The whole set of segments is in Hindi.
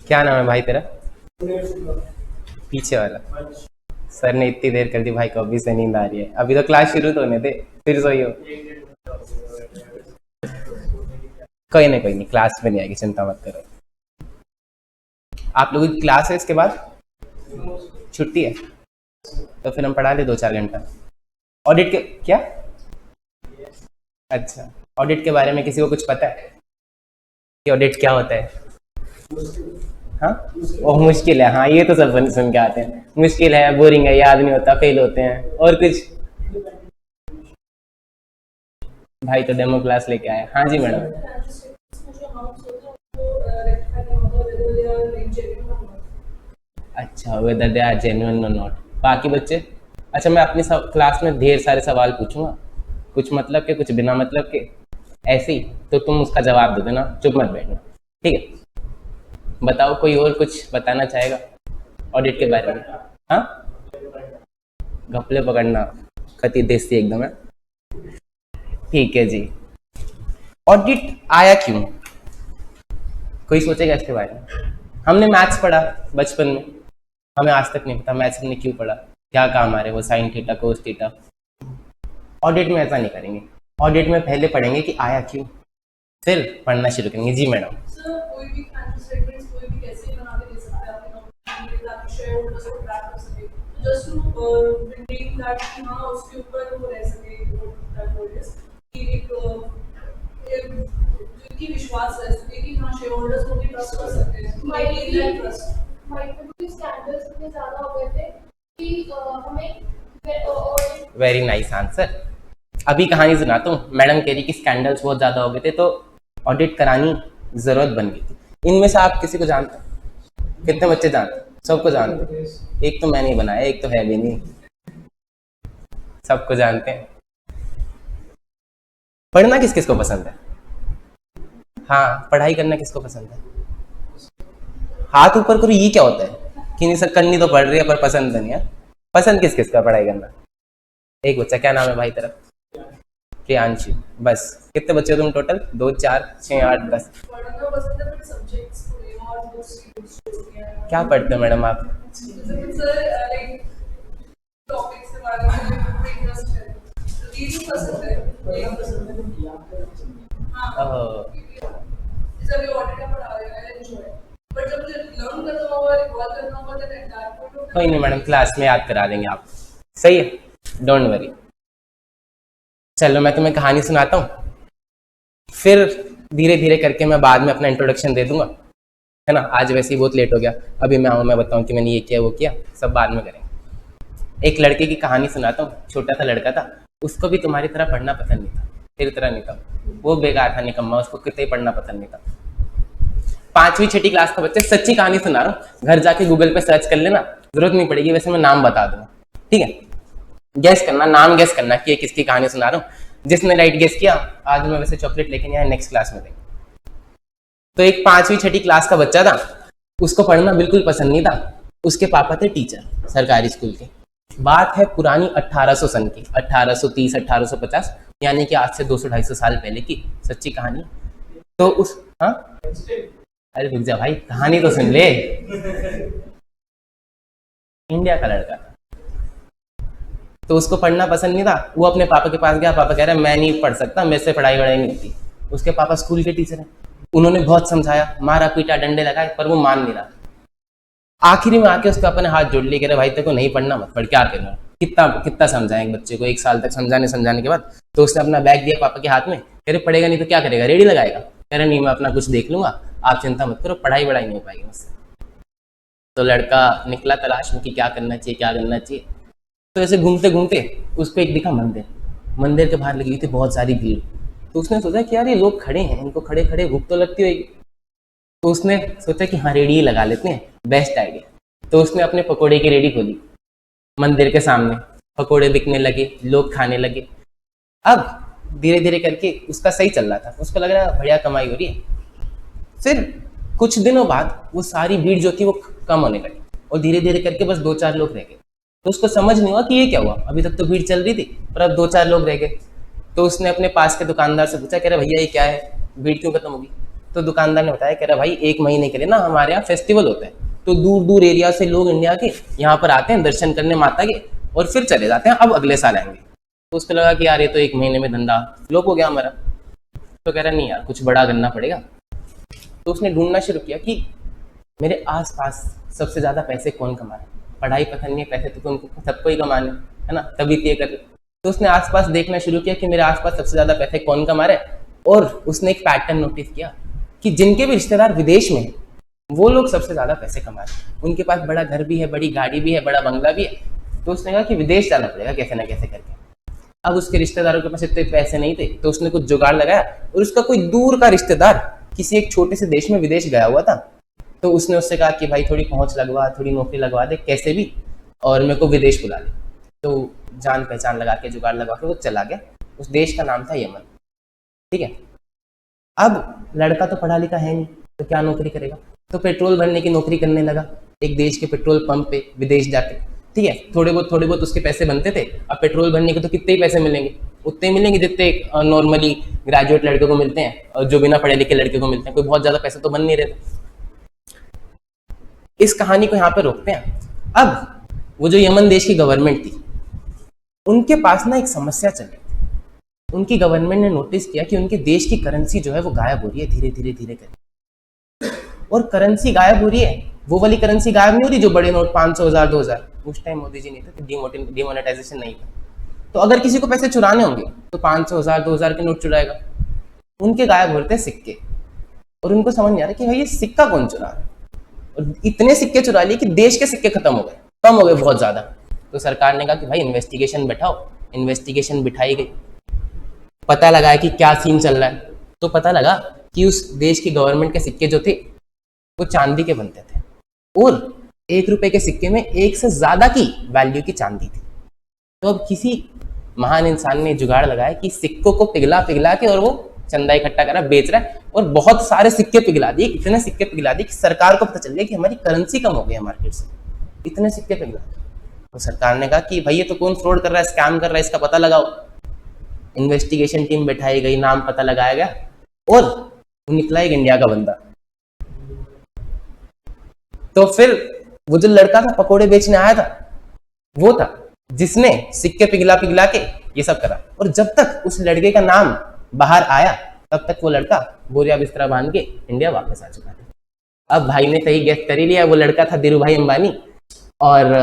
क्या नाम है भाई तेरा? पीछे वाला। सर ने इतनी देर कर दी भाई को, अभी से नींद आ रही है। अभी तो क्लास शुरू तो होने दे, फिर सोइयो। कोई नहीं, क्लास में नहीं आएगी, चिंता मत करो। आप लोगों की क्लास है इसके बाद? छुट्टी है तो फिर हम पढ़ा ले 2-4 घंटा। ऑडिट के क्या? अच्छा, ऑडिट के बारे में किसी को कुछ पता है कि ऑडिट क्या होता है? हाँ, वो मुश्किल है। हाँ, ये तो सब सुन के आते हैं, मुश्किल है, बोरिंग है, याद नहीं होता, फेल होते हैं, और कुछ? भाई तो डेमो क्लास लेके आए। हाँ जी मैडम। अच्छा, वेदर दे आर जेन्युइन और नॉट। बाकी बच्चे? अच्छा, मैं अपनी क्लास में ढेर सारे सवाल पूछूंगा, कुछ मतलब के, कुछ बिना मतलब के, ऐसे ही, तो तुम उसका जवाब दे देना, चुप मत बैठना, ठीक है? बताओ, कोई और कुछ बताना चाहेगा ऑडिट के बारे में? हाँ, घपले पकड़ना खती देसी एकदम है। ठीक है जी। ऑडिट आया क्यों? कोई सोचेगा इसके बारे में? हमने मैथ्स पढ़ा बचपन में, हमें आज तक नहीं पता मैथ्स हमने क्यों पढ़ा, क्या काम आ रहे वो sine theta cos theta. Audit में ऐसा नहीं करेंगे। ऑडिट में पहले पढ़ेंगे कि आया क्यों, फिर पढ़ना शुरू करेंगे। जी मैडम। विश्वास रह सके कि हाँ शेयर होल्डर्स को भी ट्रस्ट कर सकते हैं। Very nice answer. अभी कहानी सुनाता हूँ। मैडम कह रही कि स्कैंडल्स बहुत ज्यादा हो गए थे तो ऑडिट करानी जरूरत बन गई थी। इनमें से आप किसी को जानते हैं? कितने बच्चे जानते हैं? सबको जानते हैं? एक तो मैं नहीं बनाया, एक तो है भी नहीं, सबको जानते हैं। पढ़ना किस किस को पसंद है? हाँ, पढ़ाई करना किसको पसंद है? हाथ ऊपर करो। ये क्या होता है कि नहीं सर, करनी तो पड़ रही है पर पसंद नहीं है। पसंद किस किस का पढ़ाई करना? एक बच्चा। क्या नाम है भाई तेरा? प्रियांशु। बस कितने बच्चे हो तुम टोटल? 2 4 6 8 10। क्या पढ़ते हो मैडम आप? कोई नहीं मैडम, क्लास में याद करा देंगे आप, सही है, डोंट वरी। चलो मैं तुम्हें कहानी सुनाता हूँ, फिर धीरे धीरे करके मैं बाद में अपना इंट्रोडक्शन दे दूंगा, है ना? आज वैसे ही बहुत लेट हो गया, अभी मैं आऊँ मैं बताऊँ कि मैंने ये किया वो किया, सब बाद में करेंगे। एक लड़के की कहानी सुनाता हूँ। छोटा सा लड़का था, उसको भी तुम्हारी तरह पढ़ना पसंद नहीं था, तेरी तरह नहीं था, वो बेकार था, निकम्मा, उसको कितने पढ़ना पसंद नहीं था। 5वीं 6ठी क्लास का बच्चा, सच्ची कहानी सुना रहा हूँ, घर जाके गूगल पे सर्च कर लेना, जरूरत नहीं पड़ेगी, वैसे मैं नाम बता दूंगा, ठीक है? गैस करना, नाम गैस करना कि किसकी कहानी सुना रहा हूँ। जिसने राइट गैस किया, आज मैं वैसे चॉकलेट लेके नहीं आया, नेक्स्ट क्लास में देंगे। तो एक 5वीं 6ठी क्लास का बच्चा था, उसको पढ़ना बिल्कुल पसंद नहीं था। उसके पापा थे टीचर सरकारी स्कूल के। बात है पुरानी 1800 सन की, 1830 1850, यानी कि आज से 200-250 साल पहले की सच्ची कहानी। तो उस हाँ, अरे रुक जा भाई, कहानी तो सुन ले। इंडिया का लड़का था, तो उसको पढ़ना पसंद नहीं था। वो अपने पापा के पास गया, पापा कह रहे मैं नहीं पढ़ सकता, मेरे से पढ़ाई वढ़ाई नहीं होती। उसके पापा स्कूल के टीचर हैं, उन्होंने बहुत समझाया, मारा पीटा, डंडे लगाए, पर वो मान नहीं रहा। आखिरी में आके उसके पापा ने हाथ जोड़ लिए, कह रहे भाई तेरे को नहीं पढ़ना, मत पढ़, क्या करना। कितना कितना समझाएं एक बच्चे को, 1 साल तक समझाने के बाद तो उसने अपना बैग दिया पापा के हाथ में, कह रहे पढ़ेगा नहीं तो क्या करेगा, रेडी लगाएगा? कह रहे नहीं, मैं अपना कुछ देख लूंगा, आप चिंता मत करो, पढ़ाई वढ़ाई नहीं हो पाएगी मुझसे। तो लड़का निकला तलाश में कि क्या करना चाहिए, क्या करना चाहिए। तो ऐसे घूमते घूमते उसको एक दिखा मंदिर, मंदिर के बाहर लगी हुई थी बहुत सारी भीड़। तो उसने सोचा कि यार ये लोग खड़े हैं, इनको खड़े खड़े भूख तो लगती होगी। तो उसने सोचा कि हाँ रेडी ही लगा लेते हैं, बेस्ट आइडिया। तो उसने अपने पकोड़े की रेडी खोली मंदिर के सामने, पकोड़े बिकने लगे, लोग खाने लगे। अब धीरे धीरे करके उसका सही चल रहा था, उसको लग रहा है बढ़िया कमाई हो रही है। फिर कुछ दिनों बाद वो सारी भीड़ जो थी वो कम होने लगी और धीरे धीरे करके बस 2-4 लोग रह गए। तो उसको समझ नहीं हुआ कि ये क्या हुआ, अभी तक तो भीड़ चल रही थी पर अब 2-4 लोग रह गए। तो उसने अपने पास के दुकानदार से पूछा, कह रहे भैया ये क्या है, भीड़ क्यों खत्म होगी? तो दुकानदार ने बताया, कह रहा भाई 1 महीने के लिए ना हमारे यहाँ फेस्टिवल होता है, तो दूर दूर एरिया से लोग इंडिया के यहाँ पर आते हैं दर्शन करने माता के, और फिर चले जाते हैं, अब अगले साल आएंगे। तो उसको लगा कि यार ये तो 1 महीने में धंधा फ्लॉप हो गया हमारा। तो कह रहा नहीं यार, कुछ बड़ा करना पड़ेगा। तो उसने ढूंढना शुरू किया कि मेरे आसपास सबसे ज़्यादा पैसे कौन कमा रहा है। पढ़ाई पसंद नहीं है, पैसे तो उनको सबको ही कमाने, है ना, तभी ये कर। तो उसने आसपास देखना शुरू किया कि मेरे आसपास सबसे ज़्यादा पैसे कौन कमा रहे हैं, और उसने एक पैटर्न नोटिस किया कि जिनके भी रिश्तेदार विदेश में हैं, वो लोग सबसे ज़्यादा पैसे कमा रहे हैं, उनके पास बड़ा घर भी है, बड़ी गाड़ी भी है, बड़ा बंगला भी है। तो उसने कहा कि विदेश जाना पड़ेगा कैसे ना कैसे करके। अब उसके रिश्तेदारों के पास इतने पैसे नहीं थे, तो उसने कुछ जुगाड़ लगाया, और उसका कोई दूर का रिश्तेदार किसी एक छोटे से देश में विदेश गया हुआ था। तो उसने उससे कहा कि भाई थोड़ी पहुंच लगवा, थोड़ी नौकरी लगवा दे कैसे भी, और मेरे को विदेश बुला ले। तो जान पहचान लगा के, जुगाड़ लगा के वो चला गया। उस देश का नाम था यमन। ठीक है। अब लड़का तो पढ़ा लिखा है नहीं, तो क्या नौकरी करेगा, तो पेट्रोल भरने की नौकरी करने लगा एक देश के पेट्रोल पंप पे विदेश जाके। ठीक है, थोड़े बहुत उसके पैसे बनते थे। अब पेट्रोल भरने के तो कितने ही पैसे मिलेंगे, उतने ही मिलेंगे जितने नॉर्मली ग्रेजुएट लड़के को मिलते हैं, और जो बिना पढ़े लिखे लड़के को मिलते हैं। कोई बहुत ज्यादा पैसे तो बन नहीं रहे। इस कहानी को यहाँ पे रोकते हैं। अब वो जो यमन देश की गवर्नमेंट थी, उनके पास ना एक समस्या चल रही थी। उनकी गवर्नमेंट ने नोटिस किया कि उनके देश की करेंसी जो है वो गायब हो रही है धीरे धीरे धीरे करके। और करेंसी गायब हो रही है, वो वाली करेंसी गायब नहीं हो रही जो बड़े नोट 500, 1000, 2000। उस टाइम मोदी जी नहीं थे, डिमोनेटाइजेशन नहीं था। तो अगर किसी को पैसे चुराने होंगे तो 500, 1000, 2000 के नोट चुराएगा। उनके गायब होते हैं सिक्के, और उनको समझ नहीं आ रहा कि भाई ये सिक्का कौन चुरा रहा है। और इतने सिक्के चुरा लिए कि देश के सिक्के खत्म हो गए, कम हो गए बहुत ज्यादा। तो सरकार ने कहा कि भाई इन्वेस्टिगेशन बैठाओ। इन्वेस्टिगेशन बिठाई गई, पता लगा कि क्या सीन चल रहा है। तो पता लगा कि उस देश की गवर्नमेंट के सिक्के जो थे वो चांदी के बनते थे, और 1 रुपए के सिक्के में 1 से ज्यादा की वैल्यू की चांदी थी। तो अब किसी महान इंसान ने जुगाड़ लगाया कि सिक्कों को पिघला पिघला के, और वो चंदा इकट्ठा करा, बेच रहा है, और बहुत सारे सिक्के पिघला दिए, इतने सिक्के पिघला दिए कि सरकार को पता चल गया कि हमारी करेंसी कम हो गई है मार्केट से। इतने सिक्के पिघला। तो सरकार ने कहा कि भाई ये तो कौन फ्रॉड कर रहा है, स्कैम कर रहा है, इसका पता लगाओ। इन्वेस्टिगेशन टीम बैठाई गई, नाम पता लगाया गया, और निकला एक इंडिया का बंदा। तो फिर वो जो लड़का था पकोड़े बेचने आया था, वो था जिसने सिक्के पिघला पिघला के ये सब करा। और जब तक उस लड़के का नाम बाहर आया, तब तक वो लड़का बोरिया बिस्तरा बांध के इंडिया वापस आ चुका था। अब भाई ने सही गेस कर ही लिया, वो लड़का था धीरू भाई अंबानी। और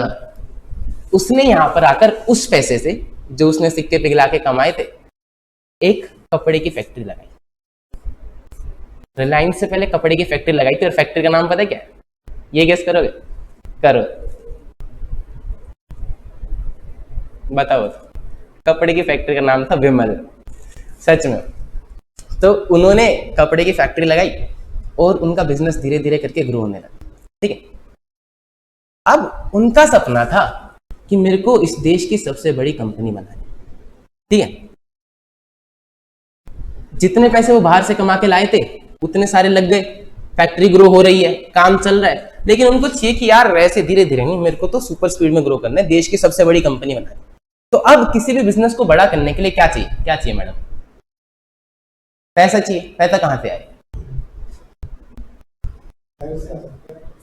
उसने यहाँ पर आकर उस पैसे से जो उसने सिक्के पिघला के कमाए थे, एक कपड़े की फैक्ट्री लगाई। रिलायंस से पहले कपड़े की फैक्ट्री लगाई थी, और फैक्ट्री का नाम पता है क्या है? ये गेस करोगे? करो, बताओ। कपड़े की फैक्ट्री का नाम था विमल। सच में। तो उन्होंने कपड़े की फैक्ट्री लगाई, और उनका बिजनेस धीरे धीरे करके ग्रो होने लगा। ठीक है। अब उनका सपना था कि मेरे को इस देश की सबसे बड़ी कंपनी बनानी। ठीक है। जितने पैसे वो बाहर से कमा के लाए थे उतने सारे लग गए, फैक्ट्री ग्रो हो रही है, काम चल रहा है। लेकिन उनको चाहिए कि यार वैसे धीरे धीरे नहीं, मेरे को तो सुपर स्पीड में ग्रो करना है, देश की सबसे बड़ी कंपनी बनानी। तो अब किसी भी बिजनेस को बड़ा करने के लिए क्या चाहिए? क्या चाहिए मैडम? पैसा चाहिए। पैसा कहां से आए?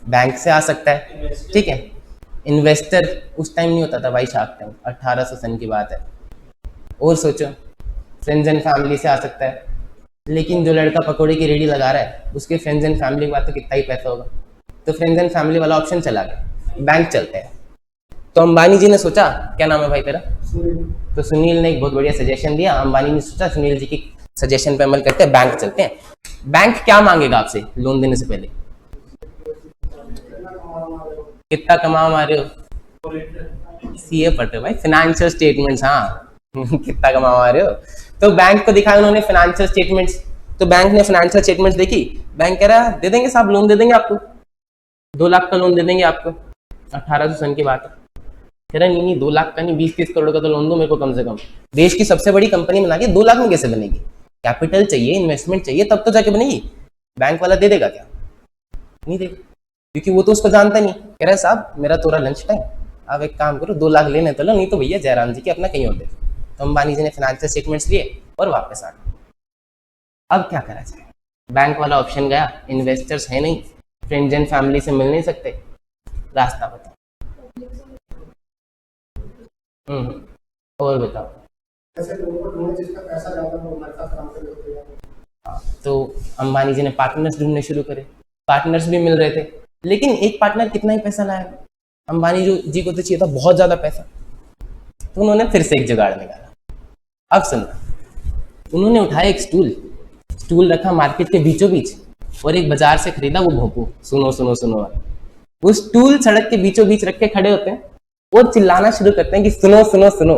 बैंक से आ सकता है। ठीक है। इन्वेस्टर उस टाइम नहीं होता था भाई, शार्क टैंक 1800 सन की बात है। और सोचो, फ्रेंड्स एंड फैमिली से आ सकता है। लेकिन जो लड़का पकौड़े की रेडी लगा रहा है, उसके फ्रेंड्स एंड फैमिली के बाद तो कितना ही पैसा होगा। तो फ्रेंड्स एंड फैमिली वाला ऑप्शन चला गया, बैंक चलते हैं। तो अंबानी जी ने सोचा, क्या नाम है भाई तेरा? तो सुनील ने एक बहुत बढ़िया सजेशन दिया। अंबानी ने सोचा सुनील जी की सजेशन पे अमल करते हैं, बैंक चलते हैं। बैंक क्या मांगेगा आपसे लोन देने से पहले? कितना कमा रहे हो? सीए पढ़ते हो भाई, फाइनेंशियल स्टेटमेंट्स। हाँ कितना कमा रहे हो? तो बैंक को दिखाया उन्होंने फाइनेंशियल स्टेटमेंट्स। तो बैंक ने फाइनेंशियल स्टेटमेंट्स देखी। बैंक कह रहा दे देंगे साहब, लोन दे देंगे आपको, 2 लाख का लोन दे देंगे आपको। 1800 सन की बात है। कह रहा नहीं 2 लाख का नहीं, 20-30 करोड़ का तो लोन दो मेरे को कम से कम। देश की सबसे बड़ी कंपनी बना के 2 लाख में कैसे बनेगी? कैपिटल चाहिए, इन्वेस्टमेंट चाहिए, तब तो जाके बनेगी। बैंक वाला दे देगा क्या? नहीं देगा, क्योंकि वो तो उसको जानता नहीं। कह रहा है साहब मेरा थोड़ा लंच टाइम, आप एक काम करो 2 लाख लेने तो लो, नहीं तो भैया जयराम जी के अपना कहीं और दे। तो अंबानी जी ने फाइनेंशियल स्टेटमेंट्स लिए और वापस आ गए। अब क्या करा जाए? बैंक वाला ऑप्शन गया, इन्वेस्टर्स है नहीं, फ्रेंड्स एंड फैमिली से मिल नहीं सकते, रास्ता बताओ। और बताओ। ऐसे लोगों को ढूंढो जिसका पैसा ज्यादा हो, हमारे साथ काम करे होते हैं। तो अंबानी जी ने पार्टनर्स ढूंढने शुरू करे, पार्टनर्स भी मिल रहे थे, लेकिन एक पार्टनर कितना ही पैसा लाएगा, अंबानी जी को तो चाहिए था बहुत ज्यादा पैसा। तो उन्होंने फिर से एक जुगाड़ निकाला। अब सुनना, उन्होंने उठाया एक स्टूल रखा मार्केट के बीचों बीच और एक बाजार से खरीदा वो भोंपू, सुनो सुनो सुनो वाला। वो स्टूल सड़क के बीचों बीच रख के खड़े होते हैं और चिल्लाना शुरू करते हैं कि सुनो सुनो सुनो।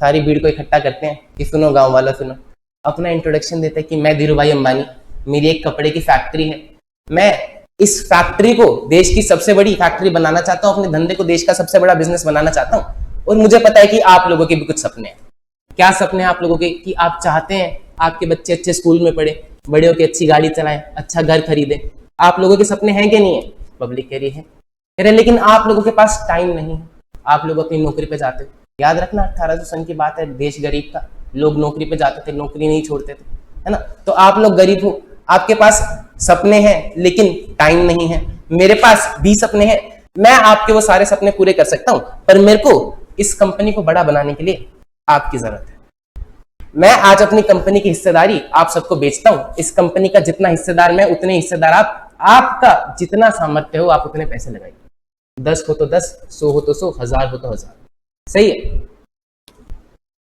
सारी भीड़ को इकट्ठा करते हैं कि सुनो गांव वाला सुनो। अपना इंट्रोडक्शन देते हैं कि मैं धीरू भाई अंबानी, मेरी एक कपड़े की फैक्ट्री है, मैं इस फैक्ट्री को देश की सबसे बड़ी फैक्ट्री बनाना चाहता हूँ, अपने धंधे को देश का सबसे बड़ा बिजनेस बनाना चाहता हूँ। और मुझे पता है कि आप लोगों के भी कुछ सपने हैं। क्या सपने हैं आप लोगों के? कि आप चाहते हैं आपके बच्चे अच्छे स्कूल में पढ़े, बड़े होकर अच्छी गाड़ी चलाएं, अच्छा घर खरीदे। आप लोगों के सपने हैं कि नहीं है? पब्लिक कह रही है, कह रहे लेकिन आप लोगों के पास टाइम नहीं है, आप लोग अपनी नौकरी पे जाते हो। याद रखना 1800 सन की बात है, देश गरीब था, लोग नौकरी पे जाते थे, नौकरी नहीं छोड़ते थे, है ना। तो आप लोग गरीब हो, आपके पास सपने हैं लेकिन टाइम नहीं है। मेरे पास भी सपने हैं, मैं आपके वो सारे सपने पूरे कर सकता हूं, पर मेरे को इस कंपनी को बड़ा बनाने के लिए आपकी जरूरत है। मैं आज अपनी कंपनी की हिस्सेदारी आप सबको बेचता हूं। इस कंपनी का जितना हिस्सेदार मैं, उतने हिस्सेदार आप। आपका जितना सामर्थ्य हो आप उतने पैसे लगाइए, 10 हो तो 10, 100 हो तो 100, 1000 हो तो 1000। सही है।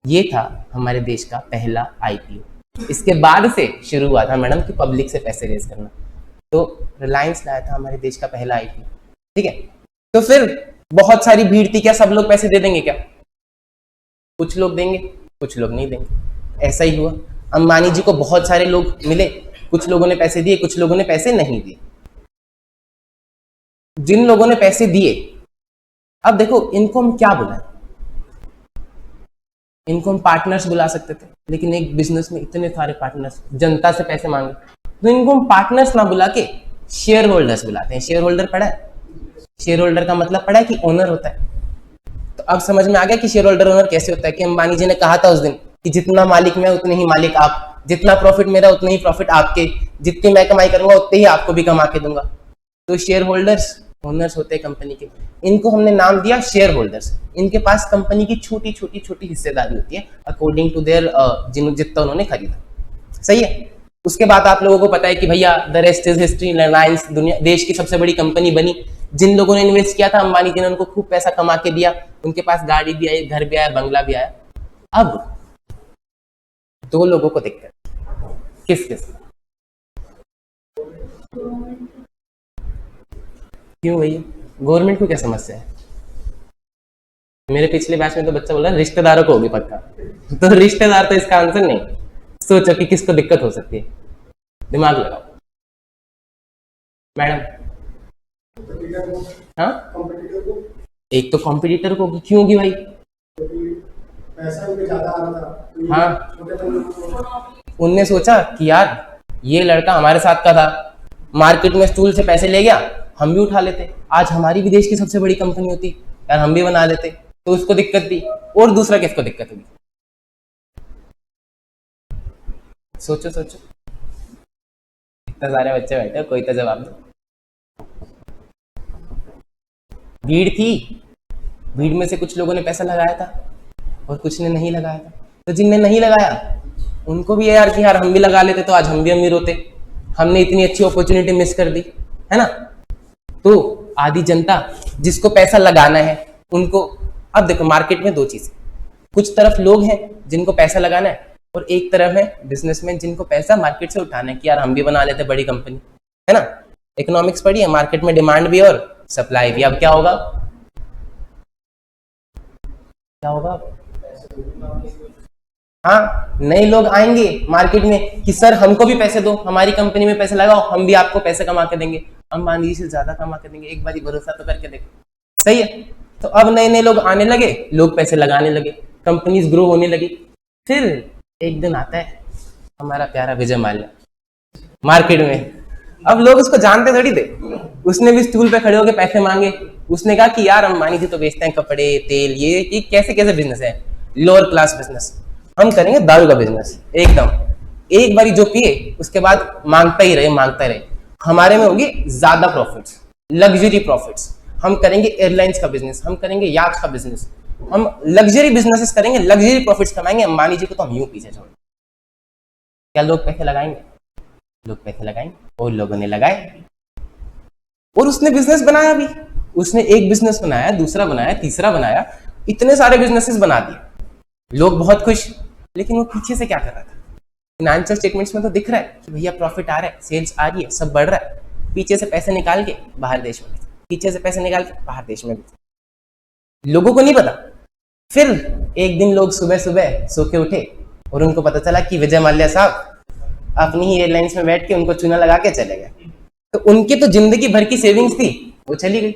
ये था हमारे देश का पहला आईपीओ। इसके बाद से शुरू हुआ था मैडम कि पब्लिक से पैसे रेज करना। तो रिलायंस लाया था हमारे देश का पहला आईपीओ, ठीक है। तो फिर बहुत सारी भीड़ थी, क्या सब लोग पैसे दे देंगे क्या? कुछ लोग देंगे, कुछ लोग नहीं देंगे। ऐसा ही हुआ। अंबानी जी को बहुत सारे लोग मिले, कुछ लोगों ने पैसे दिए, कुछ लोगों ने पैसे नहीं दिए। जिन लोगों ने पैसे दिए, अब देखो इनको हम क्या बुलाएं? इनको हम पार्टनर्स बुला सकते थे, लेकिन एक बिजनेस में इतने सारे पार्टनर्स, जनता से पैसे मांगे, तो इनको हम पार्टनर्स ना बुला के शेयर होल्डर्स बुलाते हैं। शेयर होल्डर पढ़ा है? शेयर होल्डर का मतलब पढ़ा है कि ओनर होता है। तो अब समझ में आ गया कि शेयर होल्डर ओनर कैसे होता है। कि अंबानी जी ने कहा था उस दिन कि जितना मालिक मैं उतने ही मालिक आप, जितना प्रॉफिट मेरा उतने ही प्रॉफिट आपके, जितनी मैं कमाई करूंगा उतने ही आपको भी कमा के दूंगा। तो शेयर होल्डर्स ओनर्स होते हैं कंपनी के, इनको हमने नाम दिया शेयर होल्डर्स। इनके पास कंपनी की छोटी छोटी छोटी हिस्सेदारी होती है अकॉर्डिंग टू देयर जितना उन्होंने खरीदा। सही है। उसके बाद आप लोगों को पता है कि भैया the rest is history. Reliance दुनिया देश की सबसे बड़ी कंपनी बनी। जिन लोगों ने इन्वेस्ट किया था अंबानी जी ने उनको खूब पैसा कमा के दिया, उनके पास गाड़ी भी आई, घर भी आया, बंगला भी आया। अब दो लोगों को दिक्कत, किस किस? क्यों भैया गवर्नमेंट को क्या समस्या है? मेरे पिछले बैच में तो बच्चा बोला रिश्तेदारों को होगी पक्का, तो रिश्तेदार तो इसका आंसर नहीं। सोचो कि किसको दिक्कत हो सकती है, दिमाग लगाओ मैडम। हाँ, एक तो कॉम्पिटिटर को। क्यों होगी भाई? पैसा उनके ज्यादा आ रहा था। हाँ, उनने सोचा कि यार ये लड़का हमारे साथ का था, मार्केट में स्टूल से पैसे ले गया, हम भी उठा लेते, आज हमारी भी देश की सबसे बड़ी कंपनी होती यार, हम भी बना लेते। तो उसको दिक्कत थी। और दूसरा किसको दिक्कत होगी? सोचो सोचो, इतने सारे बच्चे बैठे, कोई तो जवाब दो। भीड़ थी, भीड़ में से कुछ लोगों ने पैसा लगाया था और कुछ ने नहीं लगाया था। तो जिनने नहीं लगाया उनको भी यार कि यार हम भी लगा लेते तो आज हम भी अमीर होते, हमने इतनी अच्छी अपॉर्चुनिटी मिस कर दी, है ना। तो आधी जनता जिसको पैसा लगाना है उनको, अब देखो मार्केट में दो चीजें, कुछ तरफ लोग हैं जिनको पैसा लगाना है और एक तरफ है बिजनेसमैन जिनको पैसा मार्केट से उठाना है कि यार हम भी बना लेते बड़ी कंपनी, है ना। इकोनॉमिक्स पढ़ी है, मार्केट में डिमांड भी और सप्लाई भी। अब क्या होगा, क्या होगा? हाँ, नए लोग आएंगे मार्केट में कि सर हमको भी पैसे दो, हमारी कंपनी में पैसे लगाओ, हम भी आपको पैसे कमा के देंगे, अंबानी जी से ज्यादा कमा के देंगे, एक बार भरोसा तो करके देखो। सही है। तो अब नए नए लोग आने लगे, लोग पैसे लगाने लगे, कंपनीज ग्रो होने लगी। फिर एक दिन आता है हमारा प्यारा विजय माल्या मार्केट में। अब लोग उसको जानते थोड़ी थे, उसने भी स्टूल पे खड़े होकर पैसे मांगे। उसने कहा कि यार अंबानी जी तो बेचते हैं कपड़े, तेल, ये कैसे कैसे बिजनेस है, लोअर क्लास बिजनेस, हम करेंगे दारू का बिजनेस, एकदम एक बारी जो पिए उसके बाद मांगता ही रहे। हमारे में होगी ज्यादा प्रॉफिट्स, लग्जरी प्रॉफिट्स। हम करेंगे एयरलाइंस का बिजनेस, हम करेंगे याच का बिजनेस, हम लग्जरी बिजनेसेस करेंगे, लग्जरी प्रॉफिट्स कमाएंगे। अंबानी जी को तो हम यूं पीछे छोड़। क्या लोग पैसे लगाएंगे? लोग पैसे लगाएंगे, और लोगों ने लगाए, और उसने बिजनेस बनाया भी। उसने एक बिजनेस बनाया, दूसरा बनाया, तीसरा बनाया, इतने सारे बिजनेसेस बना दिए। लोग बहुत खुश, लेकिन वो पीछे से क्या कर रहा था? फाइनेंशियल स्टेटमेंट्स में तो दिख रहा है कि भैया प्रॉफिट आ रहा है, सेल्स आ रही है, सब बढ़ रहा है। पीछे से पैसे निकाल के बाहर देश में, पीछे से पैसे निकाल के बाहर देश में, लोगों को नहीं पता। फिर एक दिन लोग सुबह सुबह सो के उठे और उनको पता चला कि विजय माल्या साहब अपनी ही एयरलाइंस में बैठ के उनको चूना लगा के चले गए। तो उनकी तो जिंदगी भर की सेविंग्स थी, वो चली गई।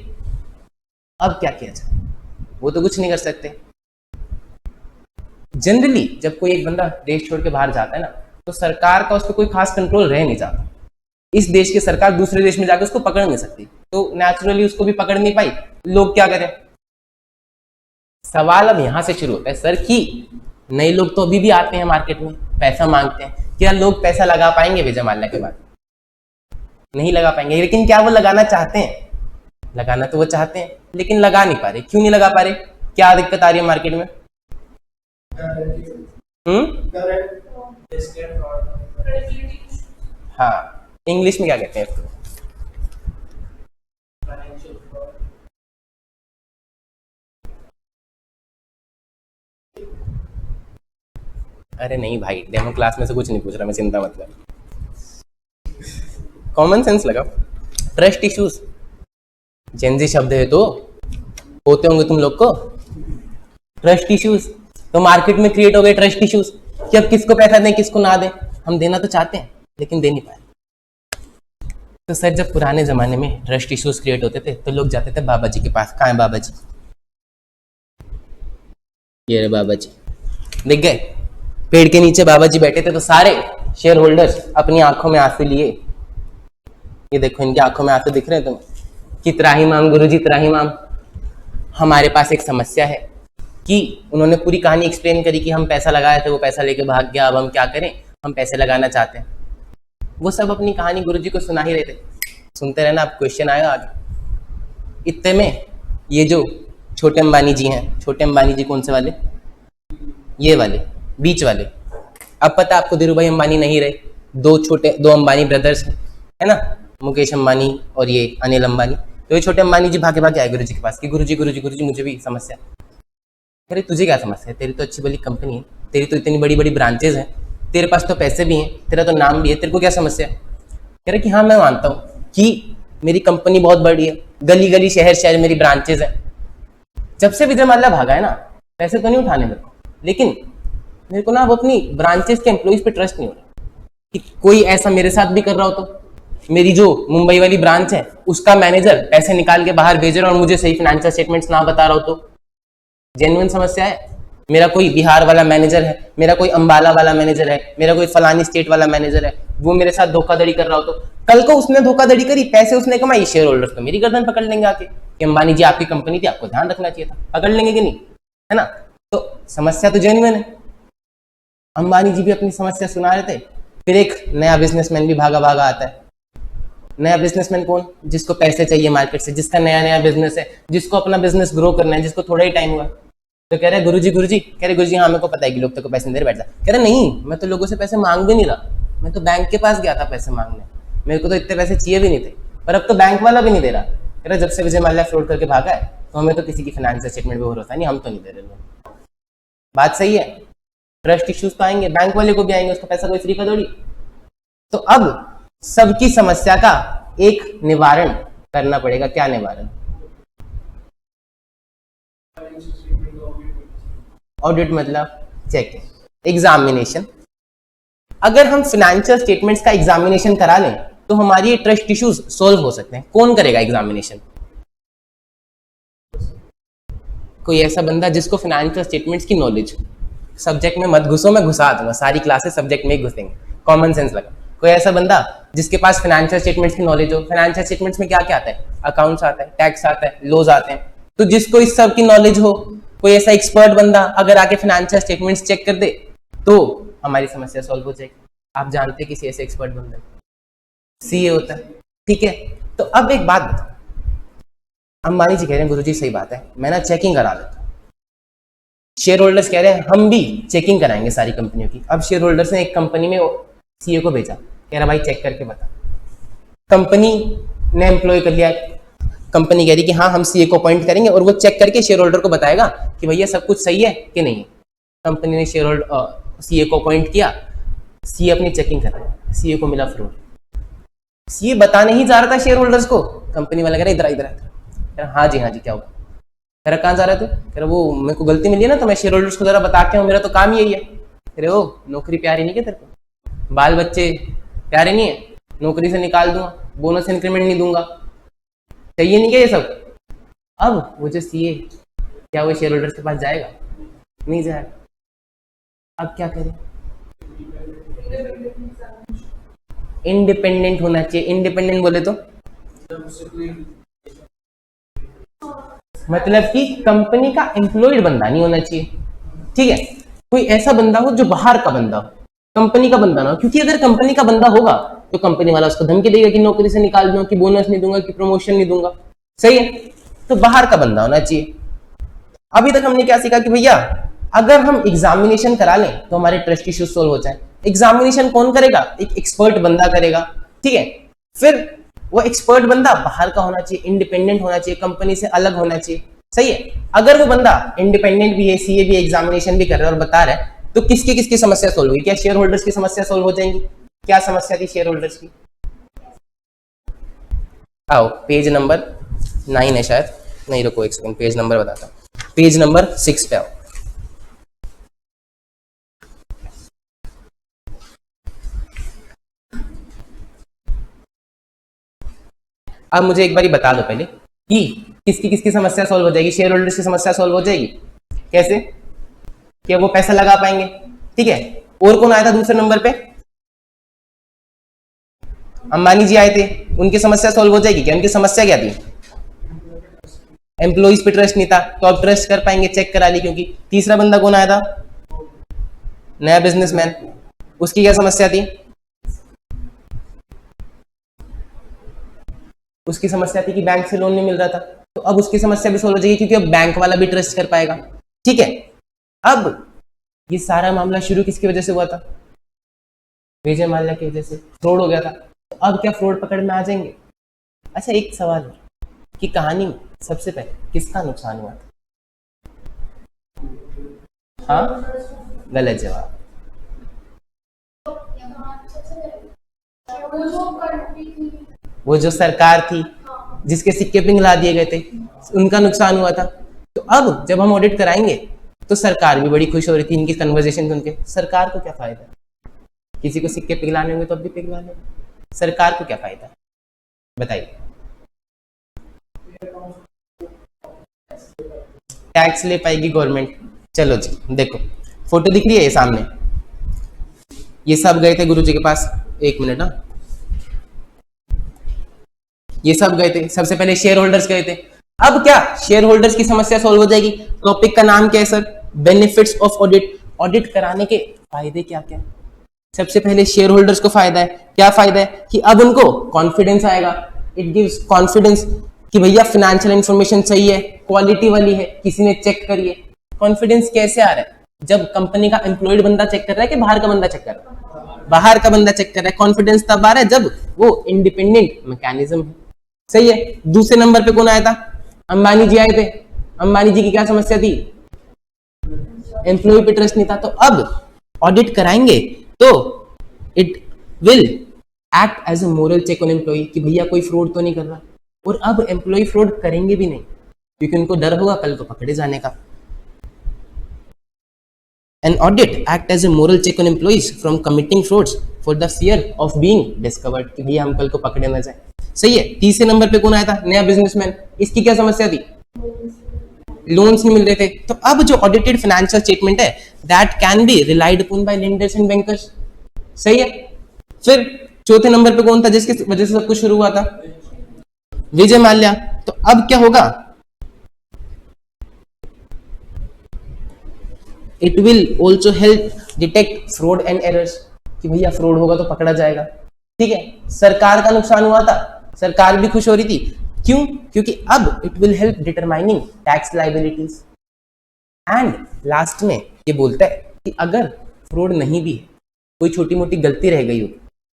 अब क्या किया जाए? वो तो कुछ नहीं कर सकते। जनरली जब कोई एक बंदा देश छोड़ के बाहर जाता है ना, तो सरकार का उस पर कोई खास कंट्रोल रह नहीं जाता। इस देश की सरकार दूसरे देश में जाकर उसको पकड़ नहीं सकती, तो नेचुरली उसको भी पकड़ नहीं पाई। लोग क्या करें? सवाल अब यहां से शुरू होता है सर कि नए लोग तो अभी भी आते हैं मार्केट में, पैसा मांगते हैं। क्या लोग पैसा लगा पाएंगे विजय माल्या के बाद? नहीं लगा पाएंगे। लेकिन क्या वो लगाना चाहते हैं? लगाना तो वो चाहते हैं, लेकिन लगा नहीं पा रहे। क्यों नहीं लगा पा रहे? क्या दिक्कत आ रही है मार्केट में? हाँ, इंग्लिश में क्या कहते हैं इसको? अरे नहीं भाई, डेमो क्लास में से कुछ नहीं पूछ रहा मैं, चिंता मत कर। कॉमन सेंस लगाओ। ट्रस्ट इश्यूज जेनजी शब्द है तो होते होंगे तुम लोग को। ट्रस्ट इश्यूज तो मार्केट में क्रिएट हो गए ट्रस्ट इश्यूज कि अब किसको पैसा दें किसको ना दें। हम देना तो चाहते हैं लेकिन दे नहीं पाए। तो सर जब पुराने जमाने में ट्रस्ट इश्यूज क्रिएट होते थे तो लोग जाते थे बाबा जी के पास। कहाँ है बाबा जी? ये रहे बाबा जी, दिख गए? पेड़ के नीचे बाबा जी बैठे थे। तो सारे शेयर होल्डर्स अपनी आंखों में आंसू लिए। ये देखो इनकी आंखों में आंसू दिख रहे हैं तुम्हें कि त्राहिमाम गुरुजी त्राहिमाम, हमारे पास एक समस्या है। कि उन्होंने पूरी कहानी एक्सप्लेन करी कि हम पैसा लगाए थे, वो पैसा लेके भाग गया, अब हम क्या करें, हम पैसे लगाना चाहते हैं। वो सब अपनी कहानी गुरुजी को सुना ही रहे थे। सुनते रहना, अब क्वेश्चन आएगा आगे। इतने में ये जो छोटे अंबानी जी हैं, छोटे अंबानी जी कौन से वाले? ये वाले बीच वाले। अब पता आपको धीरू भाई अंबानी नहीं रहे, दो अंबानी ब्रदर्स है ना, मुकेश अंबानी और ये अनिल अंबानी। तो ये छोटे अंबानी जी भागे भागे आए गुरुजी के पास कि गुरुजी गुरुजी गुरुजी मुझे भी समस्या। अरे तुझे क्या समस्या है? तेरी तो अच्छी बड़ी कंपनी है, तेरी तो इतनी बड़ी बड़ी ब्रांचेज हैं, तेरे पास तो पैसे भी हैं, तेरा तो नाम भी है, तेरे को क्या समस्या है? कह रहे कि हाँ मैं मानता हूँ कि मेरी कंपनी बहुत बड़ी है, गली गली शहर शहर मेरी ब्रांचेज हैं। जब से विजय माल्या भागा है ना, पैसे तो नहीं उठाने मेरे को, लेकिन मेरे को ना अब अपनी ब्रांचेस के एम्प्लॉइज पे ट्रस्ट नहीं हो रहा कि कोई ऐसा मेरे साथ भी कर रहा हो। तो मेरी जो मुंबई वाली ब्रांच है उसका मैनेजर पैसे निकाल के बाहर भेज रहा और मुझे सही फाइनेंशियल स्टेटमेंट्स ना बता रहा हो तो जेन्युइन समस्या है। मेरा कोई बिहार वाला मैनेजर है, मेरा कोई अंबाला वाला मैनेजर है, मेरा कोई फलानी स्टेट वाला मैनेजर है, वो मेरे साथ धोखाधड़ी कर रहा हो तो कल को उसने धोखाधड़ी करी, पैसे उसने कमाई, शेयर होल्डर्स तो मेरी गर्दन पकड़ लेंगे आके कि अंबानी जी आपकी कंपनी थी, आपको ध्यान रखना चाहिए था। पकड़ लेंगे कि नहीं? है ना? तो समस्या तो जेन्युइन है। अंबानी जी भी अपनी समस्या सुना रहे थे। फिर एक नया बिजनेसमैन भी भागा भागा आता है। नया बिजनेसमैन कौन? जिसको पैसे चाहिए मार्केट से, जिसका नया नया बिजनेस है, जिसको अपना बिजनेस ग्रो करना है, जिसको थोड़ा ही टाइम हुआ। तो कह रहे गुरुजी कह रहे गुरुजी हाँ मेरे को पता है कि लोग तेरे को पैसे नहीं दे रहे, बैठ जा। कह रहे नहीं, मैं तो लोगों से पैसे मांग भी नहीं रहा, मैं तो बैंक के पास गया था पैसे मांगने, मेरे को तो इतने पैसे चाहिए भी नहीं थे, पर अब तो बैंक वाला भी नहीं दे रहा। कह रहे जब से विजय माल्या फ्रॉड करके भागा है तो हमें तो किसी की फाइनेंशियल स्टेटमेंट पे भरोसा नहीं, हम तो नहीं दे रहे लोग। बात सही है। ट्रस्ट इश्यूज तो आएंगे, बैंक वाले को भी आएंगे, उसका पैसा कोई फ्री का थोड़ी। तो अब सबकी समस्या का एक निवारण करना पड़ेगा। क्या निवारण? ऑडिट मतलब चेक, एग्जामिनेशन। अगर हम फाइनेंशियल स्टेटमेंट्स का एग्जामिनेशन करा लें तो हमारी ये ट्रस्ट इश्यूज सॉल्व हो सकते हैं। कौन करेगा एग्जामिनेशन? कोई ऐसा बंदा जिसको फाइनेंशियल स्टेटमेंट्स की नॉलेज। सब्जेक्ट में मत घुसो, मैं घुसा दूंगा, सारी क्लासेस सब्जेक्ट में ही घुसेंगे, कॉमन सेंस लगा। कोई ऐसा बंदा जिसके पास फाइनेंशियल स्टेटमेंट्स की नॉलेज हो। फाइनेंशियल स्टेटमेंट्स में क्या क्या आता है? अकाउंट्स आता है, टैक्स आता है, लॉज आते हैं। तो जिसको इस सब की नॉलेज हो, कोई ऐसा एक्सपर्ट बंदा अगर आके फाइनेंशियल स्टेटमेंट्स चेक कर दे तो हमारी समस्या सॉल्व हो जाएगी। आप जानते हैं किसी ऐसे एक्सपर्ट बंदे, सीए होता है, ठीक है। तो अब एक बात बताओ, अंबानी जी कह रहे हैं गुरुजी सही बात है, मैं ना चेकिंग करा लेता हूँ। शेयर होल्डर्स कह रहे हैं हम भी चेकिंग कराएंगे सारी कंपनियों की। अब शेयर होल्डर्स ने एक कंपनी में सीए को भेजा, कह रहा भाई चेक करके बता। कंपनी ने एम्प्लॉय कर लिया, कंपनी कह रही कि हाँ हम सीए को अपॉइंट करेंगे और वो चेक करके शेयर होल्डर को बताएगा कि भैया सब कुछ सही है कि नहीं है। कंपनी ने शेयर होल्डर सीए को अपॉइंट किया, सीए अपनी चेकिंग कर रहा है, सीए को मिला फ्रॉड। सीए बताने ही जा रहा था शेयर होल्डर्स को, कंपनी वाला कह रहा इधर इधर, कह रहा हाँ जी क्या हुआ, कह रहा कहाँ जा रहे थे, कह रहा वो मेरे को गलती मिली है ना तो मैं शेयर होल्डर्स को जरा बता के हूँ, मेरा तो काम यही है। कह रहे ओ नौकरी प्यारी नहीं क्या तेरे को, बाल बच्चे प्यारे नहीं है, नौकरी से निकाल दूंगा, बोनस इंक्रीमेंट नहीं दूंगा, चाहिए नहीं क्या ये सब। अब वो जो सीए क्या वो शेयर होल्डर्स के पास जाएगा, नहीं जाएगा। अब क्या करें, इंडिपेंडेंट होना चाहिए। इंडिपेंडेंट बोले तो मतलब कि कंपनी का एम्प्लॉयड बंदा नहीं होना चाहिए, ठीक है। कोई ऐसा बंदा हो जो बाहर का बंदा हो, कंपनी का बंदा ना हो, क्योंकि अगर कंपनी का बंदा होगा तो कंपनी वाला उसको धमकी देगा कि नौकरी से निकाल दूंगा, कि बोनस नहीं दूंगा, कि प्रमोशन नहीं दूंगा, सही है। तो बाहर का बंदा होना चाहिए। अभी तक हमने क्या सीखा कि भैया अगर हम एग्जामिनेशन करा लें तो हमारे ट्रस्ट इश्यूज सोल्व हो जाए। एग्जामिनेशन कौन करेगा, एक एक्सपर्ट बंदा करेगा, ठीक है। फिर वो एक्सपर्ट बंदा बाहर का होना चाहिए, इंडिपेंडेंट होना चाहिए, कंपनी से अलग होना चाहिए, सही है। अगर वो बंदा इंडिपेंडेंट भी है, सीए भी, एग्जामिनेशन भी कर रहा है और बता रहा है, तो किसकी किसकी समस्या सोल्व होगी, क्या शेयर होल्डर्स की समस्या सोल्व हो जाएंगी। क्या समस्या थी शेयर होल्डर्स की, आओ पेज नंबर 9 है शायद, नहीं रुको एक सेकंड, पेज नंबर बताता हूं, पेज नंबर 6 पे आओ। अब मुझे एक बार बता दो पहले कि किसकी किसकी समस्या सॉल्व हो जाएगी, शेयर होल्डर्स की समस्या सॉल्व हो जाएगी कैसे, क्या वो पैसा लगा पाएंगे, ठीक है। और कौन आया था दूसरे नंबर पे, अंबानी जी आए थे, उनकी समस्या सॉल्व हो जाएगी क्या, उनकी समस्या क्या थी, एम्प्लॉइज पे ट्रस्ट नहीं था, तो अब ट्रस्ट कर पाएंगे, चेक करा ली। क्योंकि तीसरा बंदा कौन आया था, नया बिजनेसमैन, उसकी क्या समस्या थी, उसकी समस्या थी कि बैंक से लोन नहीं मिल रहा था, तो अब उसकी समस्या भी सोल्व हो जाएगी क्योंकि अब बैंक वाला भी ट्रस्ट कर पाएगा, ठीक है। अब ये सारा मामला शुरू किसकी वजह से हुआ था, विजय माल्या की वजह से, फ्रॉड हो गया था। तो अब क्या फ्रॉड पकड़ में आ जाएंगे। अच्छा एक सवाल है कि कहानी में सबसे पहले किसका नुकसान हुआ था, हाँ गलत जवाब, वो जो सरकार थी जिसके सिक्के पिघला दिए गए थे, उनका नुकसान हुआ था। तो अब जब हम ऑडिट कराएंगे तो सरकार भी बड़ी खुश हो रही थी इनकी कन्वर्सेशन सुन के। सरकार को क्या फायदा, किसी को सिक्के पिघलाने होंगे तो अब भी पिघला लेंगे, सरकार को क्या फायदा बताइए। टैक्स ले पाएगी गवर्नमेंट। चलो जी देखो फोटो दिख रही है ये सामने, ये सब गए थे गुरुजी के पास, एक मिनट ना, ये सब गए थे, सबसे पहले शेयर होल्डर्स गए थे। अब क्या शेयर होल्डर्स की समस्या सॉल्व हो जाएगी। टॉपिक का नाम क्या है sir, benefits of audit. Audit कराने के फायदे क्या क्या, सबसे पहले शेयर होल्डर्स को फायदा है, क्या फायदा है कि अब उनको कॉन्फिडेंस आएगा, इट गिव्स कॉन्फिडेंस कि भैया फाइनेंशियल इंफॉर्मेशन सही है, क्वालिटी वाली है, किसी ने चेक करी है। कॉन्फिडेंस कैसे आ रहा है, जब कंपनी का एम्प्लॉयड बंदा चेक कर रहा है कि बाहर का बंदा चेक कर रहा है, बाहर का बंदा चेक कर रहा है। कॉन्फिडेंस तब आ रहा है जब वो इंडिपेंडेंट मैकेनिज्म है, सही है। दूसरे नंबर पे कौन आया था, अंबानी जी आए थे। अंबानी जी की क्या समस्या थी, एम्प्लॉय पे ट्रस्ट नहीं था। तो अब ऑडिट कराएंगे तो it will act as a moral check on employee कि भैया कोई फ्रॉड तो नहीं कर रहा। और अब एम्प्लॉय फ्रॉड करेंगे भी नहीं क्योंकि उनको डर होगा कल को पकड़े जाने का। An audit act as a moral check on employees from committing frauds for the fear of being discovered कि भैया हम कल को पकड़े ना जाए, सही है। तीसरे नंबर पे कौन आया था, नया बिजनेसमैन। इसकी क्या समस्या थी, लोन्स नहीं मिल रहे थे। तो अब जो ऑडिटेड फाइनेंशियल स्टेटमेंट है that can be relied upon bye lenders and bankers, सही है। फिर चौथे नंबर पे कौन था जिसकी वजह से सब कुछ शुरू हुआ था, विजय माल्या। तो अब क्या होगा, it will also help detect fraud and errors कि भैया फ्रॉड होगा तो पकड़ा जाएगा, ठीक है। सरकार का नुकसान हुआ था, सरकार भी खुश हो रही थी, क्यों? क्योंकि अब it will help determining tax liabilities. And last में ये बोलता है कि अगर फ्रॉड नहीं भी है, कोई छोटी मोटी गलती रह गई हो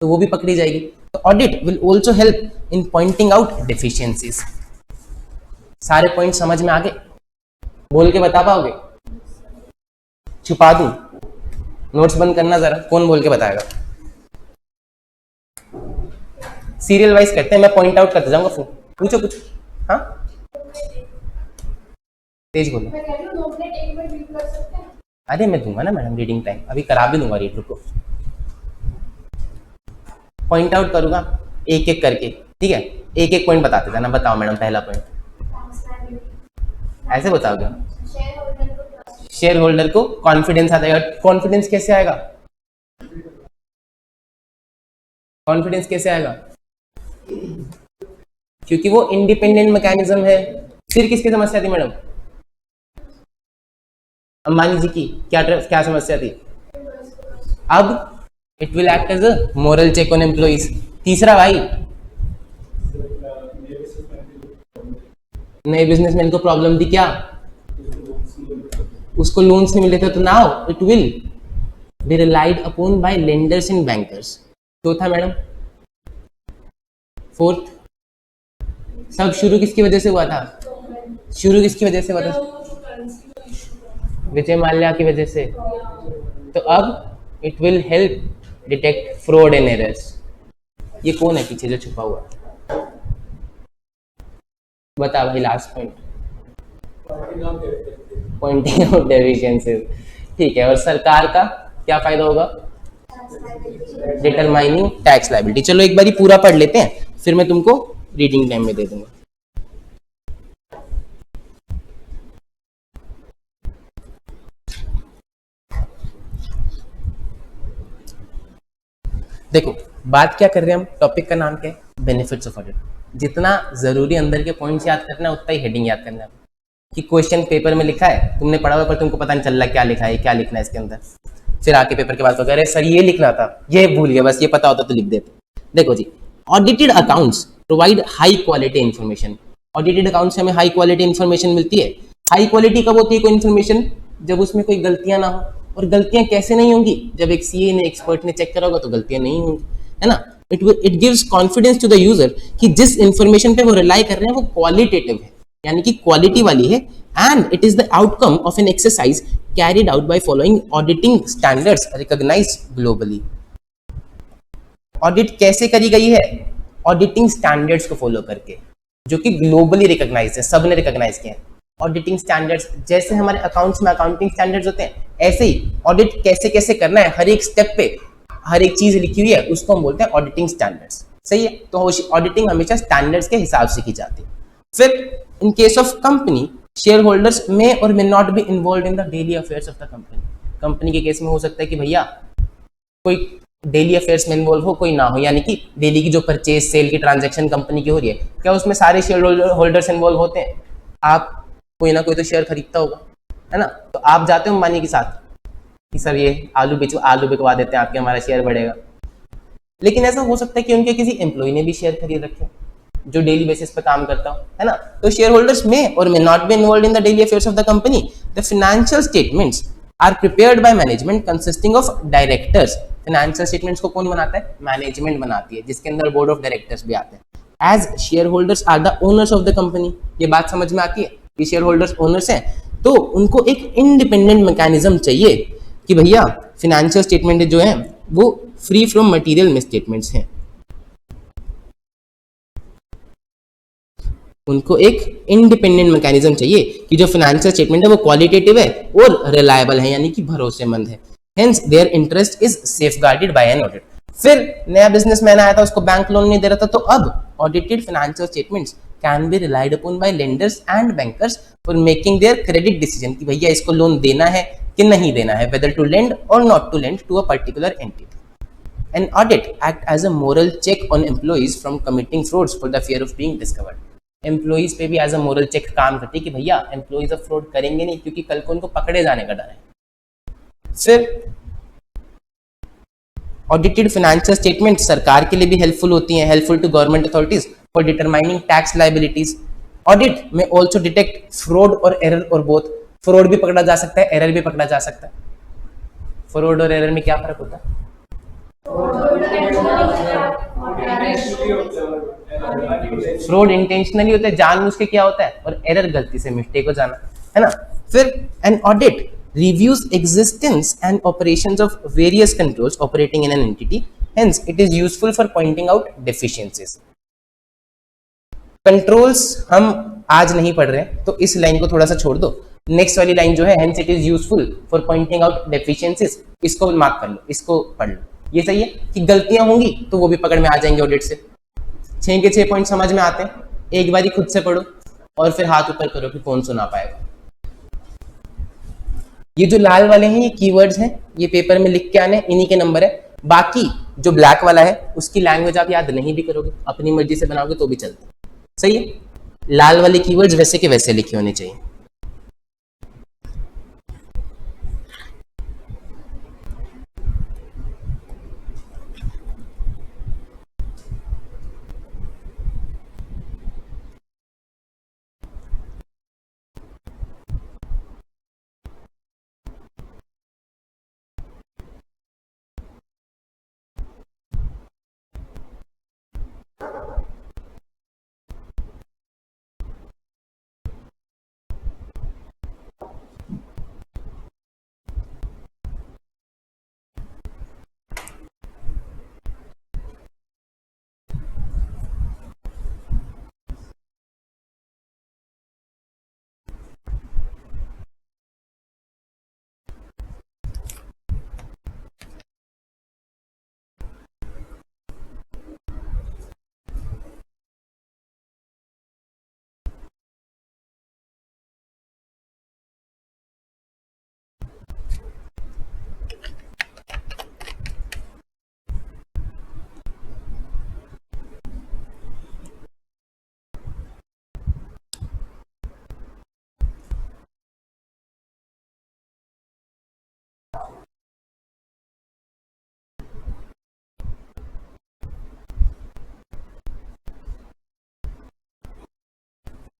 तो वो भी पकड़ी जाएगी। तो audit will also help in pointing out deficiencies. सारे पॉइंट समझ में आ गए? बोल के बता पाओगे? छुपा दूं? नोट्स बंद करना जरा, कौन बोल के बताएगा? सीरियल वाइज करते हैं, मैं पॉइंट आउट करते जाऊंगा। पूछो कुछ। हाँ तेज बोलो। अरे मैं दूंगा ना मैडम रीडिंग टाइम, अभी करा भी दूंगा रीडर को। पॉइंट आउट करूंगा एक एक करके, ठीक है। एक एक पॉइंट बताते जाना। बताओ मैडम पहला पॉइंट। ऐसे बताओगे? शेयर होल्डर को कॉन्फिडेंस आता है। कॉन्फिडेंस कैसे आएगा? कॉन्फिडेंस कैसे आएगा? क्योंकि वो इंडिपेंडेंट मैकेनिज्म है। फिर किसकी समस्या थी मैडम? अंबानी जी की क्या समस्या थी? अब it will act as a moral check on employees. तीसरा भाई, नए बिजनेसमैन को प्रॉब्लम थी क्या? उसको लोन्स नहीं मिले थे, तो now it will be relied upon bye lenders and bankers. चौथा मैडम, फोर्थ, सब शुरू किसकी वजह से हुआ था? शुरू किसकी वजह से हुआ था? विजय माल्या की वजह से। तो अब it will help detect fraud and errors. ये कौन है पीछे जो छुपा हुआ? बता भाई last point. Pointing out deficiencies, ठीक है। और सरकार का क्या फायदा होगा? Determining tax liability. चलो एक बारी पूरा पढ़ लेते हैं, फिर मैं तुमको रीडिंग टाइम में दे दूंगा। देखो बात क्या कर रहे हैं हम, टॉपिक का नाम क्या है? Benefits of audit. जितना जरूरी अंदर के पॉइंट्स याद करना है उतना ही हेडिंग याद करना है। कि क्वेश्चन पेपर में लिखा है, तुमने पढ़ा हुआ पर तुमको पता नहीं चल रहा क्या लिखा है, क्या लिखना है इसके अंदर। फिर आके पेपर के बाद तो कह रहे सर ये लिखना था, ये भूल गया, बस ये पता होता तो लिख देते। देखो जी, audited accounts provide high quality information. Audited account से हमें हाई क्वालिटी इन्फॉर्मेशन मिलती है। हाई क्वालिटी कब होती है कोई इन्फॉर्मेशन? जब उसमें कोई गलतियां ना हो। और गलतियां कैसे नहीं होंगी? जब एक सीए ने, एक्सपर्ट ने चेक करा होगा तो गलतियां नहीं होंगी, है ना। It gives confidence to the user कि जिस इंफॉर्मेशन पे वो रिलाई कर रहे हैं वो क्वालिटेटिव है, यानी कि क्वालिटी वाली है। And it is the outcome of an exercise carried out by following auditing standards recognised globally. Audit कैसे करी गई है? ऑडिटिंग स्टैंडर्ड्स को फॉलो करके, जो कि ग्लोबली रिकॉग्नाइज्ड है, सबने रिकॉग्नाइज किया है। ऑडिटिंग स्टैंडर्ड्स, जैसे हमारे अकाउंट्स में अकाउंटिंग स्टैंडर्ड्स होते हैं, ऐसे ही ऑडिट कैसे कैसे करना है, हर एक स्टेप पे हर एक चीज लिखी हुई है, उसको हम बोलते हैं ऑडिटिंग स्टैंडर्ड्स। सही है, तो ऑडिटिंग हमेशा स्टैंडर्ड्स के हिसाब से की जाती है। फिर in case of company, shareholders may और may not be involve in the daily affairs of the company. Company के केस में हो सकता है कि भैया कोई डेली अफेयर्स में इन्वॉल्व हो, कोई ना हो, यानी कि डेली की जो परचेज सेल की ट्रांजैक्शन कंपनी की हो रही है, क्या उसमें सारे शेयर होल्डर्स इन्वॉल्व होते हैं? आप कोई ना कोई तो शेयर खरीदता होगा, है ना। तो आप जाते हो अंबानी के साथ कि सर ये आलू बिकवा देते हैं आपके, हमारा शेयर बढ़ेगा। लेकिन ऐसा हो सकता है कि उनके किसी एम्प्लॉय ने भी शेयर खरीद रखे जो डेली बेसिस पे काम करता हो, है ना। तो शेयर होल्डर्स मे और may not be involve in the daily affairs of the company. The financial statements are prepared by management consisting of directors. Financial statements को कौन बनाता है? मैनेजमेंट बनाती है, जिसके अंदर बोर्ड ऑफ डायरेक्टर्स भी आते हैं। As shareholders are the owners of the company. ये बात समझ में आती है कि शेयर होल्डर्स ओनर्स हैं, तो उनको एक इंडिपेंडेंट मैकेनिज्म चाहिए कि भैया फाइनेंशियल स्टेटमेंट जो है वो फ्री फ्रॉम मटेरियल मिसस्टेटमेंट्स हैं। उनको एक इंडिपेंडेंट मैकेनिज्म चाहिए कि जो फाइनेंशियल स्टेटमेंट है वो क्वालिटेटिव है और रिलायबल है, यानी कि भरोसेमंद है। Hence their interest is safeguarded by an audit. फिर नया बिजनेसमैन आया था, उसको बैंक लोन नहीं दे रहा था, तो अब audited financial statements can be relied upon bye lenders and bankers for making their credit decision कि भैया इसको लोन देना है कि नहीं देना है, whether to lend or not to lend to a particular entity. An audit act as a moral check on employees from committing frauds for the fear of being discovered. Employees पे भी एज अ मोरल चेक काम करती है कि भैया एम्प्लॉइज अब फ्रॉड करेंगे नहीं, क्योंकि कल को उनको पकड़े जाने का डर है। फिर ऑडिटेड फाइनेंशियल स्टेटमेंट सरकार के लिए भी हेल्पफुल होती हैं, helpful to government authorities for determining tax liabilities. Audit में also detect fraud or error or both. Fraud भी पकड़ा जा सकता है, एरर भी पकड़ा जा सकता है। फ्रॉड और एरर में क्या फर्क होता है? फ्रॉड इंटेंशनली होता है, जानबूझ के क्या होता है, और एरर गलती से, मिस्टेक हो जाना, है ना। फिर an audit reviews existence and operations of various controls operating in an entity, hence it is useful for pointing out deficiencies। Controls हम आज नहीं पढ़ रहे हैं, तो इस लाइन को थोड़ा सा छोड़ दो। नेक्स्ट वाली लाइन जो है, hence it is useful for pointing out deficiencies, इसको मार्क कर लो, इसको पढ़ लो। ये सही है कि गलतियां होंगी तो वो भी पकड़ में आ जाएंगे ऑडिट से। 6 के 6 पॉइंट समझ में आते हैं, एक बारी खुद से पढ़ो और फिर हाथ ऊपर करो कि कौन सुना पाएगा। ये जो लाल वाले हैं ये कीवर्ड्स हैं, ये पेपर में लिख के आने, इन्हीं के नंबर है। बाकी जो ब्लैक वाला है उसकी लैंग्वेज आप याद नहीं भी करोगे, अपनी मर्जी से बनाओगे तो भी चलता है, सही है। लाल वाले कीवर्ड्स वैसे के वैसे लिखे होने चाहिए।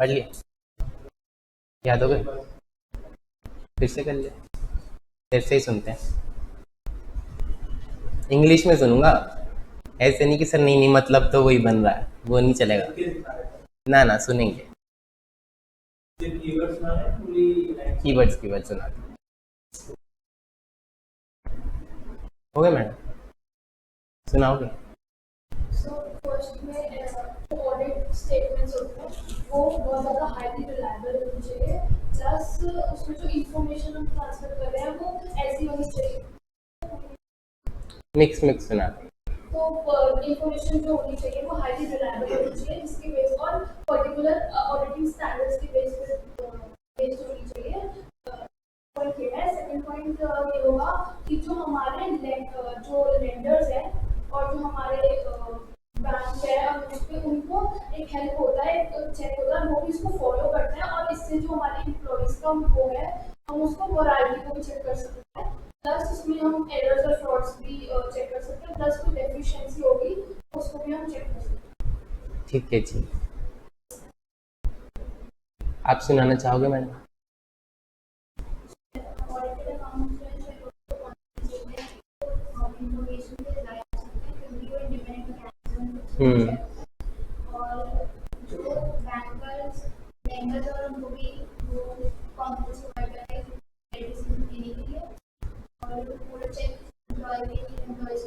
पढ़ लिए, याद हो गए? फिर से कर ले, फिर से ही सुनते हैं। इंग्लिश में सुनूंगा, ऐसे नहीं कि सर नहीं नहीं मतलब तो वही बन रहा है, वो नहीं चलेगा। ना ना सुनेंगे, कीवर्ड्स सुना हो गए मैडम, सुनाओगे? फर्स्ट में ऑडिट स्टेटमेंट्स होते हैं वो बहुत ज़्यादा हाईली रिलायबल होनी चाहिए, प्लस उसमें जो इंफॉर्मेशन हम ट्रांसफर कर रहे हैं वो ऐसी होनी चाहिए। मिक्स सुना। तो इंफॉर्मेशन जो होनी चाहिए वो हाईली रिलायबल होनी चाहिए, जिसकी बेस और पर्टिकुलर ऑडिटिंग स्टैंडर्ड्स की बेस होनी चाहिए। पॉइंट ये है। सेकंड पॉइंट ये होगा कि जो हमारे जो लेंडर्स हैं और जो हमारे बैंक है और उस पर उनको एक हेल्प होता है, एक चेक होता है, वो भी इसको फॉलो करते हैं और इससे जो हमारे एम्प्लॉइज का वो है हम उसको मोरालिटी को भी चेक कर सकते हैं, प्लस उसमें हम एरर्स और फ्रॉड्स भी चेक कर सकते हैं, प्लस कोई डेफिशिएंसी होगी उसको भी हम चेक कर सकते हैं। ठीक है जी, आप सुनाना चाहोगे मैडम? और जो बैंकर्स लेंडर्स और उनको भी वो कॉन्फिडेंस प्रोवाइड करते हैं मेडिसिन देने के लिए, और पूरा चेक एम्प्लॉयज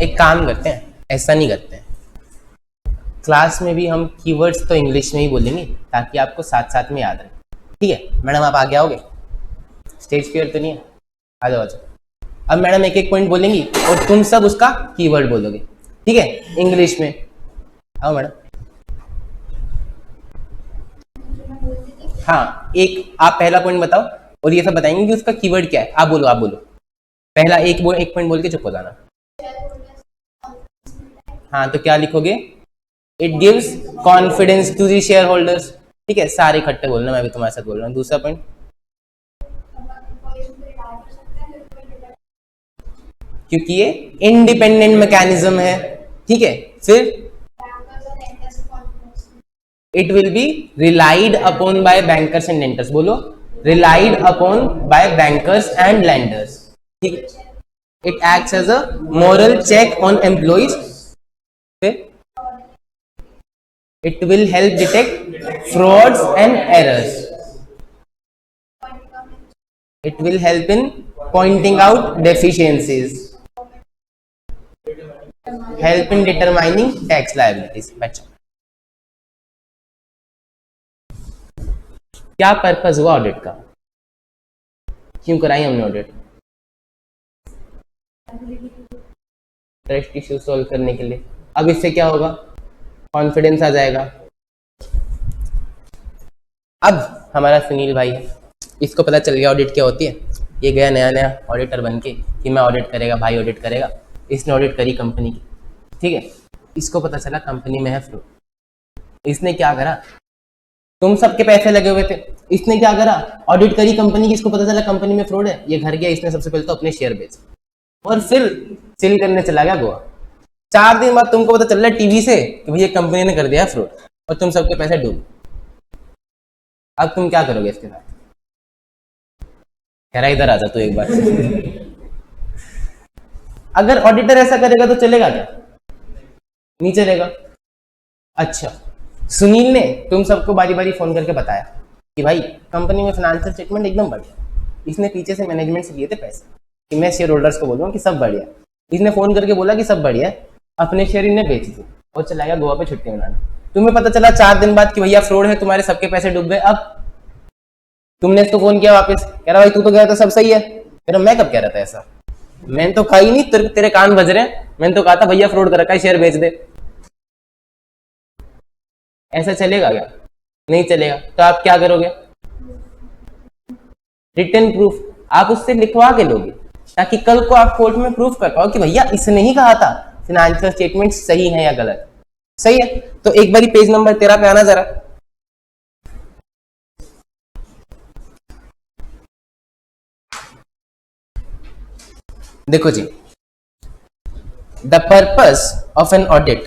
एक काम करते हैं, ऐसा नहीं करते हैं, क्लास में भी हम कीवर्ड्स तो इंग्लिश में ही बोलेंगे ताकि आपको साथ साथ में याद रहे। ठीक है मैडम, आप आगे आओगे? स्टेज क्लियर तो नहीं है? आ जाओ आ जाओ। अब मैडम एक एक पॉइंट बोलेंगी और तुम सब उसका कीवर्ड बोलोगे, ठीक है, इंग्लिश में। आओ मैडम। हाँ, एक आप पहला पॉइंट बताओ और ये सब बताएंगे कि उसका कीवर्ड क्या है। आप बोलो पहला एक पॉइंट बोल के चुप हो जाना। हाँ, तो क्या लिखोगे? It gives confidence to the shareholders. ठीक है, सारे इकट्ठे बोलना, मैं भी तुम्हारे साथ बोल रहा हूँ। दूसरा पॉइंट क्योंकि ये इंडिपेंडेंट मैकेनिज्म है, ठीक है। फिर it will be relied upon by bankers and lenders, बोलो relied upon by bankers and lenders, ठीक है। It acts as a moral check on employees, फिर it will help detect frauds and errors, it will help in pointing out deficiencies, help in determining tax liabilities। बच्चों क्या पर्पस हुआ ऑडिट का, क्यों कराई हमने ऑडिट? ट्रस्ट इश्यू सॉल्व करने के लिए। अब इससे क्या होगा, कॉन्फिडेंस आ जाएगा। अब हमारा सुनील भाई है, इसको पता चल गया ऑडिट क्या होती है, ये गया नया नया ऑडिटर बन के कि मैं ऑडिट करेगा, भाई ऑडिट करेगा। इसने ऑडिट करी कंपनी की, ठीक है। इसको पता चला कंपनी में है फ्रॉड। इसने क्या करा, तुम सबके पैसे लगे हुए थे, इसने क्या करा, ऑडिट करी कंपनी की, इसको पता चला कंपनी में फ्रॉड है, ये घर गया, इसने सबसे पहले तो अपने शेयर बेचे और फिर चिल करने चला गया गोवा। 4 दिन बाद तुमको पता चल रहा है टीवी से कि भैया कंपनी ने कर दिया फ्रॉड और तुम सबके पैसे डूब। अब तुम क्या करोगे इसके साथ? कह रहा इधर आ जा तू एक बार। अगर ऑडिटर ऐसा करेगा तो चलेगा क्या? नहीं चलेगा। अच्छा, सुनील ने तुम सबको बारी बारी फोन करके बताया कि भाई कंपनी में फाइनेंशियल स्टेटमेंट एकदम बढ़िया, इसने पीछे से मैनेजमेंट से लिए थे पैसे कि मैं शेयर होल्डर्स को बोलूँगा कि सब बढ़िया। इसने फोन करके बोला कि सब बढ़िया है, अपने शेयर इन्हें बेच दिए और चला गया गोवा पे छुट्टी मनाने। तुम्हें पता चला 4 दिन बाद कि भैया फ्रॉड है, तुम्हारे सबके पैसे डूब गए। अब तुमने इसको फोन किया वापस, कह रहा भाई तू तो कह रहा था सब सही है। कह रहा मैं कब कह रहा था ऐसा, मैंने तो कहा ही नहीं, तेरे कान बज रहे हैं, मैंने तो कहा था भैया फ्रॉड कर रखा है, शेयर बेच दे। ऐसा चलेगा क्या? नहीं चलेगा। तो आप क्या करोगे? रिटन प्रूफ आप उससे लिखवा के लोगे ताकि कल को आप कोर्ट में प्रूफ कर पाओ कि भैया इसने ही कहा था फाइनेंशियल स्टेटमेंट सही है या गलत। सही है, तो एक बारी पेज नंबर 13 पे आना जरा। देखो जी, the purpose of an audit,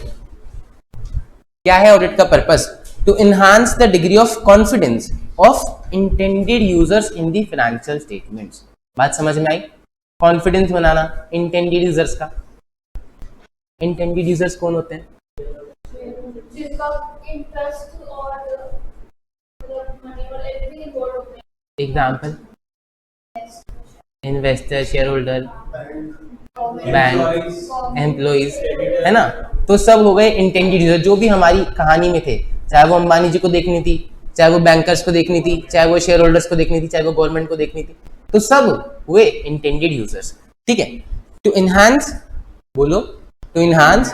क्या है ऑडिट का purpose? To enhance the degree of confidence of intended users in the financial statements. बात समझ में आई? कॉन्फिडेंस बनाना इंटेंडेड यूजर्स का। इंटेंडेड यूजर्स कौन होते हैं? जिसका इंटरेस्ट और मनी और एवरीथिंग इन्वॉल्व होते हैं। Example, investor, share holder, bank, employees, है ना। तो सब हो गए इंटेंडेड यूजर, जो भी हमारी कहानी में थे, चाहे वो अंबानी जी को देखनी थी, चाहे वो बैंकर्स को देखनी थी, चाहे वो शेयर होल्डर्स को देखनी थी, चाहे वो गवर्नमेंट को देखनी थी, तो सब हुए इंटेंडेड यूजर्स। ठीक है। टू एनहांस, बोलो, to enhance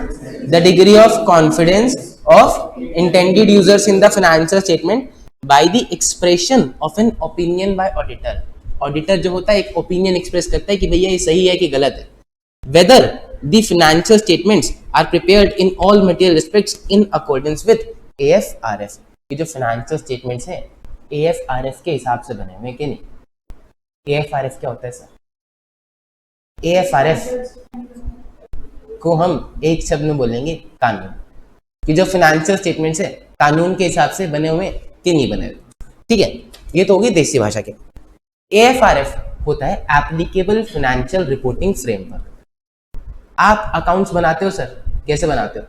the degree of confidence of intended users in the financial statement by the expression of an opinion by auditor. Auditor जो होता है एक ओपिनियन एक्सप्रेस करता है कि भैया ये सही है कि गलत है। Whether the financial statements are prepared in all material respects in accordance with AFRF। ये जो फाइनेंशियल स्टेटमेंट्स हैं AFRF के हिसाब से बने हुए कि नहीं? AFRF क्या होता है सर? AFRF को हम एक शब्द में बोलेंगे कानून, कि जो फाइनेंशियल स्टेटमेंट्स है कानून के हिसाब से बने हुए कि नहीं बने हुए। ठीक है, ये तो होगी देसी भाषा के। AFRF होता है एप्लीकेबल फाइनेंशियल रिपोर्टिंग फ्रेमवर्क। आप अकाउंट्स बनाते हो सर, कैसे बनाते हो?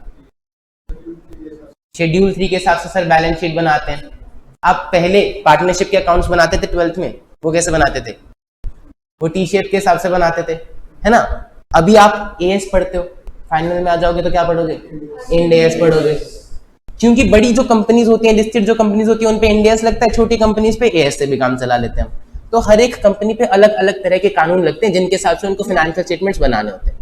शेड्यूल 3 के हिसाब से सर बैलेंस शीट बनाते हैं। आप पहले पार्टनरशिप के अकाउंट्स बनाते थे 12th में, वो कैसे बनाते थे? वो टी शेप के हिसाब से बनाते थे, है ना। अभी आप AS पढ़ते हो, फाइनल में आ जाओगे तो क्या पढ़ोगे? इंड AS पढ़ोगे, क्योंकि बड़ी जो कंपनीज होती हैं, लिस्टेड जो कंपनीज होती है, उन पे इंड AS लगता है, छोटी कंपनीज पे AS से भी काम चला लेते हैं। तो हर एक कंपनी पे अलग अलग तरह के कानून लगते हैं जिनके हिसाब से उनको फाइनेंशियल स्टेटमेंट्स बनाने होते हैं।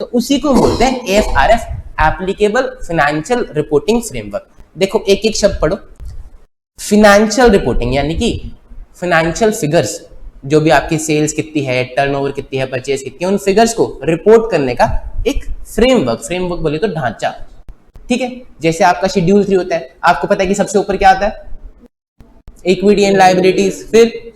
तो उसी को बोलते हैं AFRF, applicable financial reporting framework. देखो एक एक शब्द पढ़ो। फाइनेंशियल रिपोर्टिंग यानी कि फाइनेंशियल फिगर्स, जो भी आपकी सेल्स कितनी है, टर्नओवर कितनी है, परचेज कितनी है, उन फिगर्स को रिपोर्ट करने का एक फ्रेमवर्क। फ्रेमवर्क बोले तो ढांचा। ठीक है, जैसे आपका शेड्यूल 3 होता है, आपको पता है कि सबसे ऊपर क्या आता है? इक्विटी एंड लायबिलिटीज, फिर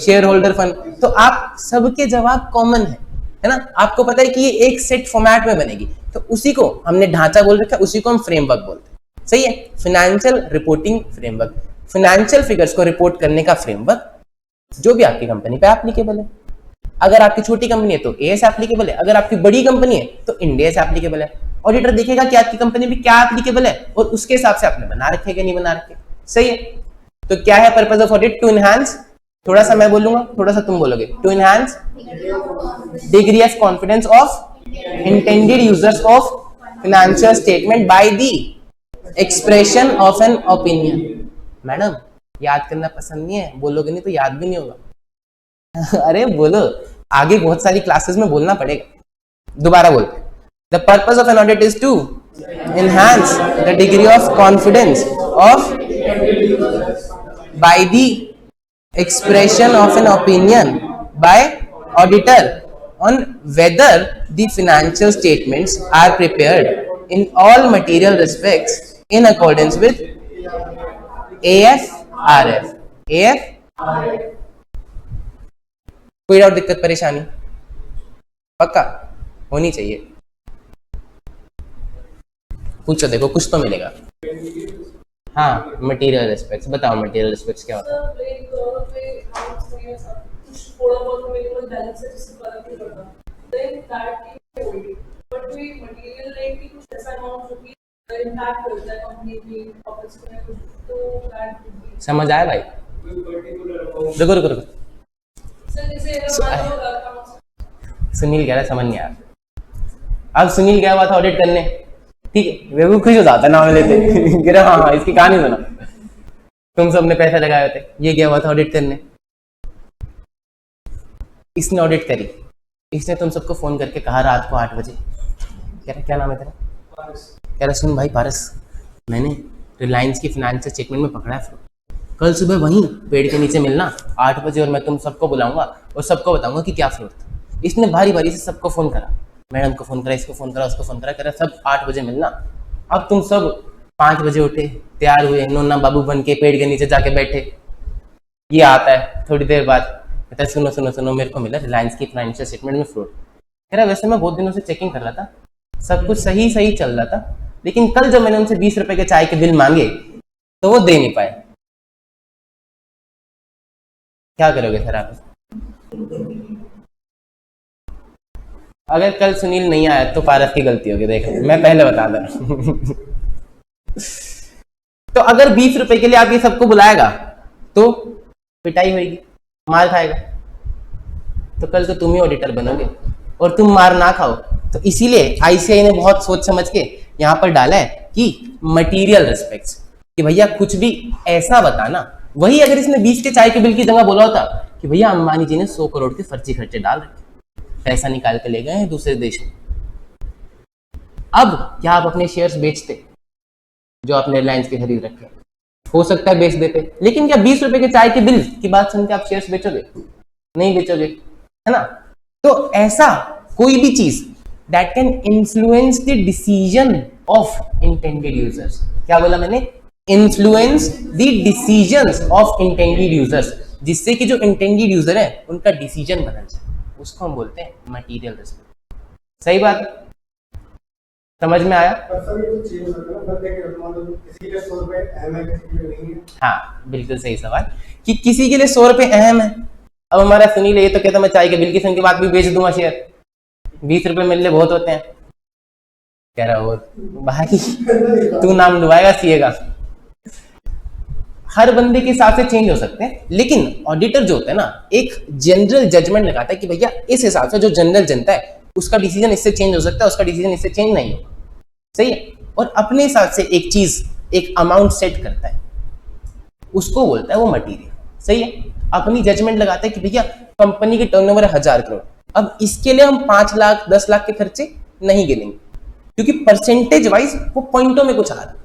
शेयर होल्डर फंड। तो आप सबके जवाब कॉमन है, है ना, आपको पता है कि ये एक सेट फॉर्मेट में बनेगी, तो उसी को हमने ढांचा बोल रखा है, उसी को हम फ्रेमवर्क बोलते हैं। सही है, financial reporting framework, financial figures को रिपोर्ट करने का फ्रेमवर्क जो भी आपकी कंपनी पे एप्लीकेबल है। अगर आपकी छोटी कंपनी है तो एएस एप्लीकेबल है, अगर आपकी बड़ी कंपनी है तो इंड एस एप्लीकेबल है। ऑडिटर देखेगा कि आपकी कंपनी में क्या एप्लीकेबल है और उसके हिसाब से आपने बना रखे कि नहीं बना रखे। सही है, तो क्या है purpose of audit? To enhance, थोड़ा सा मैं बोलूंगा थोड़ा सा तुम बोलोगे, to enhance degree of confidence of intended users of financial statement by the expression of an opinion. Madam याद करना पसंद नहीं है, बोलोगे नहीं तो याद भी नहीं होगा। अरे बोलो, आगे बहुत सारी क्लासेस में बोलना पड़ेगा। दोबारा बोलते, the purpose of an audit is to enhance the degree of confidence of by the expression of an opinion by auditor on whether the financial statements are prepared in all material respects in accordance with AFRF। कोई और दिक्कत परेशानी? पक्का होनी चाहिए, पूछो, देखो कुछ तो मिलेगा। हाँ, मटेरियल रिस्पेक्ट्स, बताओ मटेरियल रिस्पेक्ट्स क्या होता है? समझ आया भाई? रुको रुको रुको, सुनील कह रहा समझ नहीं आया। अब सुनील गया हुआ था ऑडिट करने, ठीक है, वे भी खुश हो जाता नाम लेते गिरा, हाँ इसकी कहानी सुना, तुम सबने पैसा लगाए थे, ये गया हुआ था ऑडिट करने, इसने ऑडिट करी, इसने तुम सबको फोन करके कहा रात को 8 बजे, कह रहा क्या नाम है तेरा? कह रहा सुन भाई पारस, मैंने रिलायंस की फाइनेंशियल स्टेटमेंट में पकड़ा है फ्रॉड, कल सुबह वहीं पेड़ के नीचे मिलना 8 बजे और मैं तुम सबको बुलाऊंगा और सबको बताऊंगा कि क्या फ्रॉड था। इसने भारी भारी से सबको फोन करा, मैडम को फोन करा, इसको फोन करा, उसको फोन करा, कह रहा सब 8 बजे मिलना। अब तुम सब 5 बजे उठे, तैयार हुए, नोना बाबू बन के पेड़ के नीचे जाके बैठे, ये आता है थोड़ी देर बाद, कहता है सुनो सुनो सुनो, मेरे को मिला रिलायंस की फाइनेंशियल स्टेटमेंट में फ्रॉड। कह रहा वैसे मैं बहुत दिनों से चेकिंग कर रहा था, सब कुछ सही सही चल रहा था, लेकिन कल जब मैंने उनसे 20 रुपए के चाय के बिल मांगे तो वो दे नहीं पाए। क्या करोगे सर आप? अगर कल सुनील नहीं आया तो पारस की गलती होगी, देख मैं पहले बता दे तो अगर 20 रुपए के लिए आप ये सबको बुलाएगा तो पिटाई होगी, मार खाएगा, तो कल तो तुम ही ऑडिटर बनोगे और तुम मार ना खाओ। तो इसीलिए आईसीआई ने बहुत सोच समझ के यहाँ पर डाला है कि मटेरियल रिस्पेक्ट्स, कि भैया कुछ भी ऐसा बताना। वही अगर इसने 20 के चाय के बिल की जगह बोला होता कि भैया अंबानी जी ने 100 करोड़ के फर्जी खर्चे डाल रखे, पैसा निकाल के ले गए हैं दूसरे देश में, अब क्या आप अपने शेयर्स बेचते जो आपने रिलायंस के खरीद रखे? हो सकता है बेच देते, लेकिन क्या 20 रुपए के चाय के बिल की बात सुन के आप शेयर्स बेचोगे? नहीं बेचोगे, है ना। तो ऐसा कोई भी चीज that can influence the decision of intended users, क्या बोला मैंने? Influence the decisions of intended users, जिससे कि जो इंटेंडेड यूजर है उनका डिसीजन बदल जाए, उसको हम बोलते हैं मटेरियल रिस्पेक्ट। सही बात, समझ में आया? हाँ बिल्कुल सही सवाल, कि किसी के लिए 100 रुपए अहम है। अब हमारा सुनील ये तो कहता मैं चाय के बिल की संग के बाद भी बेच दूंगा शेयर, 20 रुपए मिलने बहुत होते हैं। कह रहा हो भाई तू नाम डुबाएगा सीएगा। हर बंदे के हिसाब से चेंज हो सकते हैं, लेकिन ऑडिटर जो होता है ना, एक जनरल जजमेंट लगाता है कि भैया इस हिसाब से जो जनरल जनता है उसका डिसीजन इससे चेंज हो सकता है, उसका डिसीजन इससे चेंज नहीं होगा। सही है, और अपने हिसाब से एक चीज, एक अमाउंट सेट करता है, उसको बोलता है वो मटेरियल। सही है, अपनी जजमेंट लगाता है कि भैया कंपनी की टर्नओवर है 1000 करोड़, अब इसके लिए हम 5 लाख 10 लाख के खर्चे नहीं गिनेंगे, क्योंकि परसेंटेज वाइज वो पॉइंटों में कुछ आ रहा है।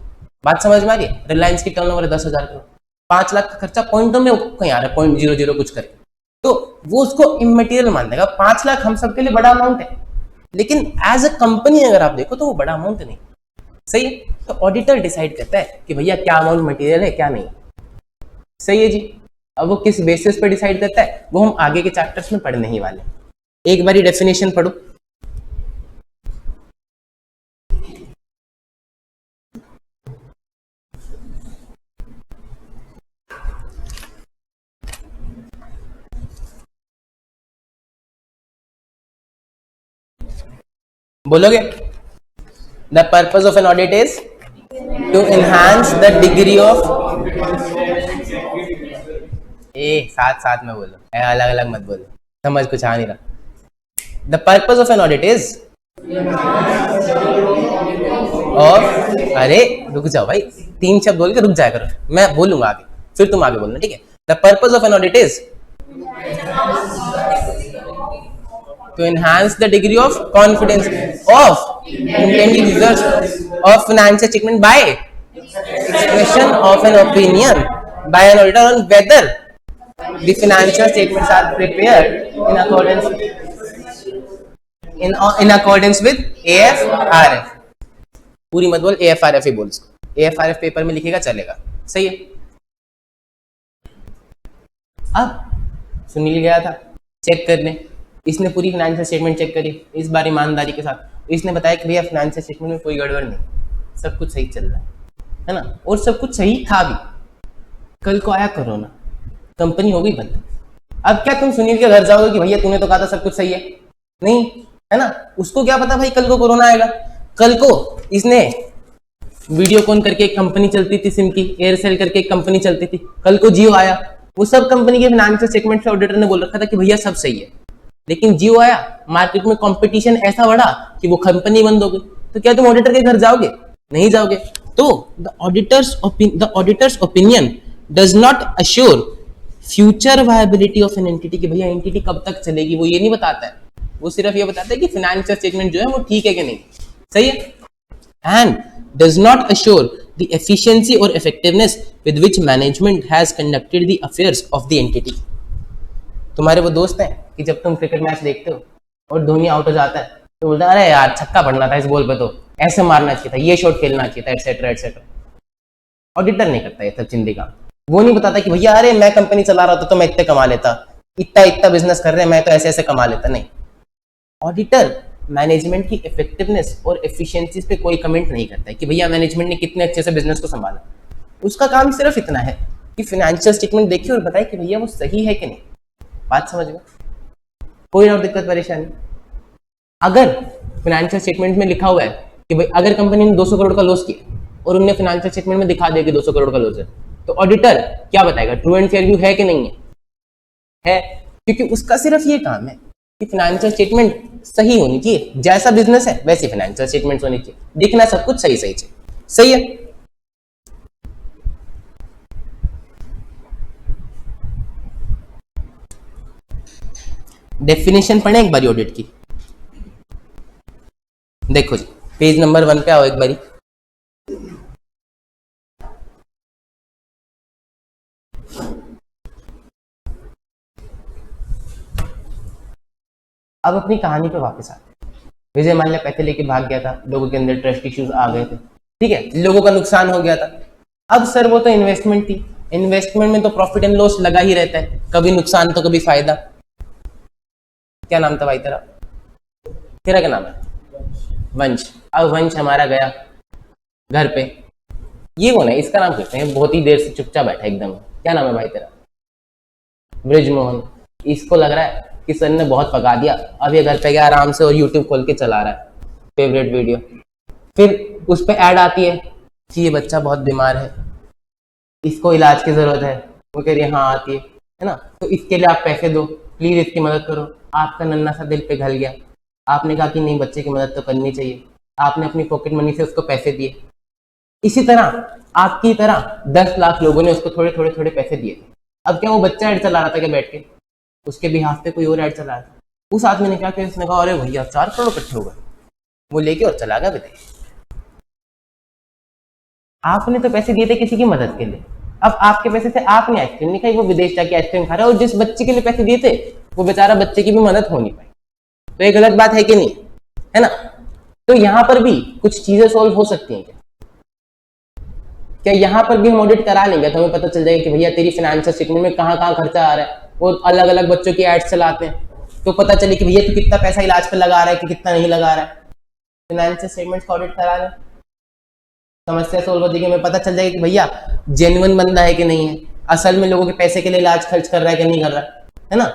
बात समझ में आ रही है? रिलायंस की टर्नओवर है 10,000 करोड़, 5 लाख का खर्चा पॉइंटों में कहीं आ रहा है, 0.00 कुछ करके, तो वो उसको इमटेरियल मान देगा। 5 लाख हम सबके लिए बड़ा अमाउंट है, लेकिन एज अ कंपनी अगर आप देखो तो वो बड़ा अमाउंट नहीं। सही है, तो ऑडिटर डिसाइड करता है कि भैया क्या अमाउंट मटेरियल है क्या नहीं। सही है जी। अब वो किस बेसिस पे डिसाइड करता है वो हम आगे के चैप्टर्स में पढ़ने ही वाले हैं। एक बारी डेफिनेशन पढ़ो। बोलोगे? The purpose of an audit is to enhance the degree of, साथ साथ में बोलो, अलग अलग मत बोलो, समझ कुछ आ नहीं रहा। The purpose of an audit is of, अरे रुक जाओ भाई, 3 शब्द बोल के रुक जाया करो, मैं बोलूंगा आगे फिर तुम आगे बोलना, ठीक है? The purpose of an audit is to enhance the degree of confidence of intended users of financial statement by expression of an opinion by an auditor on whether the financial statements are prepared in accordance with AFRF। पूरी मत बोल, AFRF ही बोल, AFRF पेपर में लिखेगा चलेगा, सही है? अब सुनील गया था चेक करने, इसने पूरी फाइनेंशियल स्टेटमेंट चेक करी, इस बार ईमानदारी के साथ इसने बताया कि भैया फाइनेंशियल स्टेटमेंट में कोई गड़बड़ नहीं, सब कुछ सही चल रहा है ना, और सब कुछ सही था भी। कल को आया कोरोना, कंपनी हो गई बंद। अब क्या तुम सुनील के घर जाओगे कि भैया तूने तो कहा था सब कुछ सही है? नहीं, है ना? उसको क्या पता भाई कल को कोरोना आएगा। कल को इसने वीडियोकॉन करके एक कंपनी चलती थी सिम की, एयरसेल करके एक कंपनी चलती थी, कल को जियो आया, वो सब कंपनी के फाइनेंशियल स्टेटमेंट से ऑडिटर ने बोल रखा था कि भैया सब सही है, लेकिन जियो आया, मार्केट में कंपटीशन ऐसा बढ़ा कि वो कंपनी बंद हो गई, तो क्या तुम ऑडिटर के घर जाओगे? नहीं जाओगे। तो the auditors opinion does not assure future viability of an entity, कि भैया एंटिटी कब तक चलेगी, वो ये नहीं बताता है, वो सिर्फ ये बताता है कि फाइनेंशियल स्टेटमेंट जो है वो ठीक है कि नहीं, सही है? And does not assure the efficiency और effectiveness with which management has conducted the affairs of the entity. तुम्हारे वो दोस्त हैं कि जब तुम क्रिकेट मैच देखते हो और धोनी आउट हो जाता है तो बोलता है अरे यार छक्का पड़ना था इस बॉल पे, तो ऐसे मारना चाहिए था, ये शॉट खेलना चाहिए था, एटसेट्रा एटसेट्रा। ऑडिटर नहीं करता ये सब चिंदी काम, वो नहीं बताता कि भैया अरे मैं कंपनी चला रहा था तो मैं इतने कमा लेता, इतना बिजनेस कर रहे हैं मैं तो ऐसे ऐसे कमा लेता। नहीं, ऑडिटर मैनेजमेंट की इफेक्टिवनेस और एफिशिएंसीज पे कोई कमेंट नहीं करता है कि भैया मैनेजमेंट ने कितने अच्छे से बिजनेस को संभाला। उसका काम सिर्फ इतना है कि फाइनेंशियल स्टेटमेंट देखिए और बताए कि भैया वो सही है कि नहीं। बात समझ में? कोई और दिक्कत परेशानी? अगर फाइनेंशियल स्टेटमेंट में लिखा हुआ है कि भाई अगर कंपनी ने 200 करोड़ का लॉस किया और उन्हें फाइनेंशियल स्टेटमेंट में दिखा दिया कि 200 करोड़ का लॉस है, तो ऑडिटर क्या बताएगा? ट्रू एंड फेयर व्यू है कि नहीं है? क्योंकि उसका सिर्फ ये काम है कि फाइनेंशियल स्टेटमेंट सही होनी चाहिए, जैसा बिजनेस है वैसी फाइनेंशियल स्टेटमेंट होनी चाहिए, दिखना सब कुछ सही सही चाहिए, सही है? डेफिनेशन पढ़े एक बारी ऑडिट की, देखो जी पेज नंबर 1 पे आओ एक बारी। अब अपनी कहानी पे वापस आते हैं। विजय माल्या पैसे लेके भाग गया था, लोगों के अंदर ट्रस्ट इश्यूज आ गए थे, ठीक है, लोगों का नुकसान हो गया था। अब सर वो तो इन्वेस्टमेंट थी, इन्वेस्टमेंट में तो प्रॉफिट एंड लॉस लगा ही रहता है, कभी नुकसान तो कभी फायदा। क्या नाम था भाई तेरा? तेरा क्या नाम है? वंश। अब वंश हमारा गया घर पे, ये कौन है? इसका नाम कहते हैं, बहुत ही देर से चुपचाप बैठा एकदम। क्या नाम है भाई तेरा? ब्रिजमोहन। इसको लग रहा है कि सर ने बहुत पका दिया, अब ये घर पे गया आराम से और यूट्यूब खोल के चला रहा है फेवरेट वीडियो। फिर उस पर ऐड आती है कि ये बच्चा बहुत बीमार है, इसको इलाज की जरूरत है। वो कह रही है हाँ आती है ना, तो इसके लिए आप पैसे दो, प्लीज इसकी मदद करो। आपका नन्ना सा दिल पिघल गया, आपने कहा कि नहीं बच्चे की मदद तो करनी चाहिए, आपने अपनी पॉकेट मनी से उसको पैसे दिए। इसी तरह आपकी तरह 10 लाख लोगों ने उसको थोड़े थोड़े थोड़े पैसे दिए थे। अब क्या वो बच्चा ऐड चला रहा था क्या बैठ के? उसके बिहाफ पे कोई और ऐड चला रहा था। उस आदमी ने क्या किया, उसने कहा अरे भैया 4 करोड़ इकट्ठे हो गए, वो लेके और चला गया विदेश। आपने तो पैसे दिए थे किसी की मदद के लिए, अब आपके पैसे से आपने आइसक्रीम नहीं खाई, वो विदेश जाके आइसक्रीम खा रहा है, और जिस बच्चे के लिए पैसे दिए थे वो बेचारा बच्चे की भी मदद हो नहीं पाई। तो ये गलत बात है कि नहीं, है ना? तो यहाँ पर भी कुछ चीजें सॉल्व हो सकती हैं क्या यहाँ पर भी हम ऑडिट करा लेंगे तो हमें पता चल जाएगा कि भैया तेरी फाइनेंशियल स्टेटमेंट में कहाँ कहाँ खर्चा आ रहा है, और अलग अलग बच्चों की एड्स चलाते हैं, तो पता चले कि भैया तू कितना पैसा इलाज पे लगा रहा है कि कितना नहीं लगा रहा है। फाइनेंशियल स्टेटमेंट्स का ऑडिट करा लें, समस्या सोल्व हो जाएगी। हमें पता चल जाएगा कि भैया जेन्युइन बंदा है कि नहीं है, असल में लोगों के पैसे के लिए इलाज खर्च कर रहा है कि नहीं कर रहा है ना।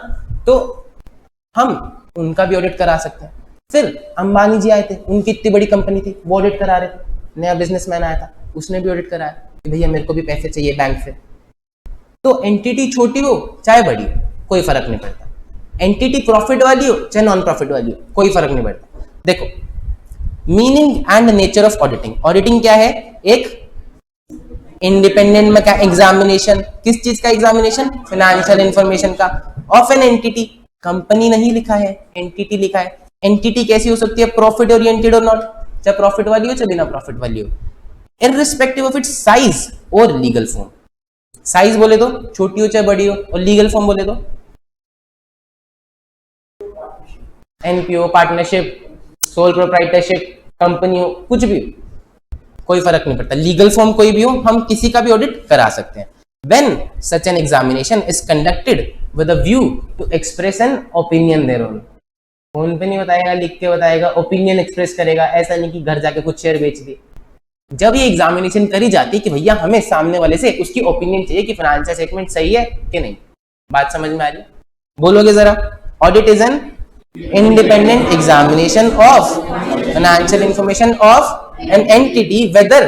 तो हम उनका भी ऑडिट करा सकते हैं। फिर अंबानी जी आए थे, उनकी इतनी बड़ी कंपनी थी, वो ऑडिट करा रहे थे। नया बिजनेसमैन आया था, उसने भी ऑडिट कराया कि भैया मेरे को भी पैसे चाहिए बैंक से। तो एंटिटी छोटी हो चाहे बड़ी हो, कोई फर्क नहीं पड़ता। एंटिटी प्रॉफिट वाली हो चाहे नॉन प्रॉफिट वाली हो, कोई फर्क नहीं पड़ता। देखो, meaning and nature of auditing. Auditing क्या है? एक इंडिपेंडेंट में का एग्जामिनेशन, किस चीज का एग्जामिनेशन? फाइनेंशियल इंफॉर्मेशन का, ऑफ एन एंटिटी। कंपनी नहीं लिखा है, एंटिटी लिखा है। एंटिटी कैसी हो सकती है? प्रॉफिट ओरिएंटेड और नॉट, चाहे प्रॉफिट वाली हो चाहे बिना प्रॉफिट वाली हो, इररिस्पेक्टिव ऑफ इट्स साइज और लीगल फॉर्म। साइज बोले तो छोटी हो चाहे बड़ी हो, और लीगल फॉर्म बोले तो NPO, partnership, sole proprietorship, company हो, कुछ भी हो, कोई फर्क नहीं पड़ता। लीगल फॉर्म कोई भी हो, हम किसी का भी ऑडिट करा सकते हैं। When such an examination is conducted with a view to express an opinion thereon, phone पे नहीं बताएगा, लिख के बताएगा, ओपिनियन एक्सप्रेस करेगा। ऐसा नहीं कि घर जाके कुछ शेयर बेच दिए। जब ये एग्जामिनेशन करी जाती है कि भैया हमें सामने वाले से उसकी ओपिनियन चाहिए कि फाइनेंशियल स्टेटमेंट सही है कि नहीं। बात समझ में आ रही है? बोलोगे जरा। Audit is N independent examination of financial information of an entity whether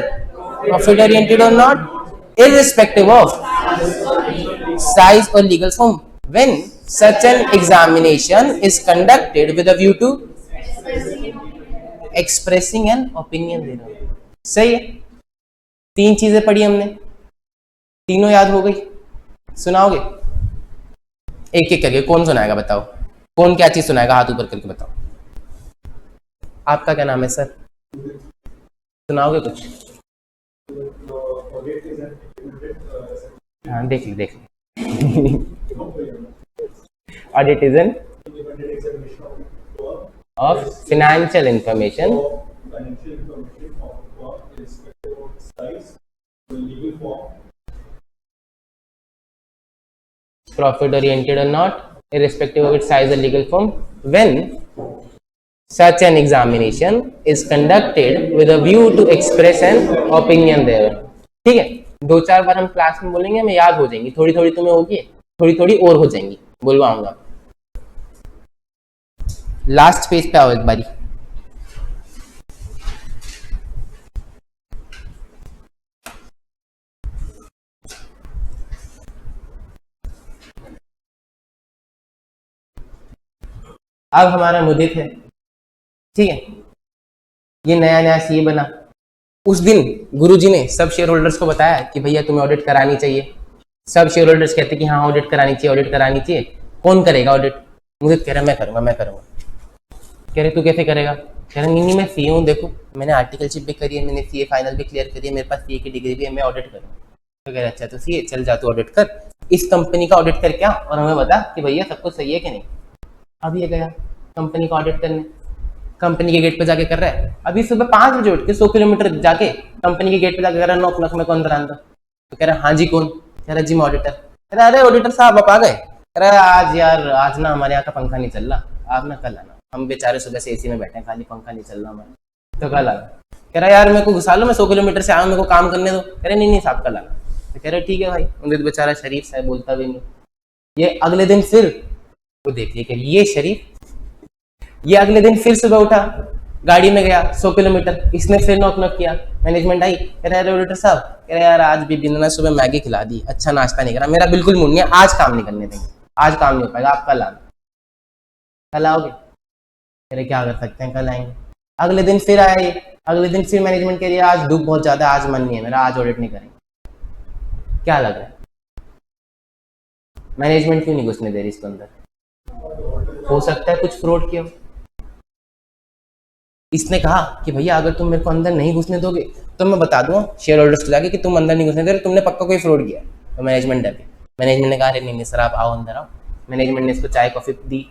profit oriented or not, irrespective of size or legal form, when such an examination is conducted with a view to expressing an opinion thereon। सही है। 3 चीजें पढ़ी हमने, तीनों याद हो गई। सुनाओगे एक एक करके? कौन सुनाएगा बताओ? कौन क्या चीज सुनाएगा? हाथ ऊपर करके बताओ। आपका क्या नाम है सर? सुनाओगे कुछ? हाँ देख ली देख ली। Audit is an of financial information profit oriented or not, irrespective of its size or legal form, when such an examination is conducted with a view to express an opinion thereon। ठीक है, 2-4 बार हम क्लास में बोलेंगे, हमें याद हो जाएंगी। थोड़ी थोड़ी तुम्हें होगी, थोड़ी थोड़ी और हो जाएंगी, बुलवाऊंगा। लास्ट पेज पे आओ एक बारी। अब हमारा मुदित है, ठीक है, ये नया नया सीए बना। उस दिन गुरुजी ने सब शेयर होल्डर्स को बताया कि भैया तुम्हें ऑडिट करानी चाहिए। सब शेयर होल्डर्स कहते कि हाँ ऑडिट करानी चाहिए, ऑडिट करानी चाहिए। कौन करेगा ऑडिट? मुदित कह रहा मैं करूंगा, मैं करूंगा। कह रहे तू कैसे करेगा? कह रहा नहीं मैं सीए हूँ, देखो मैंने आर्टिकलशिप भी करी है, मैंने सीए फाइनल भी क्लियर करी है, मेरे पास सीए की डिग्री भी है, मैं ऑडिट करूँगा। तो कह रहा अच्छा तो सीए चल जा, तू ऑडिट कर, इस कंपनी का ऑडिट करके आ और हमें बता कि भैया सब कुछ सही है कि नहीं। अब ये गया कंपनी का ऑडिट करने, कंपनी के गेट पे जाके कर रहा है। अभी सुबह 5 बजे उठ के 100 किलोमीटर जाके कंपनी के गेट पे जाके कर रहा है, नॉक नॉक में कौन अंदर। तो कह रहा है हाँ जी कौन? कह रहा जी मैं ऑडिटर। कह रहा अरे ऑडिटर साहब आप आ गए? कह रहा आज यार आज ना हमारे यहाँ का पंखा नहीं चल रहा, आप ना कल आना, हम बेचारे सुबह से एसी में बैठे हैं, खाली पंखा नहीं चल रहा हमारा, तो कल आना। कह रहा यार मेरे को घुसा लो, मैं 100 किलोमीटर से आया हूँ, मेरे को काम करने दो। कह रहे नहीं साहब कल आना। तो कह रहे ठीक है भाई। उन्हें बेचारा शरीफ सा बोलता भी नहीं। ये अगले दिन फिर वो देखिए कि ये शरीफ, ये अगले दिन फिर सुबह उठा, गाड़ी में गया 100 किलोमीटर, इसने फिर नॉक नॉक किया। मैनेजमेंट आई, कह रहा है ऑडिटर साहब, कह रहा यार आज बीबी ने सुबह मैगी खिला दी, अच्छा नाश्ता नहीं करा, मेरा बिल्कुल मूड नहीं है, आज काम नहीं करने देंगे, आज काम नहीं हो पाएगा, आप कल आना। कल आओगे? कह रहे क्या कर सकते हैं, कल आएंगे। अगले दिन फिर आया ये, अगले दिन फिर मैनेजमेंट कह रही है आज धूप बहुत ज्यादा है, आज मन नहीं है मेरा, आज ऑडिट नहीं करेंगे। क्या लग रहा है मैनेजमेंट क्यों नहीं घुसने दे रही इसके अंदर? हो सकता है कुछ फ्रॉड किया हो। इसने कहा कि भैया अगर तुम मेरे को अंदर नहीं घुसने दोगे तो मैं बता दूंगा शेयर होल्डर्स को जाके कि तुम अंदर नहीं घुसने दे रहे, तुमने पक्का कोई फ्रॉड किया। तो मैनेजमेंट है, मैनेजमेंट ने कहा अरे नहीं सर आप आओ अंदर आओ। मैनेजमेंट ने इसको चाय कॉफी दी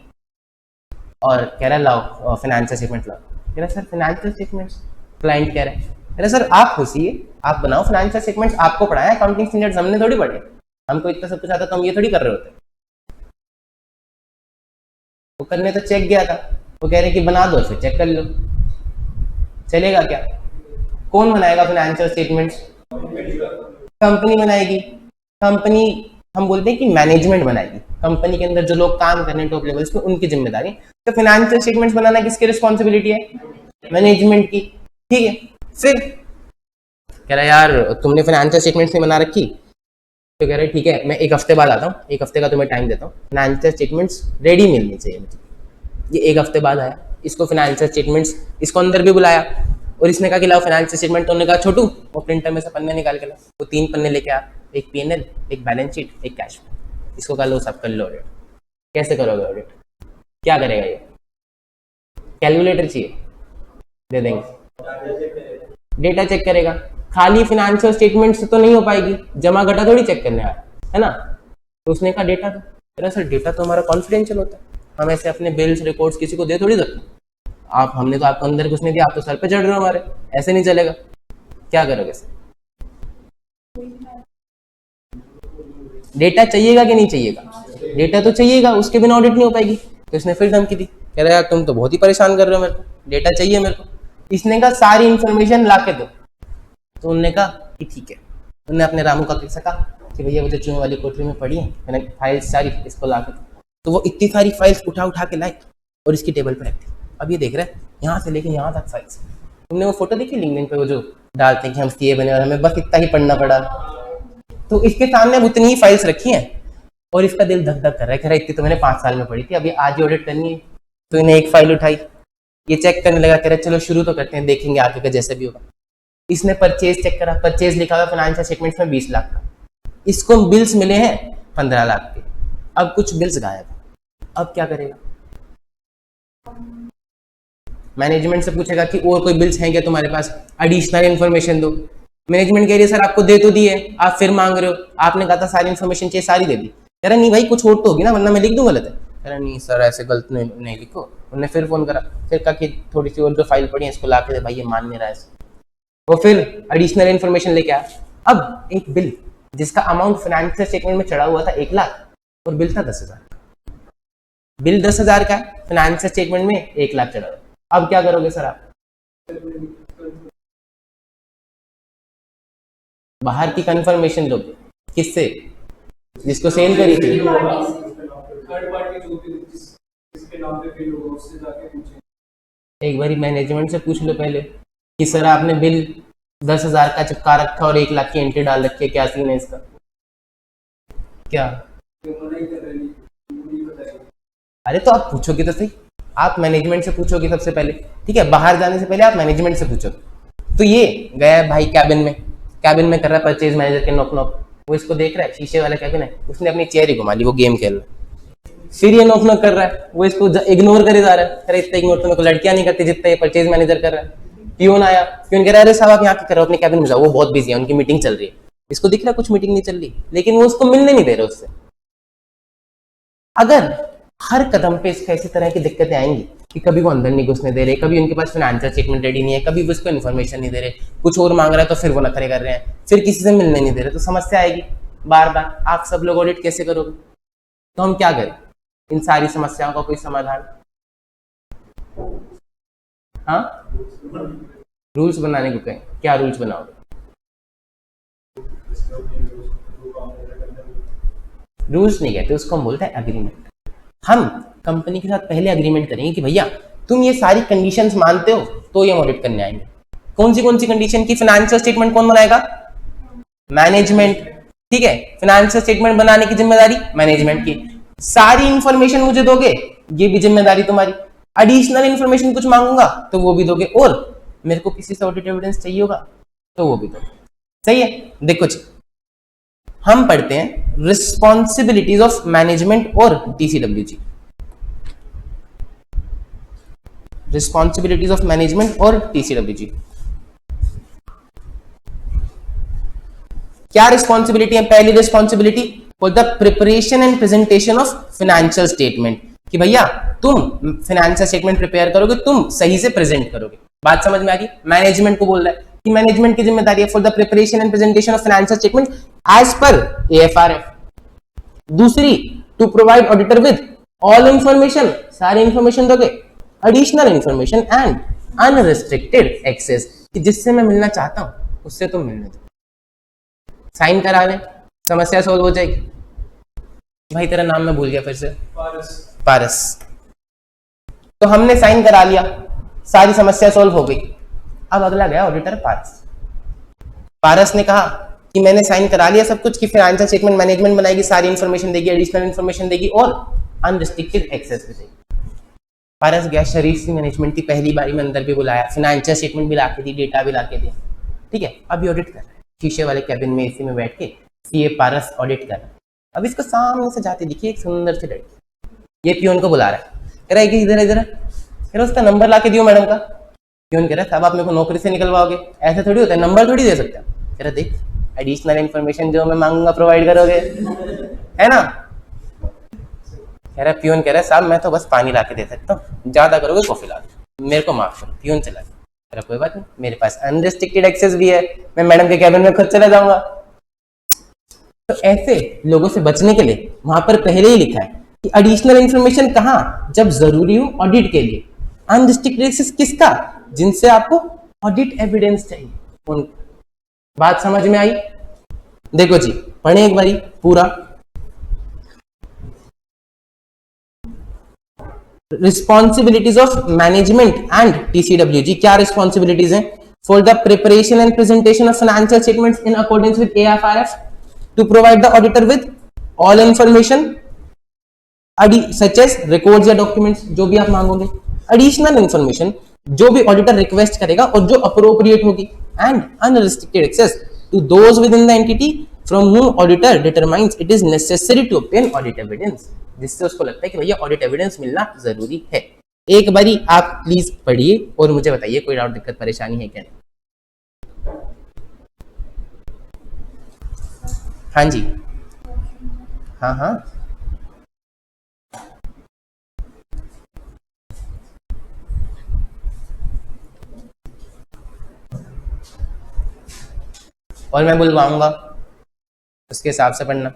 और कह रहा लाओ फाइनेंशियल स्टेटमेंट लाओ। कह रहा सर फाइनेंशियल स्टेटमेंट? क्लाइंट कह रहा है अरे सर आप खुशिए, आप बनाओ फाइनेंशियल स्टेटमेंट्स, आपको पढ़ाया अकाउंटिंग स्टैंडर्ड्स, हमने थोड़ी पढ़े, हमको इतना सब कुछ आता तो हम ये थोड़ी कर रहे होते। वो करने तो चेक गया था, वो कह रहे कि बना दो, फिर चेक कर लो। चलेगा क्या? कौन बनाएगा फाइनेंशियल स्टेटमेंट्स? कंपनी बनाएगी। कंपनी, हम बोलते हैं कि मैनेजमेंट बनाएगी। कंपनी के अंदर जो लोग काम कर रहे हैं टॉप लेवल्स पे, उनकी जिम्मेदारी। तो फाइनेंशियल स्टेटमेंट्स बनाना किसकी रिस्पॉन्सिबिलिटी है? मैनेजमेंट की। ठीक है, फिर कह रहा यार तुमने फाइनेंशियल स्टेटमेंट्स नहीं बना रखी, तो कह रहे ठीक है मैं एक हफ्ते बाद आता हूँ, एक हफ्ते का तुम्हें टाइम देता हूँ, फाइनेंशियल स्टेटमेंट्स रेडी मिलनी चाहिए मुझे। ये एक हफ्ते बाद आया, इसको फाइनेंशियल स्टेटमेंट्स, इसको अंदर भी बुलाया और इसने कहा कि लाओ फाइनेंशियल स्टेटमेंट। तो उन्होंने कहा छोटू वो प्रिंटर में से पन्ने निकाल के लाओ। वो 3 पन्ने लेके आ, एक पीएनएल, एक बैलेंस शीट, एक कैश फ्लो। इसको कर लो, सब कर लो ऑडिट। कैसे करोगे ऑडिट? क्या करेगा ये? कैलकुलेटर चाहिए, दे देंगे। डेटा चेक करेगा। खाली फाइनेंशियल स्टेटमेंट से तो नहीं हो पाएगी, जमा घटा थोड़ी चेक करने आया है ना। तो उसने कहा डेटा दो। तेरा सर डेटा तो हमारा कॉन्फिडेंशियल होता है, हम ऐसे अपने बिल्स रिकॉर्ड्स किसी को दे थोड़ी सकते। आप, हमने तो आपको अंदर कुछ नहीं दिया, आप तो सर पे चढ़ रहे हो हमारे, ऐसे नहीं चलेगा। क्या करोगे सर? डेटा चाहिएगा कि नहीं चाहिएगा? डेटा तो चाहिएगा, उसके बिना ऑडिट नहीं हो पाएगी। तो इसने फिर धमकी दी, कह रहा यार तुम तो बहुत ही परेशान कर रहे हो मेरे को, डेटा चाहिए मेरे को। इसने कहा सारी इंफॉर्मेशन ला के दो। तो उन्होंने कहा कि ठीक है। उन्होंने अपने रामू का किस्सा कहा कि भैया वो जो चूहे वाली कोठरी में पड़ी है, मैंने फाइल्स सारी इसको ला के, तो वो इतनी सारी फाइल्स उठा के लाए और इसकी टेबल पर रख दी। अब ये देख रहे हैं यहाँ से लेके यहाँ तक फाइल्स। तुमने वो फोटो देखी लिंक्डइन पे, वो जो डालते हैं कि हम सीए बने और हमें बस इतना ही पढ़ना पड़ा। तो इसके सामने अब उतनी ही फाइल्स रखी हैं और इसका दिल धक धक कर रहा है, कह रहा है इतनी तो मैंने 5 साल में पढ़ी थी, अभी आज ही ऑडिट करनी है। तो इन्हें एक फाइल उठाई, ये चेक करने लगा, कह रहा चलो शुरू तो करते हैं, देखेंगे आगे का जैसे भी होगा। इसने परचेज चेक करा, परचेज लिखा हुआ फाइनेंशियल स्टेटमेंट्स में 20 लाख का, इसको बिल्स मिले हैं 15 लाख के। अब कुछ बिल्स गायब, अब क्या करेगा? मैनेजमेंट से पूछेगा कि और कोई बिल्स हैं क्या तुम्हारे पास, एडिशनल इन्फॉर्मेशन दो। मैनेजमेंट कह रही है सर आपको दे तो दी है, आप फिर मांग रहे हो, आपने कहा था सारी इन्फॉर्मेशन चाहिए, सारी दे दी। कह रहा नहीं भाई कुछ और तो होगी ना, वरना मैं लिख दूं गलत है। कह रहा नहीं सर ऐसे गलत नहीं लिखो। उन्होंने फिर फोन करा, फिर कहा कि थोड़ी सी और जो फाइल पड़ी है इसको ला के दे, भाई ये मान नहीं रहा है। वो फिर एडिशनल इन्फॉर्मेशन लेके आया। अब एक बिल जिसका अमाउंट फाइनेंशियल स्टेटमेंट में चढ़ा हुआ था 1 लाख और बिल था 10,000। बिल 10,000 का है, फाइनेंशियल स्टेटमेंट में 1 लाख चढ़ा हुआ। अब क्या करोगे सर आप? बाहर की कंफर्मेशन दोगे, किससे? जिसको सेल करी थी। एक बारी मैनेजमेंट से पूछ लो पहले कि सर आपने बिल 10,000 का चिपका रखा और 1 लाख की एंट्री डाल रखी है, क्या सीन है इसका? क्या? अरे तो आप पूछोगे तो सही, आप मैनेजमेंट से पूछोगे सबसे पहले, ठीक है? बाहर जाने से पहले आप मैनेजमेंट से पूछोगे। तो ये गया भाई कैबिन में कर रहा है परचेज मैनेजर के नॉक नॉक। वो इसको देख रहा है, शीशे वाला कैबिन है, उसने अपनी चेयर ही घुमा ली, वो गेम खेल रहा है। फिर ये नॉक नॉक कर रहा है, वो इसको इग्नोर करे जा रहा है। अरे इतना इग्नोर तो मेरे को लड़कियां नहीं करती जितना ये परचेज मैनेजर कर रहा है। पियोन आया, पियोन कह रहा है अरे साहब आप यहाँ क्या कर रहे हो, अपने कैबिन में जाओ, वो बहुत बिजी है, उनकी मीटिंग चल रही है। इसको दिख रहा है कुछ मीटिंग नहीं चल रही, लेकिन वो उसको मिलने नहीं दे रहे उससे। अगर हर कदम पे इसका इसी तरह की दिक्कतें आएंगी कि कभी वो अंदर नहीं घुसने दे रहे, कभी उनके पास फाइनेंशियल स्टेटमेंट रेडी नहीं है, कभी वो उसको इन्फॉर्मेशन नहीं दे रहे, कुछ और मांग रहा है तो फिर वो नखरे कर रहे हैं, फिर किसी से मिलने नहीं दे रहे, तो समस्या आएगी बार बार। आप सब लोग ऑडिट कैसे करोगे? तो हम क्या करें इन सारी समस्याओं का कोई समाधान? हाँ, रूल्स बनाने को कहें। क्या रूल्स बनाओगे? रूल्स नहीं कहते उसको, हम बोलते हैं एग्रीमेंट। हम कंपनी के साथ पहले एग्रीमेंट करेंगे कि भैया तुम ये सारी कंडीशंस मानते हो तो ये ऑडिट करने आएंगे। कौन सी कंडीशन की? फाइनेंशियल स्टेटमेंट कौन बनाएगा? मैनेजमेंट, ठीक है? फाइनेंशियल स्टेटमेंट बनाने की जिम्मेदारी मैनेजमेंट की। सारी इंफॉर्मेशन मुझे दोगे, ये भी जिम्मेदारी तुम्हारी। एडिशनल इंफॉर्मेशन कुछ मांगूंगा तो वो भी दोगे, और मेरे को किसी से ऑडिट एविडेंस चाहिए होगा तो वो भी दोगे। सही है? देखो जी, हम पढ़ते हैं रिस्पॉन्सिबिलिटीज ऑफ मैनेजमेंट और टीसीडब्ल्यूजी। रिस्पॉन्सिबिलिटीज ऑफ मैनेजमेंट और टीसीडब्ल्यूजी। क्या रिस्पॉन्सिबिलिटी है? पहली responsibility for the preparation and presentation of financial statement, कि भैया तुम फाइनेंशियल स्टेटमेंट प्रिपेयर करोगे, तुम सही से प्रेजेंट करोगे। बात समझ में आ गई? मैनेजमेंट को बोल रहा है कि मैनेजमेंट की जिम्मेदारी है for the preparation and presentation of financial statement as per AFRF। दूसरी, to provide auditor with all information, सारी इंफॉर्मेशन दोगे, additional information and unrestricted access, कि जिससे मैं मिलना चाहता हूं उससे तुम मिलने दो। साइन करा लें, समस्या सोल्व हो जाएगी। भाई तेरा नाम मैं भूल गया फिर से। पारस। तो हमने साइन करा लिया, सारी समस्या सोल्व हो गई। अब अगला गया ऑडिटर पारस। पारस ने कहा कि मैंने साइन करा लिया सब कुछ, कि फाइनेंशियल स्टेटमेंट मैनेजमेंट बनाएगी, सारी इंफॉर्मेशन देगी, एडिशनल इंफॉर्मेशन देगी और अनरिस्ट्रिक्टेड एक्सेस भी देगी। पारस गया, शरीफ सी मैनेजमेंट थी, पहली बारी में अंदर भी बुलाया, फाइनेंशियल स्टेटमेंट भी ला के दी, डेटा भी ला के दिया। ठीक है, अभी ऑडिट कर रहा है शीशे वाले कैबिन में एसी में बैठ के, सीए पारस ऑडिट कर रहा है। अब इसको सामने से जाते दिखी एक सुंदर सी लड़की, ये पियोन को बुला रहा है, कह रहा है कि इधर इधर, कह रहा उसका नंबर ला के दियो मैडम का। पियोन कह रहा है साहब आप मेरे को नौकरी से निकलवाओगे, ऐसे थोड़ी होता है, नंबर थोड़ी दे सकते हैं। कह रहा देख एडिशनल इंफॉर्मेशन जो मैं मांगूंगा प्रोवाइड करोगे, है ना। कह रहा पियोन कह रहा है साहब मैं तो बस पानी ला के दे सकता हूँ, ज्यादा करोगे कॉफी ला दो, मेरे को माफ करो। पियोन चला गया। कह रहा कोई बात नहीं, मेरे पास अनरिस्ट्रिक्टेड एक्सेस भी है, मैं मैडम के कैबिन में खुद चला जाऊंगा। तो ऐसे लोगों से बचने के लिए वहां पर पहले ही लिखा है कि एडिशनल इंफॉर्मेशन कहाँ, जब जरूरी हो ऑडिट के लिए, अनरिस्ट्रिक्टेड एक्सेस किसका, जिनसे आपको ऑडिट एविडेंस चाहिए उन। बात समझ में आई? देखो जी पढ़े एक बारी पूरा। Responsibilities of management and TCWG, क्या रिस्पॉन्सिबिलिटीज हैं? For the preparation and presentation of financial statements in accordance with AFRF, to provide the auditor with all information such as records या डॉक्यूमेंट्स, जो भी आप मांगोगे, एडिशनल इंफॉर्मेशन जो भी ऑडिटर रिक्वेस्ट करेगा और जो अप्रोप्रिएट होगी, and unrestricted access to those within the entity from whom auditor determines it is necessary to obtain audit evidence, जिससे उसको लगता है कि भैया ऑडिट एविडेंस मिलना जरूरी है। एक बारी आप प्लीज पढ़िए और मुझे बताइए कोई डाउट दिक्कत परेशानी है क्या नहीं। हाँ जी, हाँ हाँ और मैं बुलवाऊंगा उसके हिसाब से पढ़ना।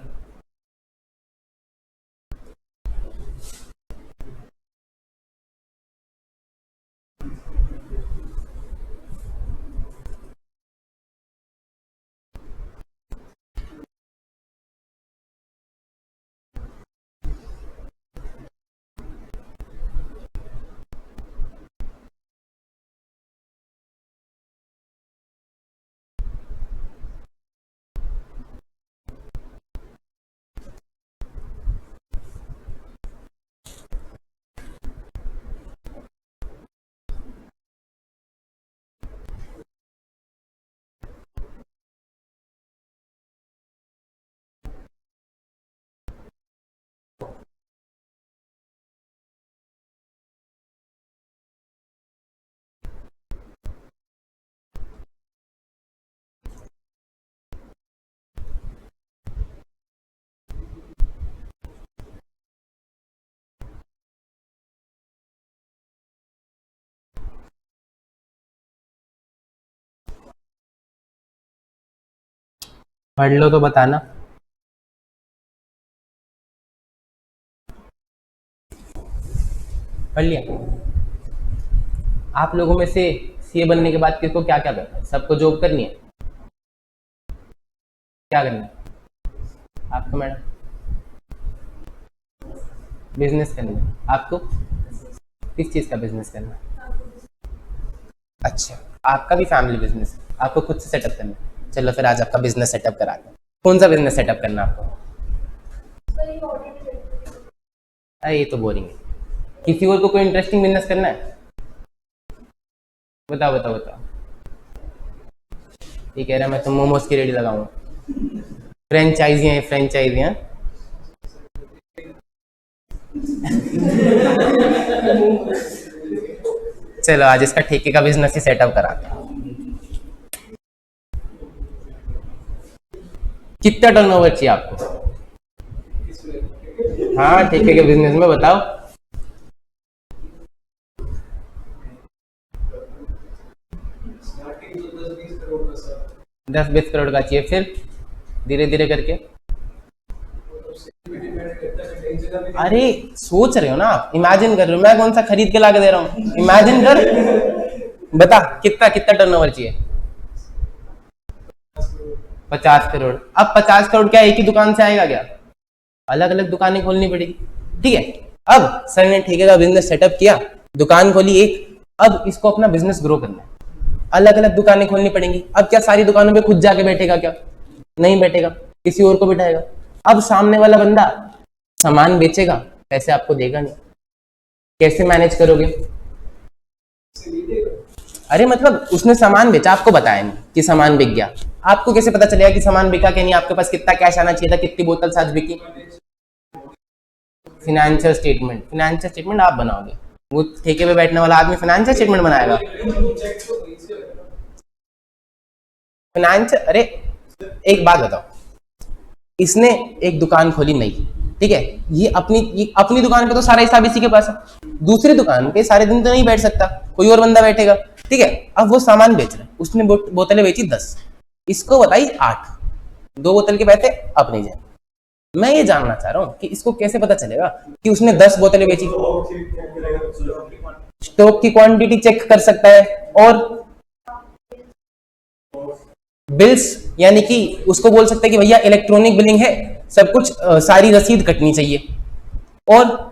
पढ़ लो तो बताना। पढ़ लिया? आप लोगों में से सीए बनने के बाद किसको क्या क्या करना है? सबको जॉब करनी है? क्या करना है आपको मैडम? बिजनेस करना है आपको? किस चीज का बिजनेस करना है? अच्छा, आपका भी फैमिली बिजनेस है, आपको खुद से सेटअप करना है। चलो फिर आज आपका बिजनेस सेटअप कराते हैं। कौन सा बिजनेस सेटअप करना है आपको? अरे ये तो बोरिंग है। किसी और को कोई इंटरेस्टिंग बिजनेस करना है? बताओ बताओ बताओ। ये कह रहा है मैं तो मोमोज की रेडी लगाऊंगा। फ्रेंचाइजियां फ्रेंचाइजियां चलो आज इसका ठेके का बिजनेस ही सेटअप कराते हैं। कितना टर्नओवर चाहिए आपको? हाँ ठेके के बिजनेस में बताओ। 10-20 करोड़ का चाहिए, फिर धीरे धीरे करके अरे सोच रहे हो ना आप, इमेजिन कर रहे हो, मैं कौन सा खरीद के ला के दे रहा हूँ, इमेजिन कर, बता कितना कितना टर्नओवर चाहिए? 50 करोड़। अब 50 करोड़ क्या एक ही दुकान से आएगा क्या? अलग अलग दुकानें खोलनी पड़ेगी, ठीक है। अब सर ने ठेके का बिजनेस सेटअप किया, दुकान खोली एक, अब इसको अपना बिजनेस ग्रो करना है, अलग अलग दुकानें खोलनी पड़ेंगी। अब क्या सारी दुकानों पे खुद जाके बैठेगा क्या? नहीं बैठेगा, किसी और को बिठाएगा। अब सामने वाला बंदा सामान बेचेगा, पैसे आपको देगा नहीं, कैसे मैनेज करोगे? अरे मतलब उसने सामान बेचा, आपको बताया नहीं कि सामान बिक गया, आपको कैसे पता चलेगा कि सामान बिका कि नहीं? आपके पास कितना कैश आना चाहिए था, कितनी बोतल आज बिकी? फाइनेंशियल स्टेटमेंट आप बनाओगे, वो ठेके पे बैठने वाला आदमी फाइनेंशियल स्टेटमेंट बनाएगा? फाइनेंशियल, अरे एक बात बताओ, इसने एक दुकान खोली नई, ठीक है, ये अपनी दुकान पे तो सारा हिसाब इसी के पास है, दूसरी दुकान पे सारे दिन तो नहीं बैठ सकता, कोई और बंदा बैठेगा, ठीक है। अब वो सामान बेच रहा है, उसने बोतलें बेची 10, इसको बताई 8, 2 बोतल के पैसे अपने जेब। मैं ये जानना चाह रहा हूँ कि इसको कैसे पता चलेगा कि उसने 10 बोतलें बेची? स्टॉक की क्वांटिटी चेक कर सकता है, और बिल्स, यानी कि उसको बोल सकते हैं कि भैया इलेक्ट्रॉनिक बिलिंग है, सब कुछ सारी रसीद कटनी चाहिए, और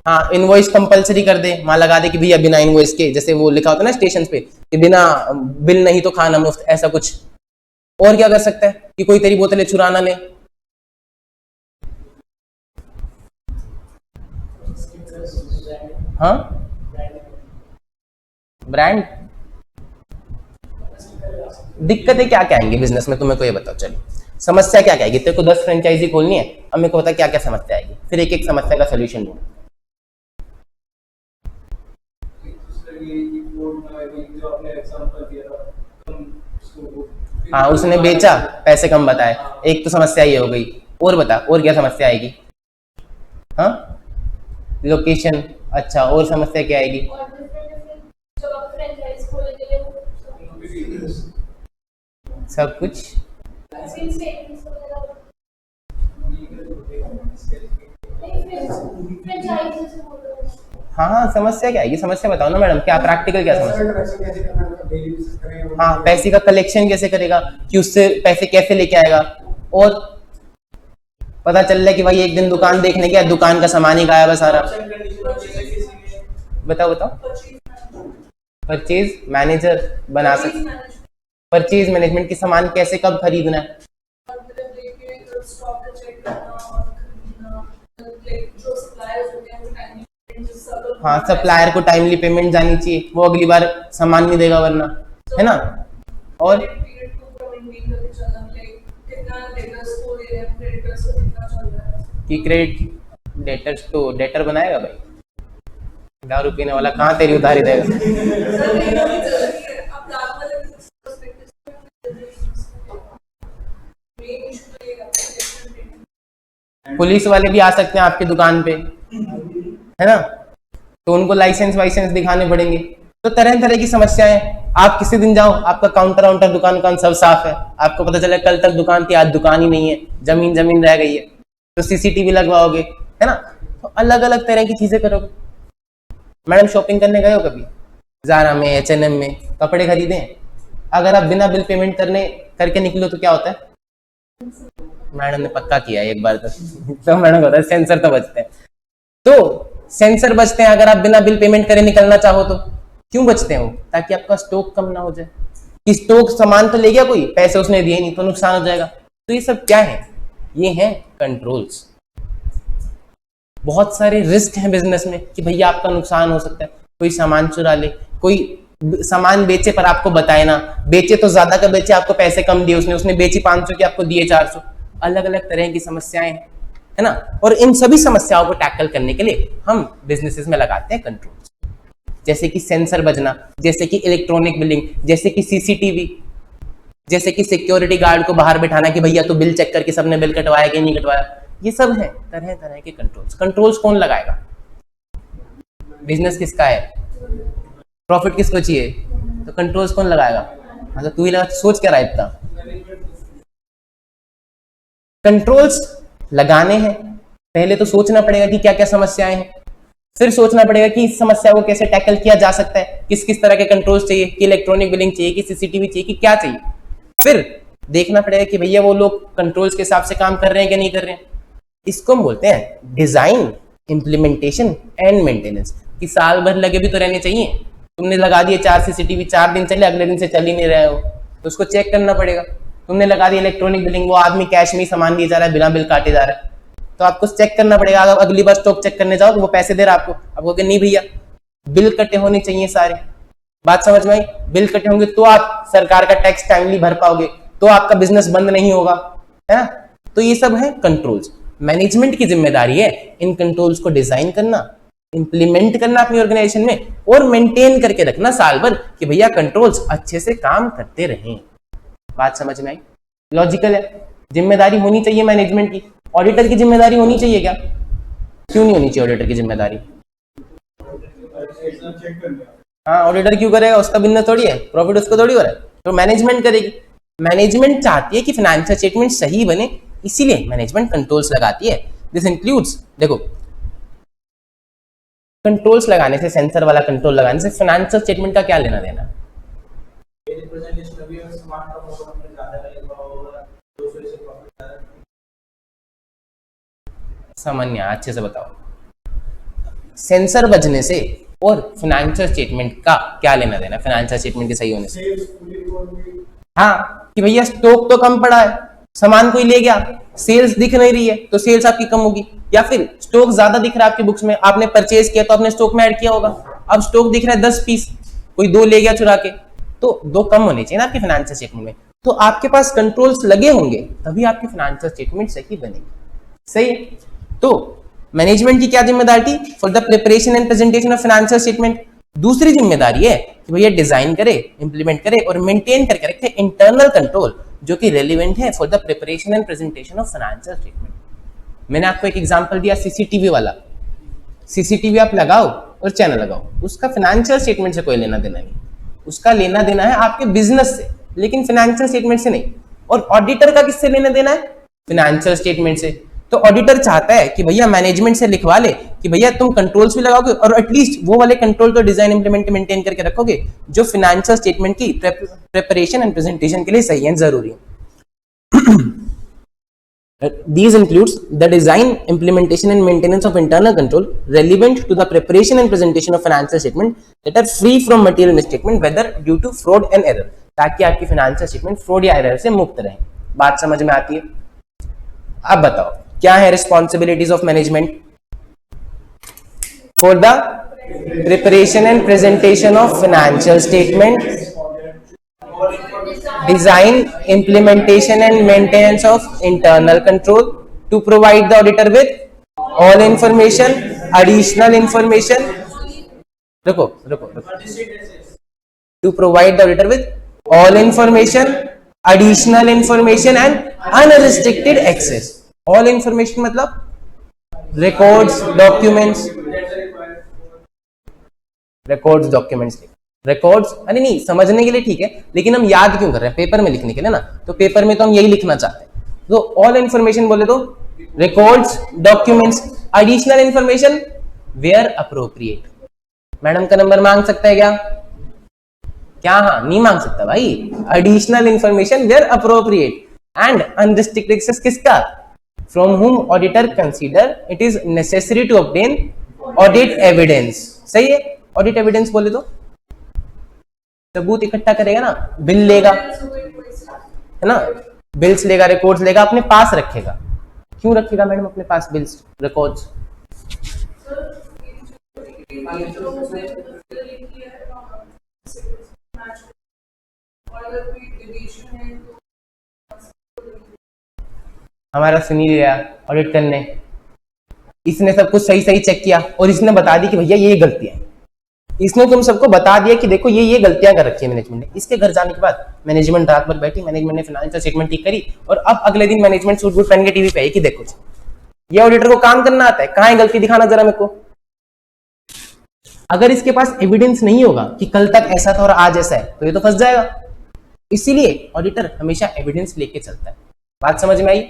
हाँ इनवॉइस कंपलसरी कर दे, वहां लगा दे कि भैया बिना इनवॉइस के, जैसे वो लिखा होता है ना स्टेशन पे कि बिना बिल नहीं तो खाना मुफ्त, ऐसा कुछ। और क्या कर सकता है कि कोई तेरी बोतलें चुरा ना ले? हाँ ब्रांड, दिक्कतें क्या क्या आएंगी बिजनेस में, तुम्हें को ये बताओ। चलो समस्या क्या क्या आएगी? तेरे को 10 फ्रेंचाइजी खोलनी है, अब मेरे को बता क्या क्या समस्या आएगी, फिर एक एक समस्या का सोल्यूशन ढूंढ। हाँ उसने बेचा, पैसे कम बताए, एक तो समस्या ये हो गई, और बता और क्या समस्या आएगी? हाँ लोकेशन, अच्छा और समस्या क्या आएगी? सब कुछ हाँ समस्या क्या आएगी? समस्या बताओ ना मैडम, क्या प्रैक्टिकल क्या समस्या? हाँ पैसे का कलेक्शन कैसे करेगा, कि उससे पैसे कैसे लेके आएगा, और पता चल रहा है कि भाई एक दिन दुकान देखने गया, दुकान का सामान ही गायब है सारा। बताओ परचेज मैनेजर बना सकते, परचेज मैनेजमेंट की सामान कैसे कब खरीदना है? हाँ सप्लायर को टाइमली पेमेंट जानी चाहिए, वो अगली बार सामान नहीं देगा वरना, है ना। और कि क्रेडिट डेटर्स तो डेटर बनाएगा भाई, दारू पीने वाला कहाँ तेरी उधारी देगा? पुलिस वाले भी आ सकते हैं आपकी दुकान पे, है ना, तो उनको लाइसेंस वाइसेंस दिखाने पड़ेंगे। तो तरह तरह की समस्याएं, आप किसी दिन जाओ, आपका काउंटर वाउंटर दुकान सब साफ है, आपको पता चला कल तक दुकान थी, आज दुकान ही नहीं है, जमीन रह गई है, तो सीसीटीवी लगवाओगे, है ना। तो अलग अलग तरह की चीजें करोगे। मैडम शॉपिंग करने गए हो कभी ज़ारा में, H&M में कपड़े खरीदे? अगर आप बिना बिल पेमेंट करके निकलो तो क्या होता है? मैडम ने पक्का किया एक बार तो मैडम होता है सेंसर तो बचते हैं, तो सेंसर बचते हैं अगर आप बिना बिल पेमेंट करे निकलना चाहो तो। क्यों बचते हैं वो? ताकि आपका स्टॉक कम ना हो जाए, कि स्टॉक सामान तो ले गया कोई, पैसे उसने दिए नहीं तो नुकसान हो जाएगा। तो ये सब क्या है? ये हैं कंट्रोल्स। बहुत सारे रिस्क हैं बिजनेस में कि भैया आपका नुकसान हो सकता है, कोई सामान चुरा ले, कोई सामान बेचे पर आपको बताए ना, बेचे तो ज्यादा का बेचे, आपको पैसे कम दिए उसने बेची 500 की, आपको दिए 400। अलग अलग तरह की समस्याएं हैं, है ना। और इन सभी समस्याओं को टैकल करने के लिए हम बिजनेसेस में लगाते हैं कंट्रोल्स, जैसे कि सेंसर बजना, जैसे कि इलेक्ट्रॉनिक बिलिंग, जैसे कि सीसीटीवी, जैसे कि सिक्योरिटी गार्ड को बाहर बैठाना कि भैया तो बिल चेक करके सबने बिल कटवाया कि नहीं कटवाया। ये सब है तरह तरह के कंट्रोल्स। कंट्रोल्स कौन लगाएगा? बिजनेस किसका है? प्रॉफिट किसको चाहिए? तो कंट्रोल्स कौन लगाएगा? मतलब तू ही लगा, सोच क्या रहा है इतना? कंट्रोल्स लगाने हैं, पहले तो सोचना पड़ेगा कि क्या क्या समस्याएं हैं, फिर सोचना पड़ेगा कि इस समस्या को कैसे टैकल किया जा सकता है, किस किस तरह के कंट्रोल्स चाहिए, कि इलेक्ट्रॉनिक बिलिंग चाहिए, कि सीसीटीवी चाहिए, कि क्या चाहिए। फिर देखना पड़ेगा कि भैया वो लोग कंट्रोल्स के हिसाब से काम कर रहे हैं कि नहीं कर रहे हैं। इसको हम बोलते हैं डिजाइन, इम्प्लीमेंटेशन एंड मेंटेनेंस, कि साल भर लगे भी तो रहने चाहिए। तुमने लगा दिए 4 सीसीटीवी, 4 दिन चले, अगले दिन से चल ही नहीं रहे हो, तो उसको चेक करना पड़ेगा। तुमने लगा दिया इलेक्ट्रॉनिक बिलिंग, वो आदमी कैश में ही सामान दिए जा रहा है, बिना बिल काटे जा रहा है, तो आपको चेक करना पड़ेगा। अगर अगली बार स्टॉक चेक करने जाओ तो वो पैसे दे रहा है आपको, आप कहोगे नहीं भैया बिल कटे होने चाहिए सारे। बात समझ में आई? बिल कटे होंगे तो आप सरकार का टैक्स टाइमली भर पाओगे, तो आपका बिजनेस बंद नहीं होगा, है ना। तो ये सब है कंट्रोल्स। मैनेजमेंट की जिम्मेदारी है इन कंट्रोल्स को डिजाइन करना, इंप्लीमेंट करना अपनी ऑर्गेनाइजेशन में, और मेंटेन करके रखना साल भर कि भैया कंट्रोल्स अच्छे से काम करते रहें। बात समझ में आई? लॉजिकल है। जिम्मेदारी होनी चाहिए मैनेजमेंट की। ऑडिटर की जिम्मेदारी होनी चाहिए क्या? क्यों नहीं होनी चाहिए ऑडिटर की जिम्मेदारी? हाँ, ऑडिटर क्यों करेगा? उसका बिजनेस थोड़ी है, प्रॉफिट उसको थोड़ी हो रहा है, तो मैनेजमेंट करेगी। मैनेजमेंट चाहती है कि फाइनेंशियल स्टेटमेंट सही बने, इसीलिए मैनेजमेंट कंट्रोल्स लगाती है। दिस इंक्लूड्स, देखो कंट्रोल्स लगाने से, सेंसर वाला कंट्रोल लगाने से फाइनेंशियल स्टेटमेंट का क्या लेना देना? सामान्य, अच्छे से बताओ। सेंसर बजने से और फाइनेंशियल स्टेटमेंट का क्या लेना देना? फाइनेंशियल स्टेटमेंट के सही होने से, हाँ, कि भैया स्टॉक तो कम पड़ा है, सामान कोई ले गया, सेल्स दिख नहीं रही है तो सेल्स आपकी कम होगी, या फिर स्टॉक ज्यादा दिख रहा है आपकी बुक्स में, आपने परचेज किया तो आपने स्टॉक में ऐड किया होगा, अब स्टॉक दिख रहा है 10 पीस, कोई 2 ले गया चुरा के, तो 2 कम होने चाहिए ना आपके फाइनेंशियल स्टेटमेंट में। तो आपके पास कंट्रोल्स लगे होंगे तभी आपकी फाइनेंशियल स्टेटमेंट सही बनेगी। सही है? तो मैनेजमेंट की क्या जिम्मेदारी? For the preparation and presentation of financial statement. दूसरी जिम्मेदारी है कि भैया डिजाइन करे, इंप्लीमेंट करे और मेंटेन करके रखे इंटरनल कंट्रोल जो कि रेलिवेंट है for the preparation and presentation of financial statement. मैंने आपको एक एग्जांपल दिया सीसीटीवी वाला। सीसीटीवी आप लगाओ और चैनल लगाओ, उसका फाइनेंशियल स्टेटमेंट से कोई लेना देना नहीं, उसका लेना देना है आपके बिजनेस से, लेकिन फाइनेंशियल स्टेटमेंट से नहीं। और ऑडिटर का किससे लेना देना है? फाइनेंशियल स्टेटमेंट से। तो ऑडिटर चाहता है कि भैया मैनेजमेंट से लिखवा ले कि भैया तुम कंट्रोल्स भी लगाओगे और एटलीस्ट वो वाले कंट्रोल तो डिजाइन इंप्लीमेंट मेंटेन करके रखोगे जो फाइनेंशियल स्टेटमेंट की प्रिपरेशन एंड प्रेजेंटेशन के लिए सही है, जरूरी है। These includes the design, implementation and maintenance of internal control relevant to the preparation and presentation of financial statement that are free from material misstatement whether due to fraud and error, ताकि आपकी फाइनेंशियल स्टेटमेंट फ्रॉड या एरर से मुक्त रहे। बात समझ में आती है? अब बताओ क्या है responsibilities of management for the preparation and presentation of financial statement, design, implementation and maintenance of internal control to provide the auditor with all information, additional information, रुको to provide the auditor with all information, additional information and unrestricted access. all information मतलब records, documents, रिकॉर्ड्स, अरे नहीं समझने के लिए ठीक है, लेकिन हम याद क्यों कर रहे हैं? पेपर में लिखने के लिए ना, तो पेपर में तो हम यही लिखना चाहते हैं। तो ऑल इंफॉर्मेशन बोले तो records, documents, additional information where appropriate. Madam का नंबर मांग सकता है क्या? हाँ, नहीं मांग सकता भाई। Additional information where appropriate and unrestricted access किसका? From whom auditor consider it is necessary to obtain audit evidence. सही है? ऑडिट एविडेंस बोले तो सबूत इकट्ठा करेगा ना, बिल लेगा, है ना, बिल्स लेगा, रिकॉर्ड्स लेगा, अपने पास रखेगा। क्यों रखेगा मैडम अपने पास बिल्स, रिकॉर्ड्स? हमारा सुनील गया ऑडिट करने, इसने सब कुछ सही सही चेक किया और इसने बता दी कि भैया ये गलतियां हैं। इसने तुम सबको बता दिया कि देखो ये गलतियां कर रखी है मैनेजमेंट ने। इसके घर जाने के बाद मैनेजमेंट रात भर बैठी, मैनेजमेंट ने फाइनेंशियल स्टेटमेंट ठीक करी और अब अगले दिन मैनेजमेंट सूट बूट पहन के टीवी पे आई कि देखो ये ऑडिटर को काम करना आता है, कहां है गलती, दिखाना जरा मेरे को। अगर इसके पास एविडेंस नहीं होगा कि कल तक ऐसा था और आज ऐसा है तो ये तो फंस जाएगा। इसीलिए ऑडिटर हमेशा एविडेंस लेके चलता है। बात समझ में आई?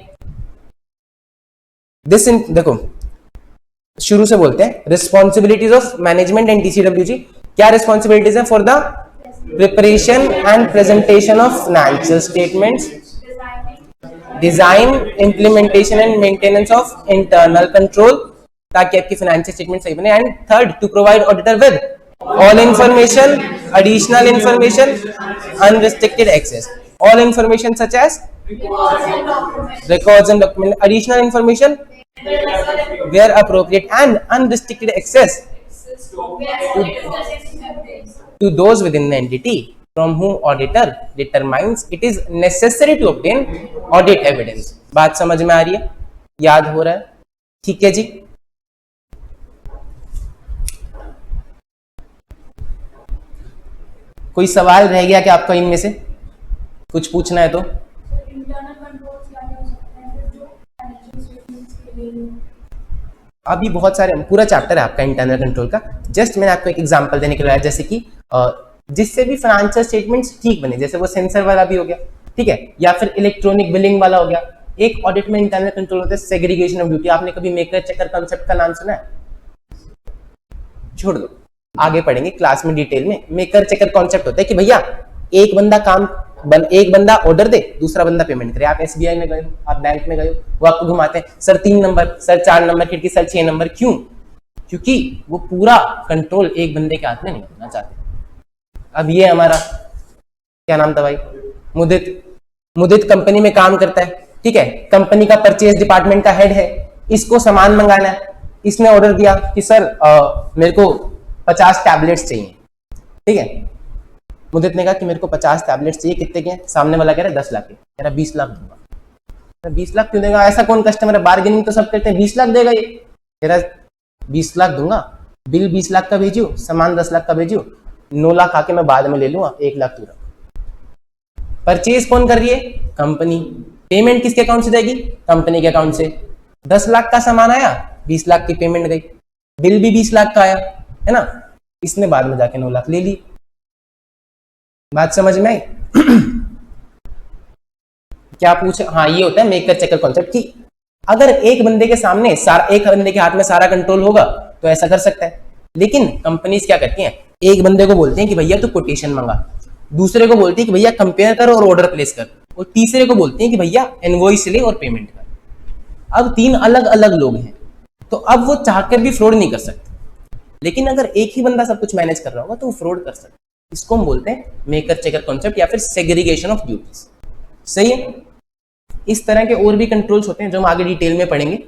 देखो शुरू से बोलते हैं, responsibilities of management and TCWG. क्या रिस्पॉन्सिबिलिटीज है? For the preparation and presentation of financial statements, design, implementation and maintenance of internal control, ताकि आपकी फाइनेंशियल स्टेटमेंट सही बने। And third, to provide auditor with all information, additional information, unrestricted access, all information such as records and document, additional information where appropriate, and unrestricted access to those within the entity from whom auditor determines it is necessary to obtain audit evidence। बात समझ में आ रही है? याद हो रहा है? ठीक है जी। कोई सवाल रह गया क्या आपका इनमें से? कुछ पूछना है तो? अभी बहुत सारे, पूरा चैप्टर है आपका इंटरनल कंट्रोल का। जस्ट मैंने आपको एक एग्जांपल देने के लिए, जैसे कि जिससे भी फाइनेंशियल स्टेटमेंट्स ठीक बने, जैसे वो सेंसर वाला भी हो गया, ठीक है, या फिर इलेक्ट्रॉनिक बिलिंग वाला हो गया। एक ऑडिट में इंटरनल कंट्रोल होता है सेग्रीगेशन ऑफ ड्यूटी। आपने कभी मेकर चेकर कॉन्सेप्ट का नाम सुना है? छोड़ दो, आगे पढ़ेंगे क्लास में डिटेल में। मेकर चेकर कॉन्सेप्ट होता है कि भैया एक बंदा ऑर्डर दे, दूसरा बंदा पेमेंट करे। आप एसबीआई में गए हो, आप बैंक में गए हो, वो आपको घुमाते हैं, सर 3 नंबर, सर 4 नंबर खिड़की, सर 6 नंबर। क्यों? क्योंकि वो पूरा कंट्रोल एक बंदे के हाथ में नहीं होना चाहते। अब ये हमारा क्या नाम था भाई? मुदित कंपनी में काम करता है, ठीक है, कंपनी का परचेज डिपार्टमेंट का हेड है, इसको सामान मंगाना है। इसने ऑर्डर दिया कि सर मेरे को 50 टैबलेट्स चाहिए, ठीक है। मुदित ने कहा कि मेरे को 50 टैबलेट्स चाहिए, कितने के? सामने वाला कह रहा है 10 लाख के, कह रहा 20 लाख दूंगा। 20 लाख क्यों देगा? ऐसा कौन कस्टमर है? बार्गेनिंग तो सब करते हैं, 20 लाख देगा ये। कह रहा 20 लाख दूंगा, बिल 20 लाख का भेजू, सामान 10 लाख का भेजू, 9 लाख आके मैं बाद में ले लूंगा, 1 लाख तू रख। परचेज कौन कर रही है? कंपनी। पेमेंट किसके अकाउंट से जाएगी? कंपनी के अकाउंट से। 10 लाख का सामान आया, 20 लाख की पेमेंट गई, बिल भी 20 लाख का आया, है ना। इसने बाद में जाके 9 लाख ले ली। बात समझ में आई? क्या पूछे? हाँ, ये होता है मेकर चेकर कॉन्सेप्ट कि अगर एक बंदे के सामने एक बंदे के हाथ में सारा कंट्रोल होगा तो ऐसा कर सकता है। लेकिन कंपनीज क्या करती हैं? एक बंदे को बोलते हैं कि भैया तू कोटेशन मंगा, दूसरे को बोलती है कि भैया कंपेयर कर और ऑर्डर प्लेस कर, और तीसरे को बोलती है कि भैया इनवॉइस ले और पेमेंट कर। अब 3 अलग अलग लोग हैं, तो अब वो चाहकर भी फ्रॉड नहीं कर सकते। लेकिन अगर एक ही बंदा सब कुछ मैनेज कर रहा होगा तो वो फ्रॉड कर सकता है। इसको हम बोलते हैं मेकर चेकर कॉन्सेप्ट या फिर सेग्रीगेशन ऑफ ड्यूटीज। सही है? इस तरह के और भी कंट्रोल्स होते हैं जो हम आगे डिटेल में पढ़ेंगे।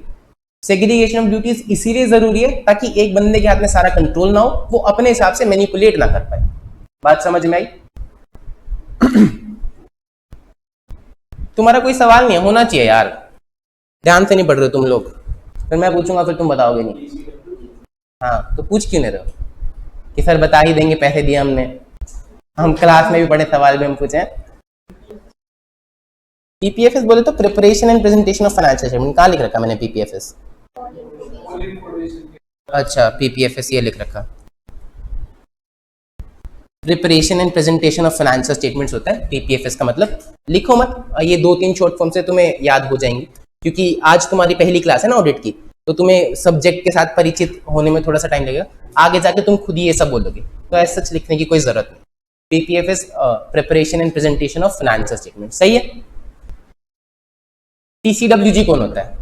सेग्रीगेशन ऑफ ड्यूटीज इसीलिए जरूरी है ताकि एक बंदे के हाथ में सारा कंट्रोल ना हो, वो अपने हिसाब से मैनिपुलेट ना कर पाए। बात समझ में आई? तुम्हारा कोई सवाल नहीं है? होना चाहिए यार, ध्यान से नहीं पढ़ रहे तुम लोग, फिर मैं पूछूंगा फिर तुम बताओगे नहीं। हाँ, तो पूछ क्यों नहीं रहे हो कि सर बता ही देंगे, पैसे दिए हमने। हम क्लास में भी पढ़े, सवाल भी हम पूछे। पीपीएफएस बोले तो preparation and presentation of financial statement. कहाँ लिख रखा मैंने पीपीएफएस? अच्छा, पीपीएफएस ये लिख रखा, preparation and presentation of financial statements होता है पीपीएफएस का मतलब। लिखो मत, ये 2-3 शॉर्ट फॉर्म से तुम्हें याद हो जाएंगे, क्योंकि आज तुम्हारी पहली क्लास है ना ऑडिट की, तो तुम्हें सब्जेक्ट के साथ परिचित होने में थोड़ा सा टाइम लगेगा। आगे जाके तुम खुद ही ये सब बोलोगे, तो ऐसा सच लिखने की कोई जरूरत नहीं। PPFS preparation and presentation of financial statement. सही है? टीसीडब्ल्यूजी कौन होता है?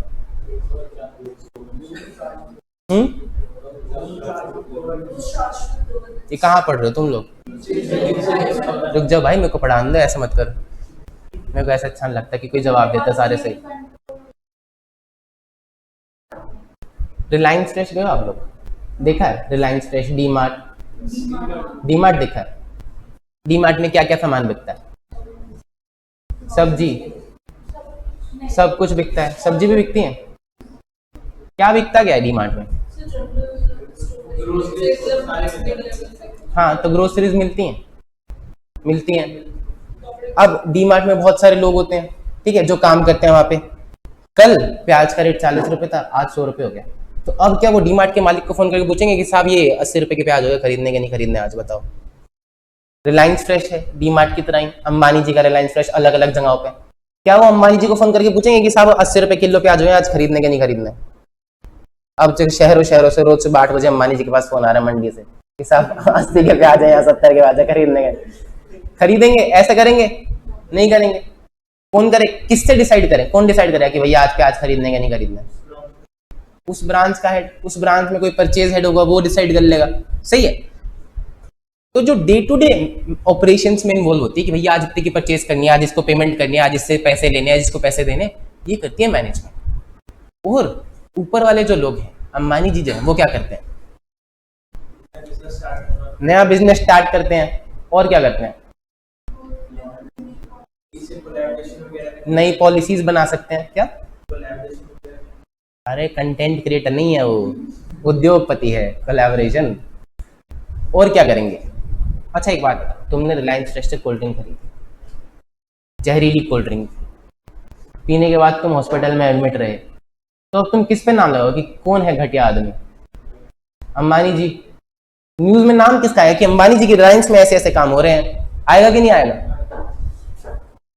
ये कहाँ पढ़ रहे हो तुम लोग? रुक जाओ भाई, मेरे को पढ़ाने दो, ऐसा मत करो। मेरे को ऐसा अच्छा नहीं लगता कि कोई जवाब देता सारे सही। रिलायंस फ्रेश गए आप लोग? देखा है रिलायंस फ्रेश, डी मार्ट देखा है? डी मार्ट में क्या क्या सामान बिकता है? सब्जी, सब कुछ बिकता है। सब्जी भी बिकती है? क्या बिकता क्या है डी मार्ट में? हाँ, तो ग्रोसरीज मिलती हैं। अब डी मार्ट में बहुत सारे लोग होते हैं, ठीक है, जो काम करते हैं वहां पे। कल प्याज का रेट 40 रुपए था, आज 100 रुपए हो गया। तो अब क्या वो डी मार्ट के मालिक को फोन करके पूछेंगे कि साहब ये 80 रुपए के प्याज हो गए, खरीदने के नहीं खरीदने, आज बताओ। रिलायंस फ्रेश है डी मार्ट की तरह ही, अंबानी जी का रिलायंस फ्रेश अलग अलग जगहों पे, क्या वो अंबानी जी को फोन करके पूछेंगे कि साहब 80 रुपए किलो प्याज हुए आज खरीदने के नहीं खरीदने? अब जो शहरों शहरों से रोज सुबह 8 बजे अंबानी जी के पास फोन आ रहा है मंडी से कि साहब 80 के प्याज है या 70 के प्याज है, खरीदने के। खरीदेंगे? ऐसा करेंगे? नहीं करेंगे। कौन करे? किससे डिसाइड करें? कौन डिसाइड करे कि भैया आज प्याज खरीदने का नहीं खरीदना? उस ब्रांच का हेड, उस ब्रांच में कोई परचेज हेड होगा, वो डिसाइड कर लेगा। सही है। तो जो डे टू डे ऑपरेशंस में इन्वॉल्व होती है कि भैया आज इतने की परचेज करनी है, आज इसको पेमेंट करनी है, आज इससे पैसे लेने, आज इसको पैसे देने, ये करती है मैनेजमेंट। और ऊपर वाले जो लोग हैं, अंबानी जी जो है, वो क्या करते हैं? नया बिजनेस स्टार्ट करते हैं और क्या करते हैं? नई पॉलिसीज बना सकते हैं। क्या? अरे कंटेंट क्रिएटर नहीं है वो, उद्योगपति है। कोलैबोरेशन। और क्या करेंगे? अच्छा एक बात, तुमने रिलायंस फ्रेश से कोल्ड ड्रिंक खरीदी, जहरीली कोल्ड ड्रिंक, पीने के बाद तुम हॉस्पिटल में एडमिट रहे, तो अब तुम किस पे नाम लगाओ कि कौन है घटिया आदमी? अंबानी जी। न्यूज में नाम किसका है कि अंबानी जी की रिलायंस में ऐसे ऐसे काम हो रहे हैं? आएगा कि नहीं आएगा?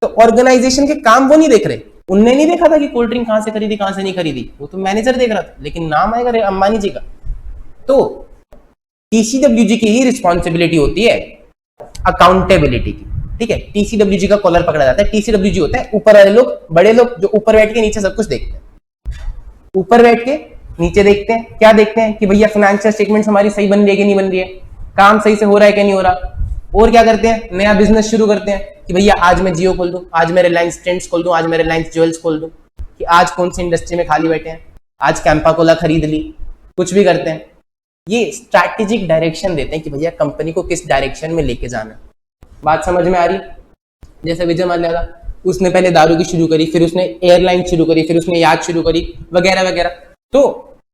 तो ऑर्गेनाइजेशन के काम वो नहीं देख रहे। उनने नहीं देखा था कि कोल्ड ड्रिंक कहां से खरीदी कहां से नहीं खरीदी, वो तो मैनेजर देख रहा था, लेकिन नाम आएगा अंबानी जी का। तो टीसीडब्ल्यूजी की ही रिस्पॉन्सिबिलिटी होती है अकाउंटेबिलिटी की। ठीक है, टीसीडब्ल्यूजी का कॉलर पकड़ा जाता है। टीसीडब्ल्यूजी होता है ऊपर वाले लोग, बड़े लोग जो ऊपर बैठ के नीचे सब कुछ देखते हैं। ऊपर बैठ के नीचे देखते हैं, क्या देखते हैं कि भैया फाइनेंशियल स्टेटमेंट्स हमारी सही बन रही है कि नहीं बन रही है, काम सही से हो रहा है कि नहीं हो रहा। और क्या करते हैं? नया बिजनेस शुरू करते हैं कि भैया आज मैं जियो खोल दूं, आज मैं रिलायंस ट्रेंड्स खोल दूं, आज मैं रिलायंस ज्वेल्स खोल दूं, कि आज कौन सी इंडस्ट्री में खाली बैठे हैं, आज कैंपा कोला खरीद ली, कुछ भी करते हैं। ये स्ट्रैटेजिक डायरेक्शन देते हैं कि भैया कंपनी को किस डायरेक्शन में लेके जाना है। बात समझ में आ रही? जैसे विजय माल्या था, उसने पहले दारू की शुरू करी, फिर उसने एयरलाइन शुरू करी, फिर उसने याद शुरू करी, वगैरह वगैरह। तो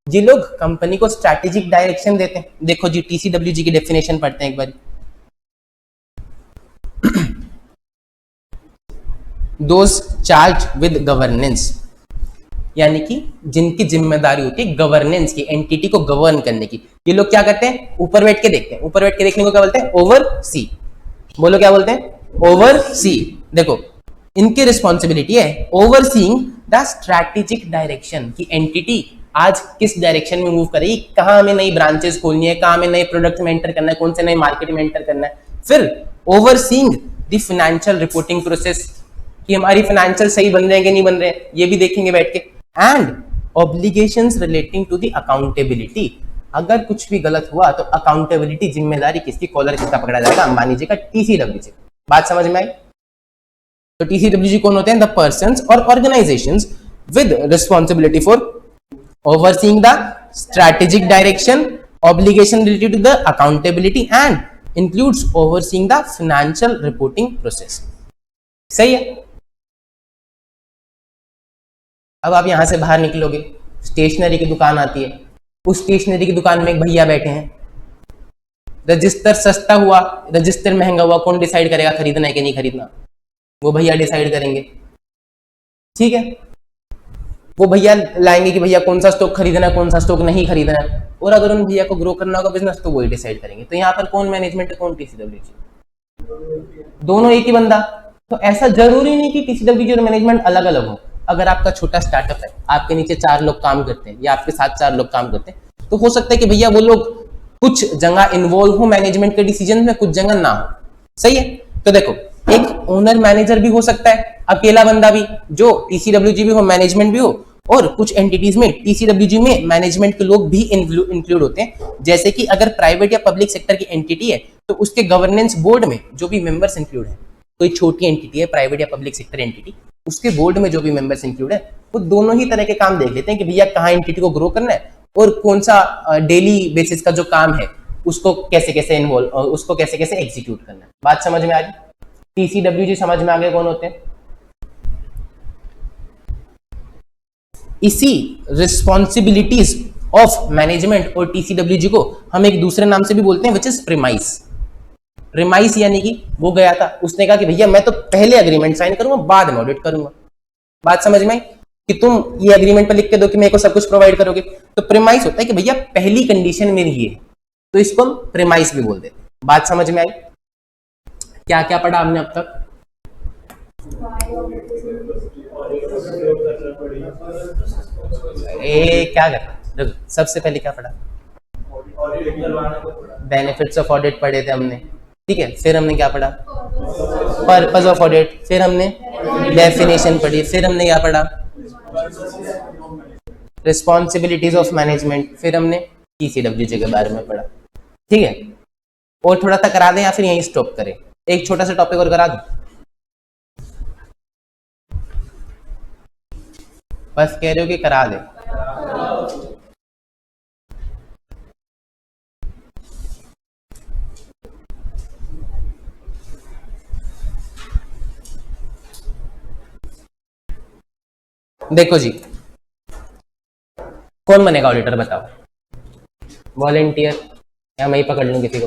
ये लोग कंपनी को स्ट्रैटेजिक डायरेक्शन देते हैं। देखो जी, टीसीडब्ल्यूजी की डेफिनेशन पढ़ते हैं एक बार। दोज चार्ज विद गवर्नेंस, यानी कि जिनकी जिम्मेदारी होती है गवर्नेंस की, एंटिटी को गवर्न करने की। ये लोग क्या करते हैं? ऊपर बैठ के देखते हैं। ऊपर बैठ के देखने को क्या बोलते हैं? ओवर सी। बोलो क्या बोलते हैं? ओवर सी। देखो इनकी रिस्पॉन्सिबिलिटी है ओवरसीइंग द स्ट्रैटेजिक डायरेक्शन, की एंटिटी आज किस डायरेक्शन में मूव करेगी, कहां हमें नई ब्रांचेस खोलनी है, कहां हमें नए प्रोडक्ट में एंटर करना है, कौन से नए मार्केट में एंटर करना है। फिर overseeing the financial reporting process, कि हमारी फाइनेंशियल सही बन रहे हैं कि नहीं बन रहे हैं, ये भी देखेंगे बैठ के। And obligations relating to the accountability, अगर कुछ भी गलत हुआ तो अकाउंटेबिलिटी, जिम्मेदारी किसकी, कॉलर किसका पकड़ा जाएगा? अंबानी जी का, टीसीडब्ल्यूजी। बात समझ में आई? तो टीसीडब्ल्यूजी कौन होते हैं? The persons or organisations with responsibility for overseeing the strategic direction, obligation related to the accountability and includes overseeing the financial reporting process. सही है। अब आप यहां से बाहर निकलोगे, स्टेशनरी की दुकान आती है, उस स्टेशनरी की दुकान में एक भैया बैठे हैं। रजिस्टर सस्ता हुआ, रजिस्टर महंगा हुआ, कौन डिसाइड करेगा खरीदना है कि नहीं खरीदना? वो भैया डिसाइड करेंगे। ठीक है, वो भैया लाएंगे कि भैया कौन सा स्टॉक खरीदना है, कौन सा स्टॉक नहीं खरीदना है। और अगर उन भैया को ग्रो करना होगा बिजनेस तो वही डिसाइड करेंगे। तो यहाँ पर कौन मैनेजमेंट है, कौन टीसीडब्ल्यूजी? दोनों एक ही बंदा। तो ऐसा जरूरी नहीं कि टीसीडब्ल्यूजी और मैनेजमेंट अलग अलग हो। अगर आपका छोटा स्टार्टअप है, आपके नीचे 4 लोग काम करते हैं या आपके साथ 4 लोग काम करते हैं, तो हो सकता है कि भैया वो लोग कुछ जगह इन्वॉल्व हो मैनेजमेंट के डिसीजन में, कुछ जगह ना हो। सही है। तो देखो एक ओनर मैनेजर भी हो सकता है, अकेला बंदा भी, जो टीसीडब्ल्यूजी भी हो, मैनेजमेंट भी हो, और कुछ एंटिटीज में टीसीडब्ल्यूजी में मैनेजमेंट के लोग भी इंक्लूड होते हैं। जैसे कि अगर प्राइवेट या पब्लिक सेक्टर की एंटिटी है तो उसके गवर्नेंस बोर्ड में जो भी मेंबर्स इंक्लूड है, कोई छोटी एंटिटी है प्राइवेट या पब्लिक सेक्टर एंटिटी, उसके बोर्ड में जो भी मेंबर्स इंक्लूड है, वो दोनों ही तरह के काम देख लेते हैं कि भैया कहाँ एंटिटी को ग्रो करना है और कौन सा डेली बेसिस का जो काम है उसको कैसे कैसे इन्वॉल्व, उसको कैसे कैसे एग्जीक्यूट करना है। बात समझ में आ गई? टीसीडब्ल्यूजी समझ में आ गए कौन होते हैं? इसी रिस्पॉन्सिबिलिटीज ऑफ मैनेजमेंट और टीसीडब्ल्यूजी को हम एक दूसरे नाम से भी बोलते हैं, विच इज प्रीमाइस। प्रीमाइस यानी कि वो गया था, उसने कहा कि भैया मैं तो पहले एग्रीमेंट साइन करूंगा, बाद में ऑडिट करूंगा। बात समझ में आई? कि तुम ये एग्रीमेंट पर लिख के दो कि मेरे को सब कुछ प्रोवाइड करोगे। तो प्रीमाइस होता है कि भैया पहली कंडीशन मेरी ये है, तो इसको हम प्रीमाइस भी बोल देते हैं। बात समझ में आई? क्या क्या पढ़ा हमने अब तक? ए क्या कर, देखो सबसे पहले क्या पढ़ा, बेनिफिट्स ऑफ ऑडिट पढ़े थे हमने, ठीक है। फिर हमने क्या पढ़ा, पर्पस ऑफ ऑडिट, फिर हमने डेफिनेशन पढ़ी, फिर हमने क्या पढ़ा, रिस्पॉन्सिबिलिटीज ऑफ मैनेजमेंट, फिर हमने ECWJ के बारे में पढ़ा, ठीक है। और थोड़ा सा करा दें या फिर यहीं स्टॉप करें, एक छोटा सा टॉपिक और करा दूं, बस कह रहे हो कि करा दे। देखो जी, कौन बनेगा ऑडिटर बताओ, वॉलेंटियर या मैं ही पकड़ लूं किसी को,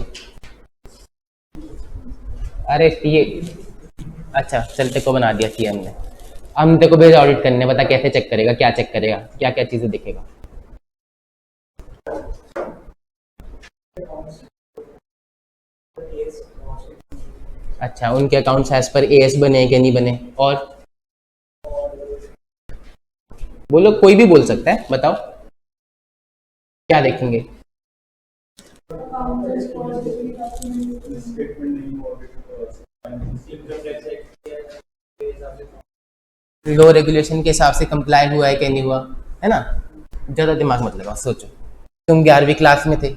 अरे ये अच्छा चल तेरे को बना दिया थी हमने, हम तेरे को भेजा ऑडिट करने, बता कैसे चेक करेगा, क्या चेक करेगा, क्या क्या चीजें दिखेगा। अच्छा उनके अकाउंट्स एज पर AS बने कि नहीं बने, और बोलो, कोई भी बोल सकता है, बताओ क्या देखेंगे। लो रेगुलेशन के हिसाब से कंप्लाई हुआ है कि नहीं हुआ, है ना। ज्यादा दिमाग मत लगाओ, सोचो तुम 11वीं क्लास में थे,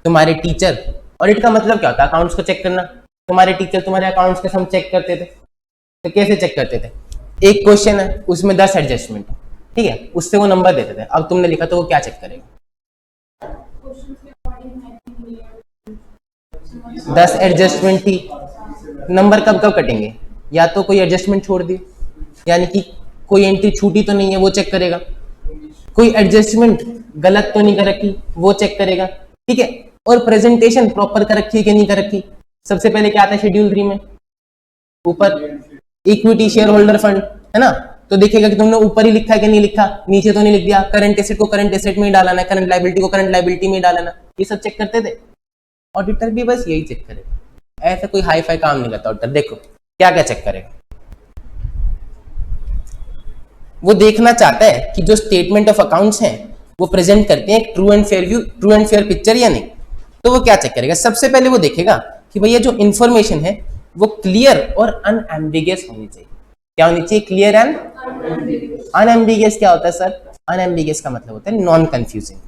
तुम्हारे टीचर, ऑडिट का मतलब क्या होता है, अकाउंट्स को चेक करना, तुम्हारे टीचर तुम्हारे अकाउंट्स के सम चेक करते थे, तो कैसे चेक करते थे, एक क्वेश्चन है उसमें 10 एडजस्टमेंट, ठीक है, उससे वो नंबर देते थे, अब तुमने लिखा तो वो क्या चेक करेगा, 10 एडजस्टमेंट थी, नंबर कब कब कटेंगे, या तो कोई एडजस्टमेंट छोड़ दी, यानी कि कोई एंट्री छूटी तो नहीं है, वो चेक करेगा, कोई एडजस्टमेंट गलत तो नहीं कर रखी, वो चेक करेगा, ठीक है। और प्रेजेंटेशन प्रॉपर कर रखी है कि नहीं कर रखी, सबसे पहले क्या आता है शेड्यूल 3 में, ऊपर इक्विटी शेयर होल्डर फंड, है ना, तो देखेगा कि तुमने ऊपर ही लिखा है कि नहीं लिखा, नीचे तो नहीं लिख दिया, करंट एसेट को करंट एसेट में ही डालना है, करंट लायबिलिटी को करंट लायबिलिटी में ही डालना, ये सब चेक करते थे। ऑडिटर भी बस यही चेक करेगा, ऐसा कोई हाई फाई काम नहीं करता ऑडिटर। देखो क्या क्या चेक करेगा, वो देखना चाहता है कि जो स्टेटमेंट ऑफ अकाउंट्स हैं वो प्रेजेंट करते हैं true and fair view, true and fair picture या नहीं, तो वो क्या चेक करेगा, सबसे पहले वो देखेगा कि भैया जो इंफॉर्मेशन है वो क्लियर और अनएम्बिगियस होनी चाहिए। क्या होनी चाहिए, क्लियर एंड अनएम्बिगियस। क्या होता है सर, अनएम्बिगियस का मतलब होता है नॉन कंफ्यूजिंग,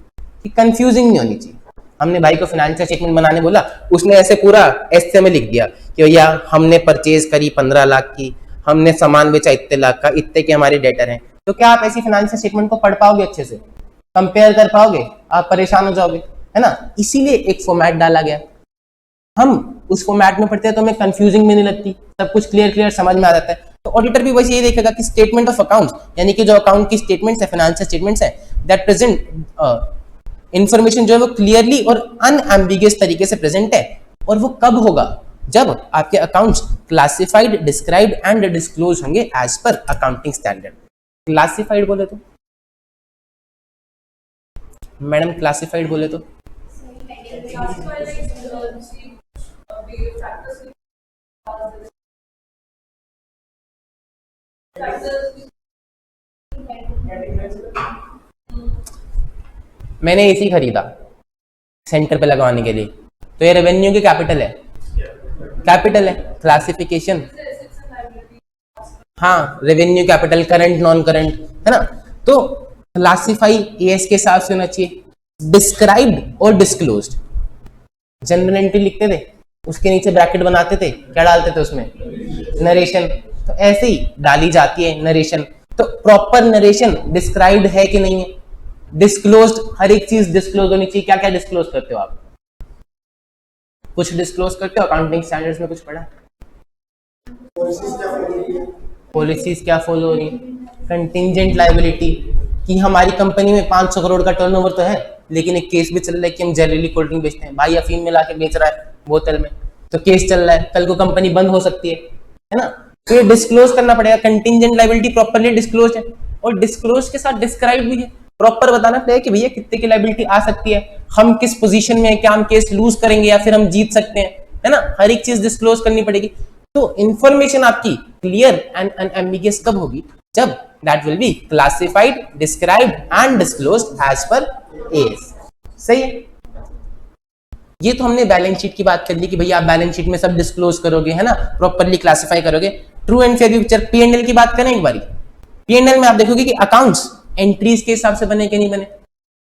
कि कंफ्यूजिंग नहीं होनी चाहिए। हमने भाई को फाइनेंशियल स्टेटमेंट बनाने बोला, उसने ऐसे पूरा ऐसे में लिख दिया कि भैया हमने परचेज करी 15 लाख की, हमने सामान बेचा इतने लाख का, इतने के हमारे डेटर हैं, तो क्या आप ऐसी फाइनेंशियल स्टेटमेंट को पढ़ पाओगे, अच्छे से कंपेयर कर पाओगे, आप परेशान हो जाओगे, है ना। इसीलिए एक फॉर्मेट डाला गया, हम उस फॉर्मेट में पढ़ते हैं तो हमें कंफ्यूजिंग भी नहीं लगती, सब कुछ क्लियर क्लियर समझ में आ जाता है। तो ऑडिटर भी बस ये देखेगा कि स्टेटमेंट ऑफ अकाउंट्स, यानी कि जो अकाउंट की स्टेटमेंट्स है, फाइनेंशियल स्टेटमेंट्स है, दैट प्रेजेंट इंफॉर्मेशन जो है वो क्लियरली और अनएम्बिगियस तरीके से प्रेजेंट है। और वो कब होगा, जब आपके accounts classified, described and disclose होंगे as per accounting standard. Classified बोले तो मैडम, क्लासिफाइड बोले तो मैंने एसी खरीदा सेंटर पे लगवाने के लिए, तो ये रेवेन्यू की कैपिटल है, कैपिटल है, क्लासिफिकेशन, हाँ revenue capital, current non current, है ना। तो क्लासिफाई एएस के हिसाब से होना चाहिए, डिस्क्राइब्ड और डिस्क्लोज्ड। जनरल एंट्री लिखते थे, उसके नीचे ब्रैकेट बनाते थे, क्या डालते थे उसमें, नरेशन, तो ऐसे ही डाली जाती है नरेशन। तो प्रॉपर नरेशन डिस्क्राइब्ड है कि नहीं है, डिस्क्लोज्ड, हर एक चीज डिस्क्लोज होनी चाहिए। क्या क्या डिस्क्लोज करते हो आप, कुछ डिस्क्लोज करते हो, अकाउंटिंग स्टैंडर्ड्स में कुछ पढ़ा, पॉलिसीज क्या फॉलो हो रही, कंटिंजेंट लायबिलिटी, कि हमारी कंपनी में 500 करोड़ का टर्नओवर तो है, लेकिन एक केस भी चल रहा है कि हम जहरीली कोल्ड ड्रिंक बेचते हैं, भाई अफीम मिला के बेच रहा है बोतल में, तो केस चल रहा है, कल को कंपनी बंद हो सकती है ना। तो ये डिस्क्लोज करना पड़ेगा, कंटिंजेंट लायबिलिटी प्रॉपर्ली डिस्क्लोज है, और डिस्क्लोज के साथ डिस्क्राइब भी है, प्रॉपर बताना पड़ेगा कि भैया कितने की लायबिलिटी आ सकती है, हम किस पोजीशन में है, क्या हम केस लूज करेंगे या फिर हम जीत सकते हैं, है ना। हर एक चीज डिस्क्लोज करनी पड़ेगी। तो इंफॉर्मेशन आपकी क्लियर एंड अनएम्बिगियस कब होगी, जब that will be classified, described and disclosed as per AS. सही है। ये तो हमने बैलेंस शीट की बात कर ली कि भैया आप बैलेंस शीट में सब डिस्क्लोज करोगे, है ना, प्रॉपर्ली क्लासिफाई करोगे। True and fair picture P&L की बात करें एक बारी। P&L में आप देखोगे कि अकाउंट्स एंट्रीज के हिसाब से बने कि नहीं बने,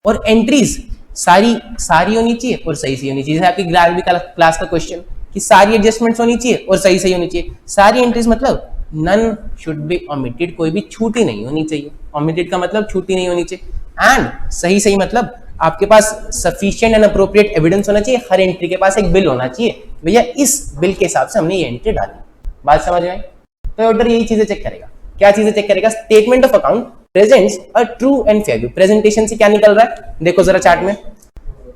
और एंट्रीज सारी होनी चाहिए और सही होनी चाहिए। जैसे आपकी 11वीं क्लास का क्वेश्चन कि सारी एडजस्टमेंट्स होनी चाहिए और सही होनी चाहिए। सारी एंट्रीज मतलब नन शुड बी ओमिटेड, कोई भी छूटी नहीं होनी चाहिए। ओमिटेड का मतलब छूटी नहीं होनी चाहिए। एंड सही मतलब आपके पास सफिशिएंट एंड अप्रोप्रिएट एविडेंस होना चाहिए। हर एंट्री के पास एक बिल होना चाहिए, भैया इस बिल के हिसाब से हमने ये एंट्री डाली। बात समझ में आई? तो ऑडिटर यही चीजें चेक करेगा। क्या चीजें चेक करेगा? Statement of account presents a true and fair view. Presentation से क्या निकल रहा है देखो जरा चार्ट में,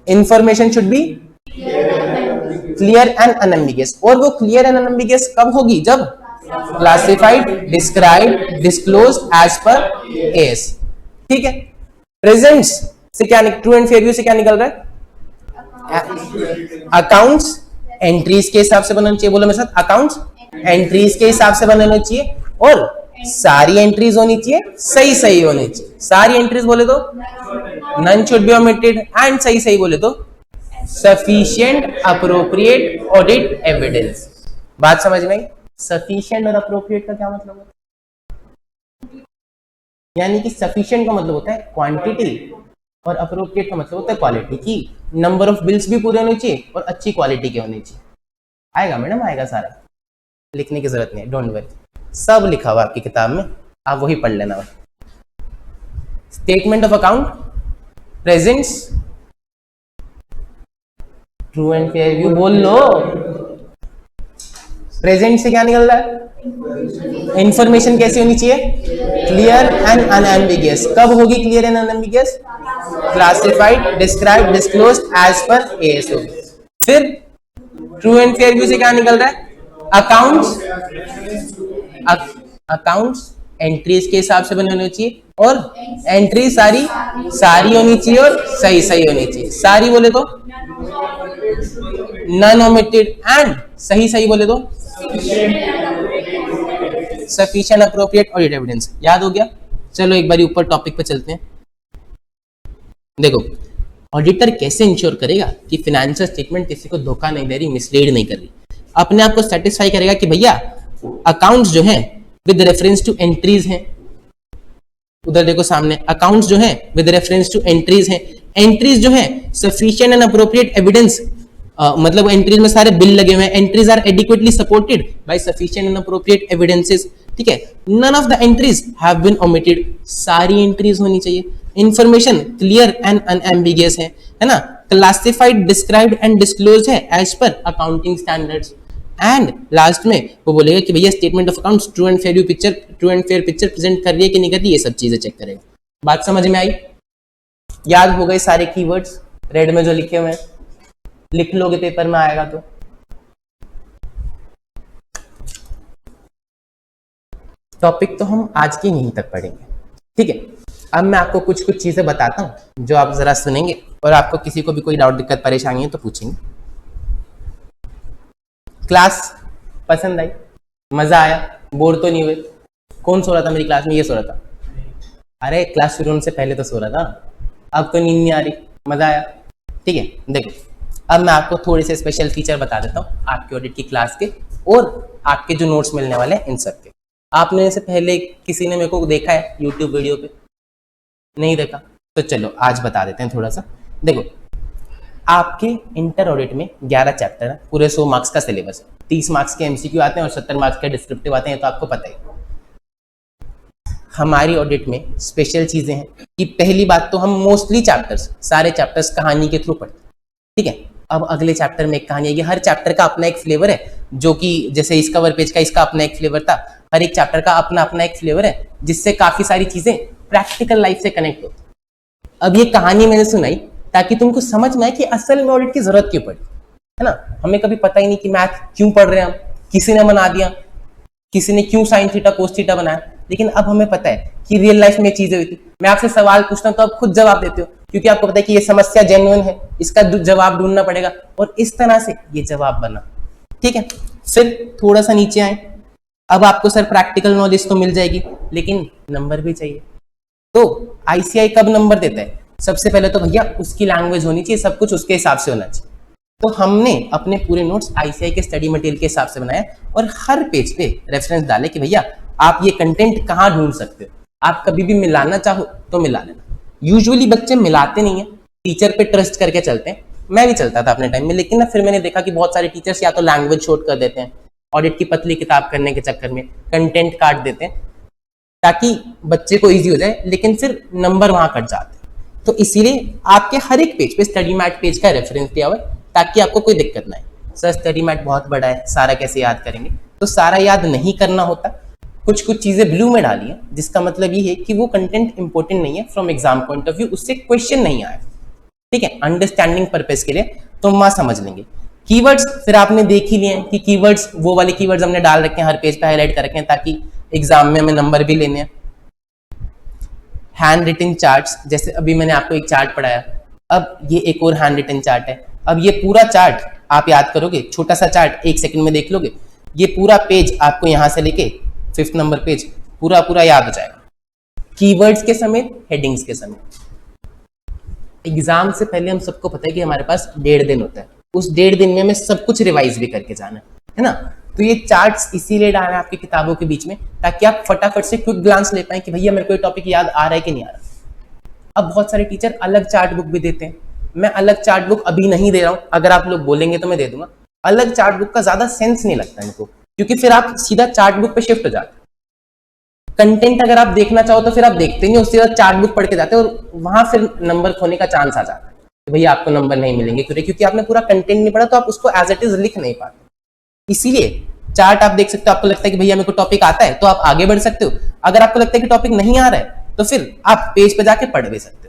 information should be clear and unambiguous. और वो क्लियर एंड अनएम्बिगियस कब होगी? जब classified, described, disclosed as per AS. ठीक है। प्रेजेंट्स से क्या, ट्रू एंड फेयर व्यू से क्या निकल रहा है? अकाउंट्स एंट्रीज के हिसाब से बनाना चाहिए। बोलो मेरे साथ, अकाउंट्स एंट्रीज के हिसाब से बनाना चाहिए और सारी एंट्रीज होनी चाहिए, सही होनी चाहिए। सारी एंट्रीज बोले तो none should be omitted, and सही बोले तो सफिशिएंट अप्रोप्रिएट ऑडिट एविडेंस। बात समझ में आई? सफिशिएंट और अप्रोप्रिएट का क्या मतलब होता है? यानी कि सफिशिएंट का मतलब होता है क्वांटिटी और अप्रोप्रिएट का मतलब होता है क्वालिटी, की नंबर ऑफ बिल्स भी पूरे होने चाहिए और अच्छी क्वालिटी के होने चाहिए। आएगा मैडम, आएगा सारा, लिखने की जरूरत नहीं है, डोंट वरी, सब लिखा हुआ आपकी किताब में, आप वही पढ़ लेना। Statement of account presents true and fair view. बोल लो, प्रेजेंट से क्या निकल रहा है? इंफॉर्मेशन कैसी होनी चाहिए? Clear and unambiguous. कब होगी clear and unambiguous? Classified, described, disclosed as per AS होगी। फिर ट्रू एंड फेयर व्यू से क्या निकल रहा है? अकाउंट्स एंट्रीज के हिसाब से बने होने चाहिए और एंट्री सारी होनी चाहिए और सही होनी चाहिए। सारी बोले तो नन ओमिटेड, एंड सही बोले तो सफिशिएंट अप्रोप्रिएट ऑडिट एविडेंस। याद हो गया? चलो एक बार ऊपर टॉपिक पे चलते हैं। देखो, ऑडिटर कैसे इंश्योर करेगा कि फाइनेंशियल स्टेटमेंट किसी को धोखा नहीं दे रही, मिसलीड नहीं कर रही। अपने आप को सेटिस्फाई करेगा कि भैया अकाउंट्स जो हैं विद रेफरेंस टू एंट्रीज हैं। उधर देखो सामने, अकाउंट्स जो हैं विद रेफरेंस टू एंट्रीज हैं। एंट्रीज जो हैं सफिशिएंट एंड अप्रोप्रिएट एविडेंस, मतलब एंट्रीज में सारे बिल लगे हुए हैं। Entries are adequately supported by sufficient and appropriate evidences. ठीक है। None of the entries have been omitted, सारी एंट्रीज होनी चाहिए। इंफॉर्मेशन क्लियर एंड अनएम्बिगियस है ना। क्लासिफाइड, डिस्क्राइब्ड एंड डिस्क्लोज्ड है as per accounting standards. And last में वो बोलेगा कि भैया statement of accounts true and fair picture present कर रही है कि नहीं कर रही, ये सब चीजें चेक करेगा। बात समझ में आई? याद हो गए सारे कीवर्ड्स रेड में जो लिखे हुए हैं? लिख लोगे पेपर में आएगा तो। टॉपिक तो हम आज की यहीं तक पढ़ेंगे। ठीक है। अब मैं आपको कुछ चीजें बताता हूं जो आप जरा सुनेंगे और आपको किसी को भी कोई डाउट, दिक्कत, परेशानी है तो पूछेंगे। क्लास पसंद आई? मजा आया? बोर तो नहीं हुए? कौन सो रहा था मेरी क्लास में? ये सो रहा था? अरे क्लास शुरू होने से पहले तो सो रहा था, अब तो नींद नहीं आ रही। मजा आया? ठीक है। देखो, अब मैं आपको थोड़े से स्पेशल फीचर बता देता हूँ आपके ऑडिट की क्लास के और आपके जो नोट्स मिलने वाले हैं इन सब के। आपने से पहले किसी ने मेरे को देखा है यूट्यूब वीडियो पे? नहीं देखा? तो चलो आज बता देते हैं थोड़ा सा। देखो, आपके इंटर ऑडिट में 11 चैप्टर है, पूरे 100 मार्क्स का सिलेबस है। 30 मार्क्स के एमसीक्यू आते हैं और 70 मार्क्स के डिस्क्रिप्टिव आते हैं, तो आपको पता है। हमारी ऑडिट में स्पेशल चीजें हैं कि पहली बात तो हम मोस्टली सारे चैप्टर्स कहानी के थ्रू पढ़ते हैं। ठीक है। अब अगले चैप्टर में एक कहानी है। हर चैप्टर का अपना एक फ्लेवर है, जो कि जैसे इस कवर पेज का इसका अपना एक फ्लेवर था। हर एक चैप्टर का अपना अपना एक फ्लेवर है, जिससे काफी सारी चीजें प्रैक्टिकल लाइफ से कनेक्ट होती। अब ये कहानी मैंने सुनाई ताकि तुमको समझ में आए कि असल में ऑडिट की जरूरत क्यों पड़ी, है ना। हमें कभी पता ही नहीं कि मैथ क्यों पढ़ रहे हैं हम, किसी ने बना दिया, किसी ने क्यों साइन थीटा कोस थीटा बनाया, लेकिन अब हमें पता है कि रियल लाइफ में चीजें हुई थी। मैं आपसे सवाल पूछता हूं तो आप खुद जवाब देते हो, क्योंकि आपको पता है कि ये समस्या जेन्युइन है, इसका जवाब ढूंढना पड़ेगा, और इस तरह से ये जवाब बना। ठीक है। फिर थोड़ा सा नीचे आए। अब आपको सर प्रैक्टिकल नॉलेज तो मिल जाएगी, लेकिन नंबर भी चाहिए। तो आईसीआई कब नंबर देता है? सबसे पहले तो भैया उसकी लैंग्वेज होनी चाहिए, सब कुछ उसके हिसाब से होना चाहिए। तो हमने अपने पूरे नोट्स आईसीआई के स्टडी मटेरियल के हिसाब से बनाए और हर पेज पे रेफरेंस डाले कि भैया आप ये कंटेंट कहाँ ढूंढ सकते हो, आप कभी भी मिलाना चाहो तो मिला लेना। यूजुअली बच्चे मिलाते नहीं है, टीचर पे ट्रस्ट करके चलते हैं। मैं भी चलता था अपने टाइम में, लेकिन ना फिर मैंने देखा कि बहुत सारे टीचर्स या तो लैंग्वेज शॉर्ट कर देते हैं, ऑडिट की पतली किताब करने के चक्कर में कंटेंट काट देते हैं ताकि बच्चे को इजी हो जाए, लेकिन फिर नंबर वहां कट जाते हैं। तो इसीलिए आपके हर एक पेज पे स्टडी मैट पेज का रेफरेंस दिया हुआ है ताकि आपको कोई दिक्कत ना आए। सर स्टडी मैट बहुत बड़ा है, सारा कैसे याद करेंगे? तो सारा याद नहीं करना होता, कुछ कुछ चीजें ब्लू में डाली है, जिसका मतलब ये है कि वो कंटेंट इंपॉर्टेंट नहीं है from exam point of view, उससे क्वेश्चन नहीं आया, ठीक है, अंडरस्टैंडिंग पर्पस के लिए तो वहां समझ लेंगे। कीवर्ड्स फिर आपने देख ही लिए हैं कि कीवर्ड्स, वो वाले कीवर्ड्स हमने डाल रखे हैं, हर पेज पे हाईलाइट कर रखे हैं ताकि एग्जाम में हमें नंबर भी लेने हैं। हैंड रिटन चार्ट्स, जैसे अभी मैंने आपको एक चार्ट पढ़ाया, अब ये एक और हैंड रिटन चार्ट है। अब ये पूरा चार्ट आप याद करोगे, छोटा सा चार्ट 1 सेकंड में देख लोगे, ये पूरा पेज आपको यहां से लेके 5th नंबर पेज पूरा पूरा याद हो जाएगा, कीवर्ड्स के समेत, हेडिंग्स के समेत। एग्जाम से पहले हम सबको पता है कि हमारे पास 1.5 दिन होता है, उस 1.5 दिन में हमें सब कुछ रिवाइज भी करके जाना है ना। तो ये चार्ट्स इसीलिए डालना है आपकी किताबों के बीच में ताकि आप फटाफट से क्विक ग्लांस ले पाए कि भैया मेरे को ये टॉपिक याद आ रहा है कि नहीं आ रहा। अब बहुत सारे टीचर अलग चार्ट बुक भी देते हैं, मैं अलग चार्ट बुक अभी नहीं दे रहा हूं, अगर आप लोग बोलेंगे तो मैं दे दूंगा। अलग चार्ट बुक का ज्यादा सेंस नहीं लगता इनको, क्योंकि फिर आप सीधा चार्ट बुक पे शिफ्ट हो जाते हैं। कंटेंट अगर आप देखना चाहो तो फिर आप देखते नहीं, उससे चार्ट बुक पढ़ के जाते हैं और वहां फिर नंबर खोने का चांस आ जाता है कि भैया आपको नंबर नहीं मिलेंगे, क्योंकि आपने पूरा कंटेंट नहीं पढ़ा, तो आप उसको एज इट इज लिख नहीं पाते। इसीलिए चार्ट आप देख सकते हो, आपको लगता है कि भैया मेरे को टॉपिक आता है तो आप आगे बढ़ सकते हो, अगर आपको लगता है कि टॉपिक नहीं आ रहा है तो फिर आप पेज पे जाके पढ़ भी सकते हो।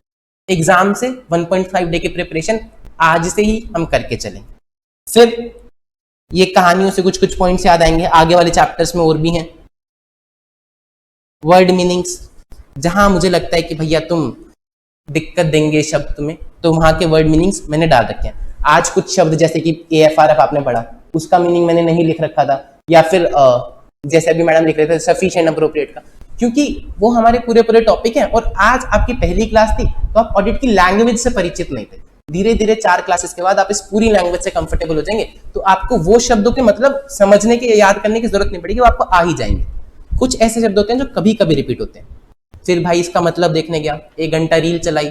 एग्जाम से 1.5 डे की प्रिपरेशन आज से ही हम करके चलें। फिर ये कहानियों से कुछ कुछ पॉइंट्स याद आएंगे, आगे वाले चैप्टर्स में और भी हैं। वर्ड मीनिंग्स, जहां मुझे लगता है कि भैया तुम दिक्कत देंगे शब्द तुम्हें, तो वहां के वर्ड मीनिंग्स मैंने डाल रखे हैं। आज कुछ शब्द जैसे कि AFRF आपने पढ़ा, उसका मीनिंग मैंने नहीं लिख रखा था, या फिर जैसे अभी मैडम लिख रहे थे सफिशिएंट अप्रोप्रिएट का, क्योंकि वो हमारे पूरे पूरे टॉपिक हैं और आज आपकी पहली क्लास थी तो आप ऑडिट की लैंग्वेज से परिचित नहीं थे। धीरे धीरे 4 क्लासेस के बाद आप इस पूरी लैंग्वेज से कंफर्टेबल हो जाएंगे, तो आपको वो शब्दों के मतलब समझने की, याद करने की जरूरत नहीं पड़ेगी, वो आपको आ ही जाएंगे। कुछ ऐसे शब्द होते हैं जो कभी कभी रिपीट होते हैं, फिर भाई इसका मतलब देखने गया, 1 घंटा रील चलाई,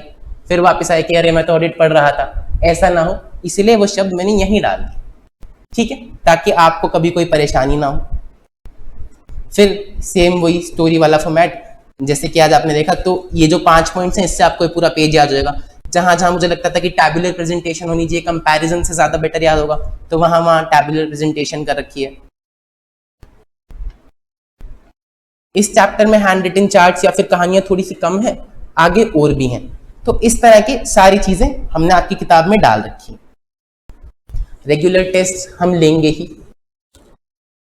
फिर वापस आया कि अरे मैं तो ऑडिट पढ़ रहा था, ऐसा ना हो, इसलिए वो शब्द मैंने यहीं डाल दिए, ठीक है, ताकि आपको कभी कोई परेशानी ना हो। फिर सेम वही स्टोरी वाला फॉर्मेट, जैसे कि आज आपने देखा, तो ये जो 5 पॉइंट्स हैं इससे आपको पूरा पेज याद हो जाएगा। जहां जहां मुझे लगता था कि टैबुलर प्रेजेंटेशन होनी चाहिए, कंपैरिजन से ज्यादा बेटर याद होगा, तो वहां वहां टैबुलर प्रेजेंटेशन कर रखी है। इस चैप्टर में हैंड रिटन चार्ट्स या फिर कहानियां थोड़ी सी कम है, आगे और भी हैं, तो इस तरह की सारी चीजें हमने आपकी किताब में डाल रखी है। रेगुलर टेस्ट हम लेंगे ही,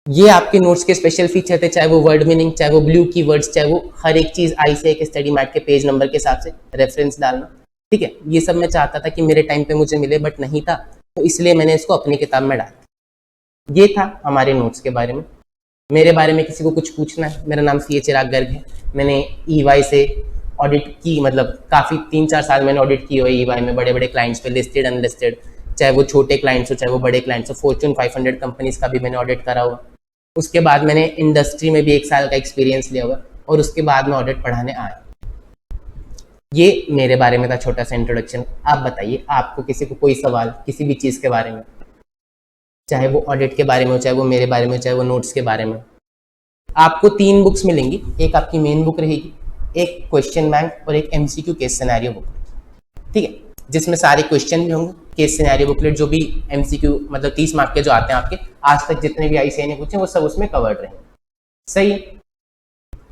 ये आपके नोट्स के स्पेशल फीचर थे, चाहे वो वर्ड मीनिंग, चाहे वो ब्लू कीवर्ड्स, चाहे वो हर एक चीज आईसीआई के स्टडी मैट के पेज नंबर के हिसाब से रेफरेंस डालना, ठीक है। ये सब मैं चाहता था कि मेरे टाइम पे मुझे मिले, बट नहीं था, तो इसलिए मैंने इसको अपनी किताब में डाला। ये था हमारे नोट्स के बारे में। मेरे बारे में किसी को कुछ पूछना है, मेरा नाम CA चिराग गर्ग है, मैंने EY से ऑडिट की, मतलब काफ़ी 3-4 साल मैंने ऑडिट की हुई EY में, बड़े बड़े क्लाइंट्स पे, लिस्टेड अनलिस्टेड, चाहे वो छोटे क्लाइंट्स हो चाहे वो बड़े क्लाइंट्स हो, फॉर्च्यून 500 कंपनीज का भी मैंने ऑडिट करा हुआ। उसके बाद मैंने इंडस्ट्री में भी 1 साल का एक्सपीरियंस लिया हुआ और उसके बाद मैं ऑडिट पढ़ाने आया। ये मेरे बारे में था छोटा सा इंट्रोडक्शन। आप बताइए, आपको किसी को कोई सवाल किसी भी चीज़ के बारे में, चाहे वो ऑडिट के बारे में हो, चाहे वो मेरे बारे में हो, चाहे वो नोट्स के बारे में। आपको 3 बुक्स मिलेंगी, एक आपकी मेन बुक रहेगी, एक क्वेश्चन बैंक और एक MCQ केस सिनेरियो बुक, ठीक है, जिसमें सारे क्वेश्चन भी होंगे, केस सिनेरियो बुकलेट जो भी MCQ मतलब 30 मार्क के जो आते हैं आपके, आज तक जितने भी आईसीआई ने पूछे वो सब उसमें कवर्ड रहेंगे, सही है।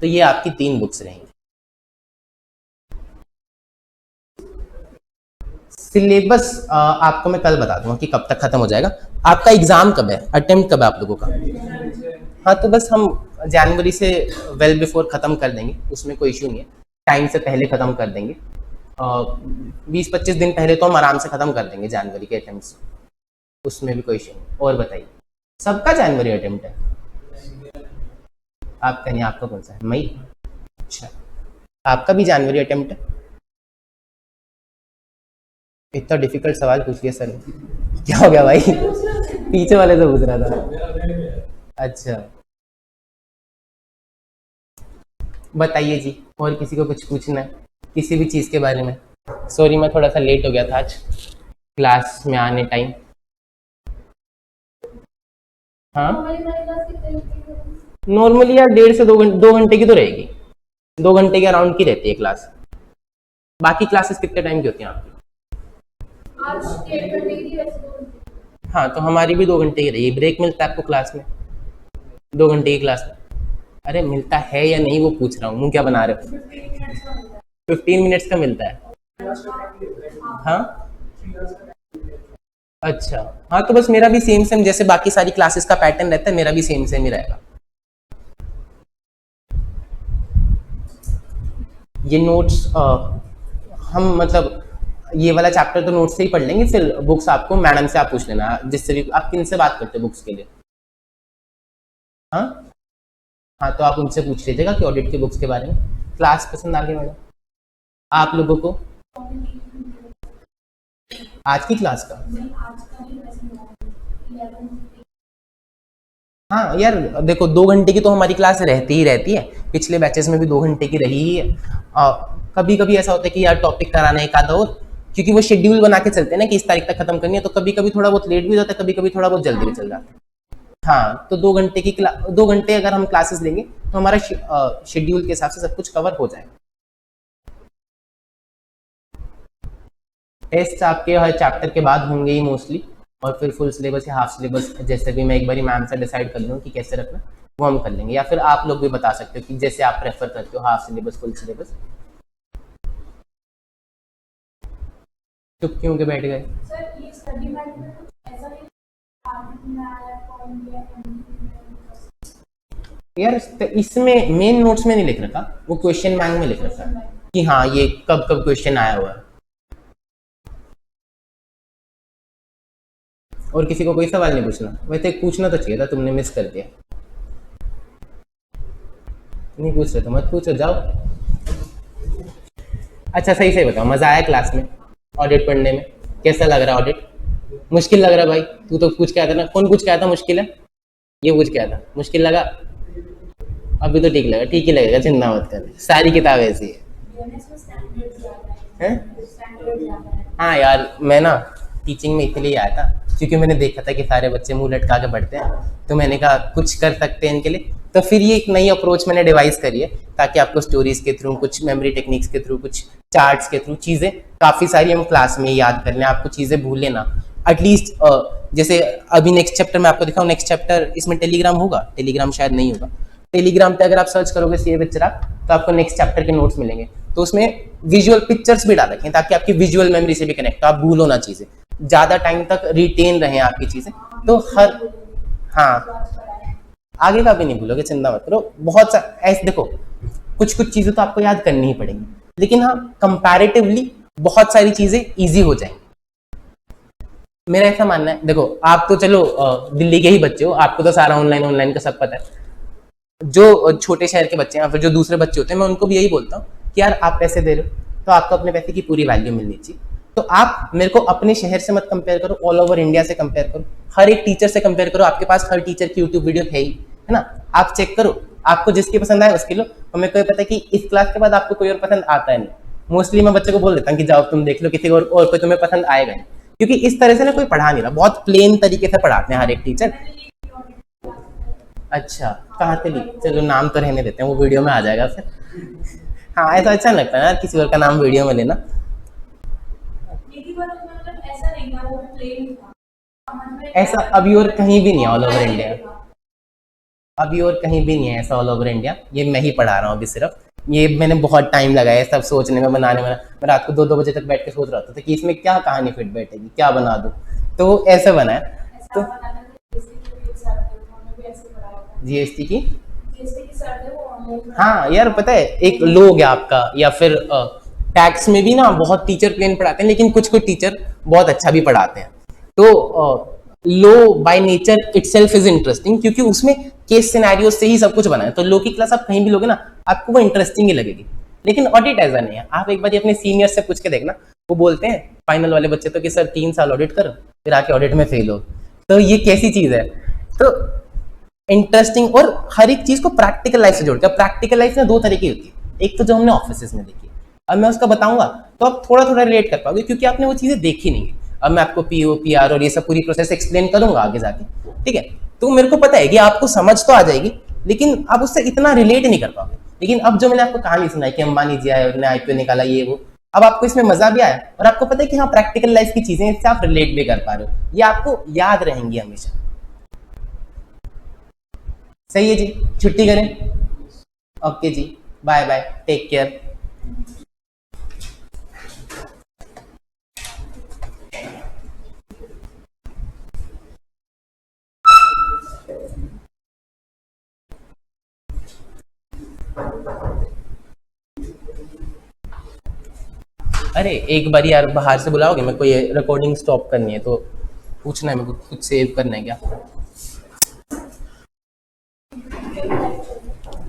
तो ये आपकी 3 बुक्स रहेंगी। सिलेबस आपको मैं कल बता दूंगा कि कब तक खत्म हो जाएगा। आपका एग्जाम कब है, अटेम्प्ट कब है आप लोगों का? हाँ, तो बस हम जनवरी से वेल बिफोर खत्म कर देंगे, उसमें कोई इशू नहीं है, टाइम से पहले खत्म कर देंगे। 20-25 दिन पहले तो हम आराम से खत्म कर देंगे जनवरी के अटेम्प्ट, उसमें भी कोई इशू नहीं। और बताइए, सबका जनवरी अटेम्प्ट है? आपका नहीं, आपका कौन सा है? मई? अच्छा, आपका भी जनवरी अटेम्प्ट है? इतना डिफिकल्ट सवाल पूछ लिया सर ने। क्या हो गया भाई? पीछे वाले से पूछ रहा था। अच्छा, बताइए जी, और किसी को कुछ पूछना है किसी भी चीज़ के बारे में? सॉरी मैं थोड़ा सा लेट हो गया था आज क्लास में आने टाइम। हाँ, हमारी क्लास कितने बजे की होगी? नॉर्मली यार 1.5 से 2 घंटे की तो रहेगी, 2 घंटे के अराउंड की रहती है क्लास। बाकी क्लासेस कितने टाइम की होती हैं आपकी? आज 1:30 की, वैसे 2 घंटे। हाँ, तो हमारी भी 2 घंटे की रही। ब्रेक मिलता है आपको क्लास में 2 घंटे की क्लास में? अरे मिलता है या नहीं वो पूछ रहा हूँ, मुँह क्या बना रहे हो? 15 मिनट्स का मिलता 15 मिनट्स का मिलता है? है। हाँ, अच्छा। हाँ, तो बस मेरा भी सेम सेम जैसे बाकी सारी क्लासेस का पैटर्न रहता है, मेरा भी सेम सेम ही रहेगा। ये नोट्स हम मतलब ये वाला चैप्टर तो नोट्स से ही पढ़ लेंगे, फिर बुक्स आपको मैडम से आप पूछ लेना, जिससे भी आप किन से बात करते हो बुक्स के लिए। हाँ हाँ, तो आप उनसे पूछ लीजिएगा कि ऑडिट के बुक्स के बारे में। क्लास पसंद आ गई मैडम आप लोगों को? आज की क्लास का? हाँ यार देखो, 2 घंटे की तो हमारी क्लास रहती ही रहती है, पिछले बैचेस में भी 2 घंटे की रही ही है। कभी कभी ऐसा होता है कि यार टॉपिक कराना एक आधा और, क्योंकि वो शेड्यूल बना के चलते हैं ना कि इस तारीख तक खत्म करनी है, तो कभी कभी थोड़ा बहुत लेट भी हो जाता है, कभी कभी थोड़ा बहुत जल्दी भी चल जाता है। हाँ, तो 2 घंटे की 2 घंटे अगर हम क्लासेस लेंगे तो हमारा शेड्यूल के हिसाब से सब कुछ कवर हो जाएगा। टेस्ट आपके हर चैप्टर के बाद होंगे ही मोस्टली, और फिर फुल सिलेबस या हाफ सिलेबस जैसे भी मैं एक बार मैम से डिसाइड कर लूँ कि कैसे रखना, वो हम कर लेंगे। या फिर आप लोग भी बता सकते हो कि जैसे आप प्रेफर करते हो, हाफ सिलेबस फुल सिलेबस। चुप क्यों के बैठ गए? सर ये स्टडी बैंक में कुछ ऐसा नहीं यार इसमें मेन नोट्स में नहीं लिख रखा, वो क्वेश्चन बैंक में लिख रखा है कि हाँ ये कब कब क्वेश्चन आया हुआ है। और किसी को कोई सवाल नहीं पूछना? वैसे पूछना तो चाहिए था, तुमने मिस कर दिया। नहीं पूछ रहे तो मत पूछो, जाओ। अच्छा सही से बताओ, मजा आया क्लास में ऑडिट पढ़ने में? कैसा लग रहा है ऑडिट? मुश्किल लग रहा है भाई? तू तो पूछ के आया था ना, कौन पूछ के आया था मुश्किल है? ये पूछ के आया था मुश्किल लगा? अभी तो ठीक लगा, ठीक ही लगेगा, चिंता मत कर, सारी किताब ऐसी है। हाँ यार, मैं ना टीचिंग में इसलिए आया था क्योंकि मैंने देखा था कि सारे बच्चे मुंह लटका के पढ़ते हैं, तो मैंने कहा कुछ कर सकते हैं इनके लिए। तो फिर ये एक नई अप्रोच मैंने डिवाइस करी है, ताकि आपको स्टोरीज के थ्रू, कुछ मेमोरी टेक्निक्स के थ्रू, कुछ चार्ट्स के थ्रू चीज़ें काफ़ी सारी हम क्लास में याद कर लें, आपको चीज़ें भूलें ना। एटलीस्ट जैसे अभी नेक्स्ट चैप्टर मैं आपको दिखाऊँ, नेक्स्ट चैप्टर इसमें टेलीग्राम होगा, टेलीग्राम शायद नहीं होगा। टेलीग्राम पे अगर आप सर्च करोगे सीए विद चिराग तो आपको नेक्स्ट चैप्टर के नोट्स मिलेंगे, तो उसमें विजुअल पिक्चर्स भी डाल रखें ताकि आपकी विजुअल मेमोरी से भी कनेक्ट हो, आप भूलो ना चीज़ें, ज़्यादा टाइम तक रिटेन रहें आपकी चीज़ें। तो हर, हाँ आगे का भी नहीं भूलोगे, चिंता मत करो। बहुत सा ऐसे देखो, कुछ कुछ चीज़ें तो आपको याद करनी ही पड़ेंगी, लेकिन हाँ कंपैरेटिवली बहुत सारी चीज़ें ईजी हो जाएंगी। मेरा ऐसा मानना है, देखो आप तो चलो दिल्ली के ही बच्चे हो, आपको तो सारा ऑनलाइन का सब पता है। जो छोटे शहर के बच्चे हैं या फिर जो दूसरे बच्चे होते हैं, मैं उनको भी यही बोलता हूँ कि यार आप पैसे दे रहे हो तो आपको अपने पैसे की पूरी वैल्यू मिलनी चाहिए। तो आप मेरे को अपने शहर से मत कंपेयर करो, ऑल ओवर इंडिया से कंपेयर करो, हर एक टीचर से कंपेयर करो। आपके पास हर टीचर की यूट्यूब वीडियो है ही, है ना, आप चेक करो, आपको जिसकी पसंद आए उसकी लो। और मेरे को पता है कि इस क्लास के बाद आपको कोई और पसंद आता है नहीं, मोस्टली मैं बच्चे को बोल देता हूँ कि जाओ तुम देख लो, किसी और कोई तुम्हें पसंद आएगा नहीं, क्योंकि इस तरह से ना कोई पढ़ा नहीं रहा, बहुत प्लेन तरीके से पढ़ाते हैं हर एक टीचर। अच्छा कहाँ से ली? चलो नाम तो रहने देते हैं, वो वीडियो में आ जाएगा फिर। हाँ ऐसा अच्छा लगता है यार किसी और का नाम वीडियो में लेना। ऐसा अभी और कहीं भी नहीं है ऑल ओवर इंडिया, अभी और कहीं भी नहीं है ऐसा ऑल ओवर इंडिया। ये मैं ही पढ़ा रहा हूँ अभी सिर्फ, ये मैंने बहुत टाइम लगाया सब सोचने में, बनाने में। मैं रात को 2-2 बजे तक बैठ के सोच रहा था कि इसमें क्या कहानी फिट बैठेगी, क्या बना दूँ, तो ऐसे बना है। तो जीएसटी की, हाँ यार पता है, एक लो हो गया आपका, या फिर टैक्स में भी ना बहुत टीचर प्लेन पढ़ाते हैं, लेकिन कुछ कुछ टीचर बहुत अच्छा भी पढ़ाते हैं। तो law by nature itself is interesting, क्योंकि उसमें केस सिनेरियो से ही सब कुछ बना है। तो लो की क्लास आप कहीं भी लोगे ना, आपको वो इंटरेस्टिंग ही लगेगी। लेकिन ऑडिट ऐसा नहीं है। आप एक बार अपने सीनियर से पूछ के देखना, वो बोलते हैं फाइनल वाले बच्चे तो कि सर 3 साल ऑडिट करो, फिर आके ऑडिट में फेल हो। तो ये कैसी चीज है? तो इंटरेस्टिंग और हर एक चीज को प्रैक्टिकल लाइफ से जोड़कर। प्रैक्टिकल लाइफ में 2 तरह की होती है, एक तो जो हमने ऑफिस में देखी, अब मैं उसका बताऊंगा तो आप थोड़ा थोड़ा रिलेट कर पाओगे, क्योंकि आपने वो चीजें देखी नहीं है। अब मैं आपको पीओ पीआर और ये सब पूरी प्रोसेस एक्सप्लेन करूंगा आगे जाके, ठीक है? तो मेरे को पता है कि आपको समझ तो आ जाएगी, लेकिन आप उससे इतना रिलेट नहीं कर पाओगे। लेकिन अब जो मैंने आपको कहानी सुनाई कि अंबानी जी आए, उन्होंने आईपीओ निकाला, ये वो, अब आपको इसमें मजा भी आया और आपको पता है कि हाँ प्रैक्टिकल लाइफ की चीजें, इससे आप रिलेट भी कर पा रहे हो, ये आपको याद रहेंगी हमेशा। सही है जी, छुट्टी करें? ओके जी, बाय बाय, टेक केयर। अरे एक बार यार बाहर से बुलाओगे? मेरे को ये रिकॉर्डिंग स्टॉप करनी है, तो पूछना है मेरे को, कुछ सेव करना है क्या?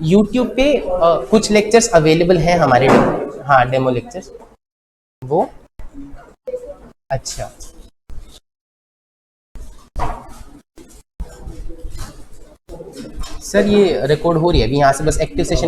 YouTube पे कुछ लेक्चर्स अवेलेबल हैं हमारे, हाँ डेमो लेक्चर्स। वो अच्छा, सर ये रिकॉर्ड हो रही है अभी, यहाँ से बस एक्टिव सेशन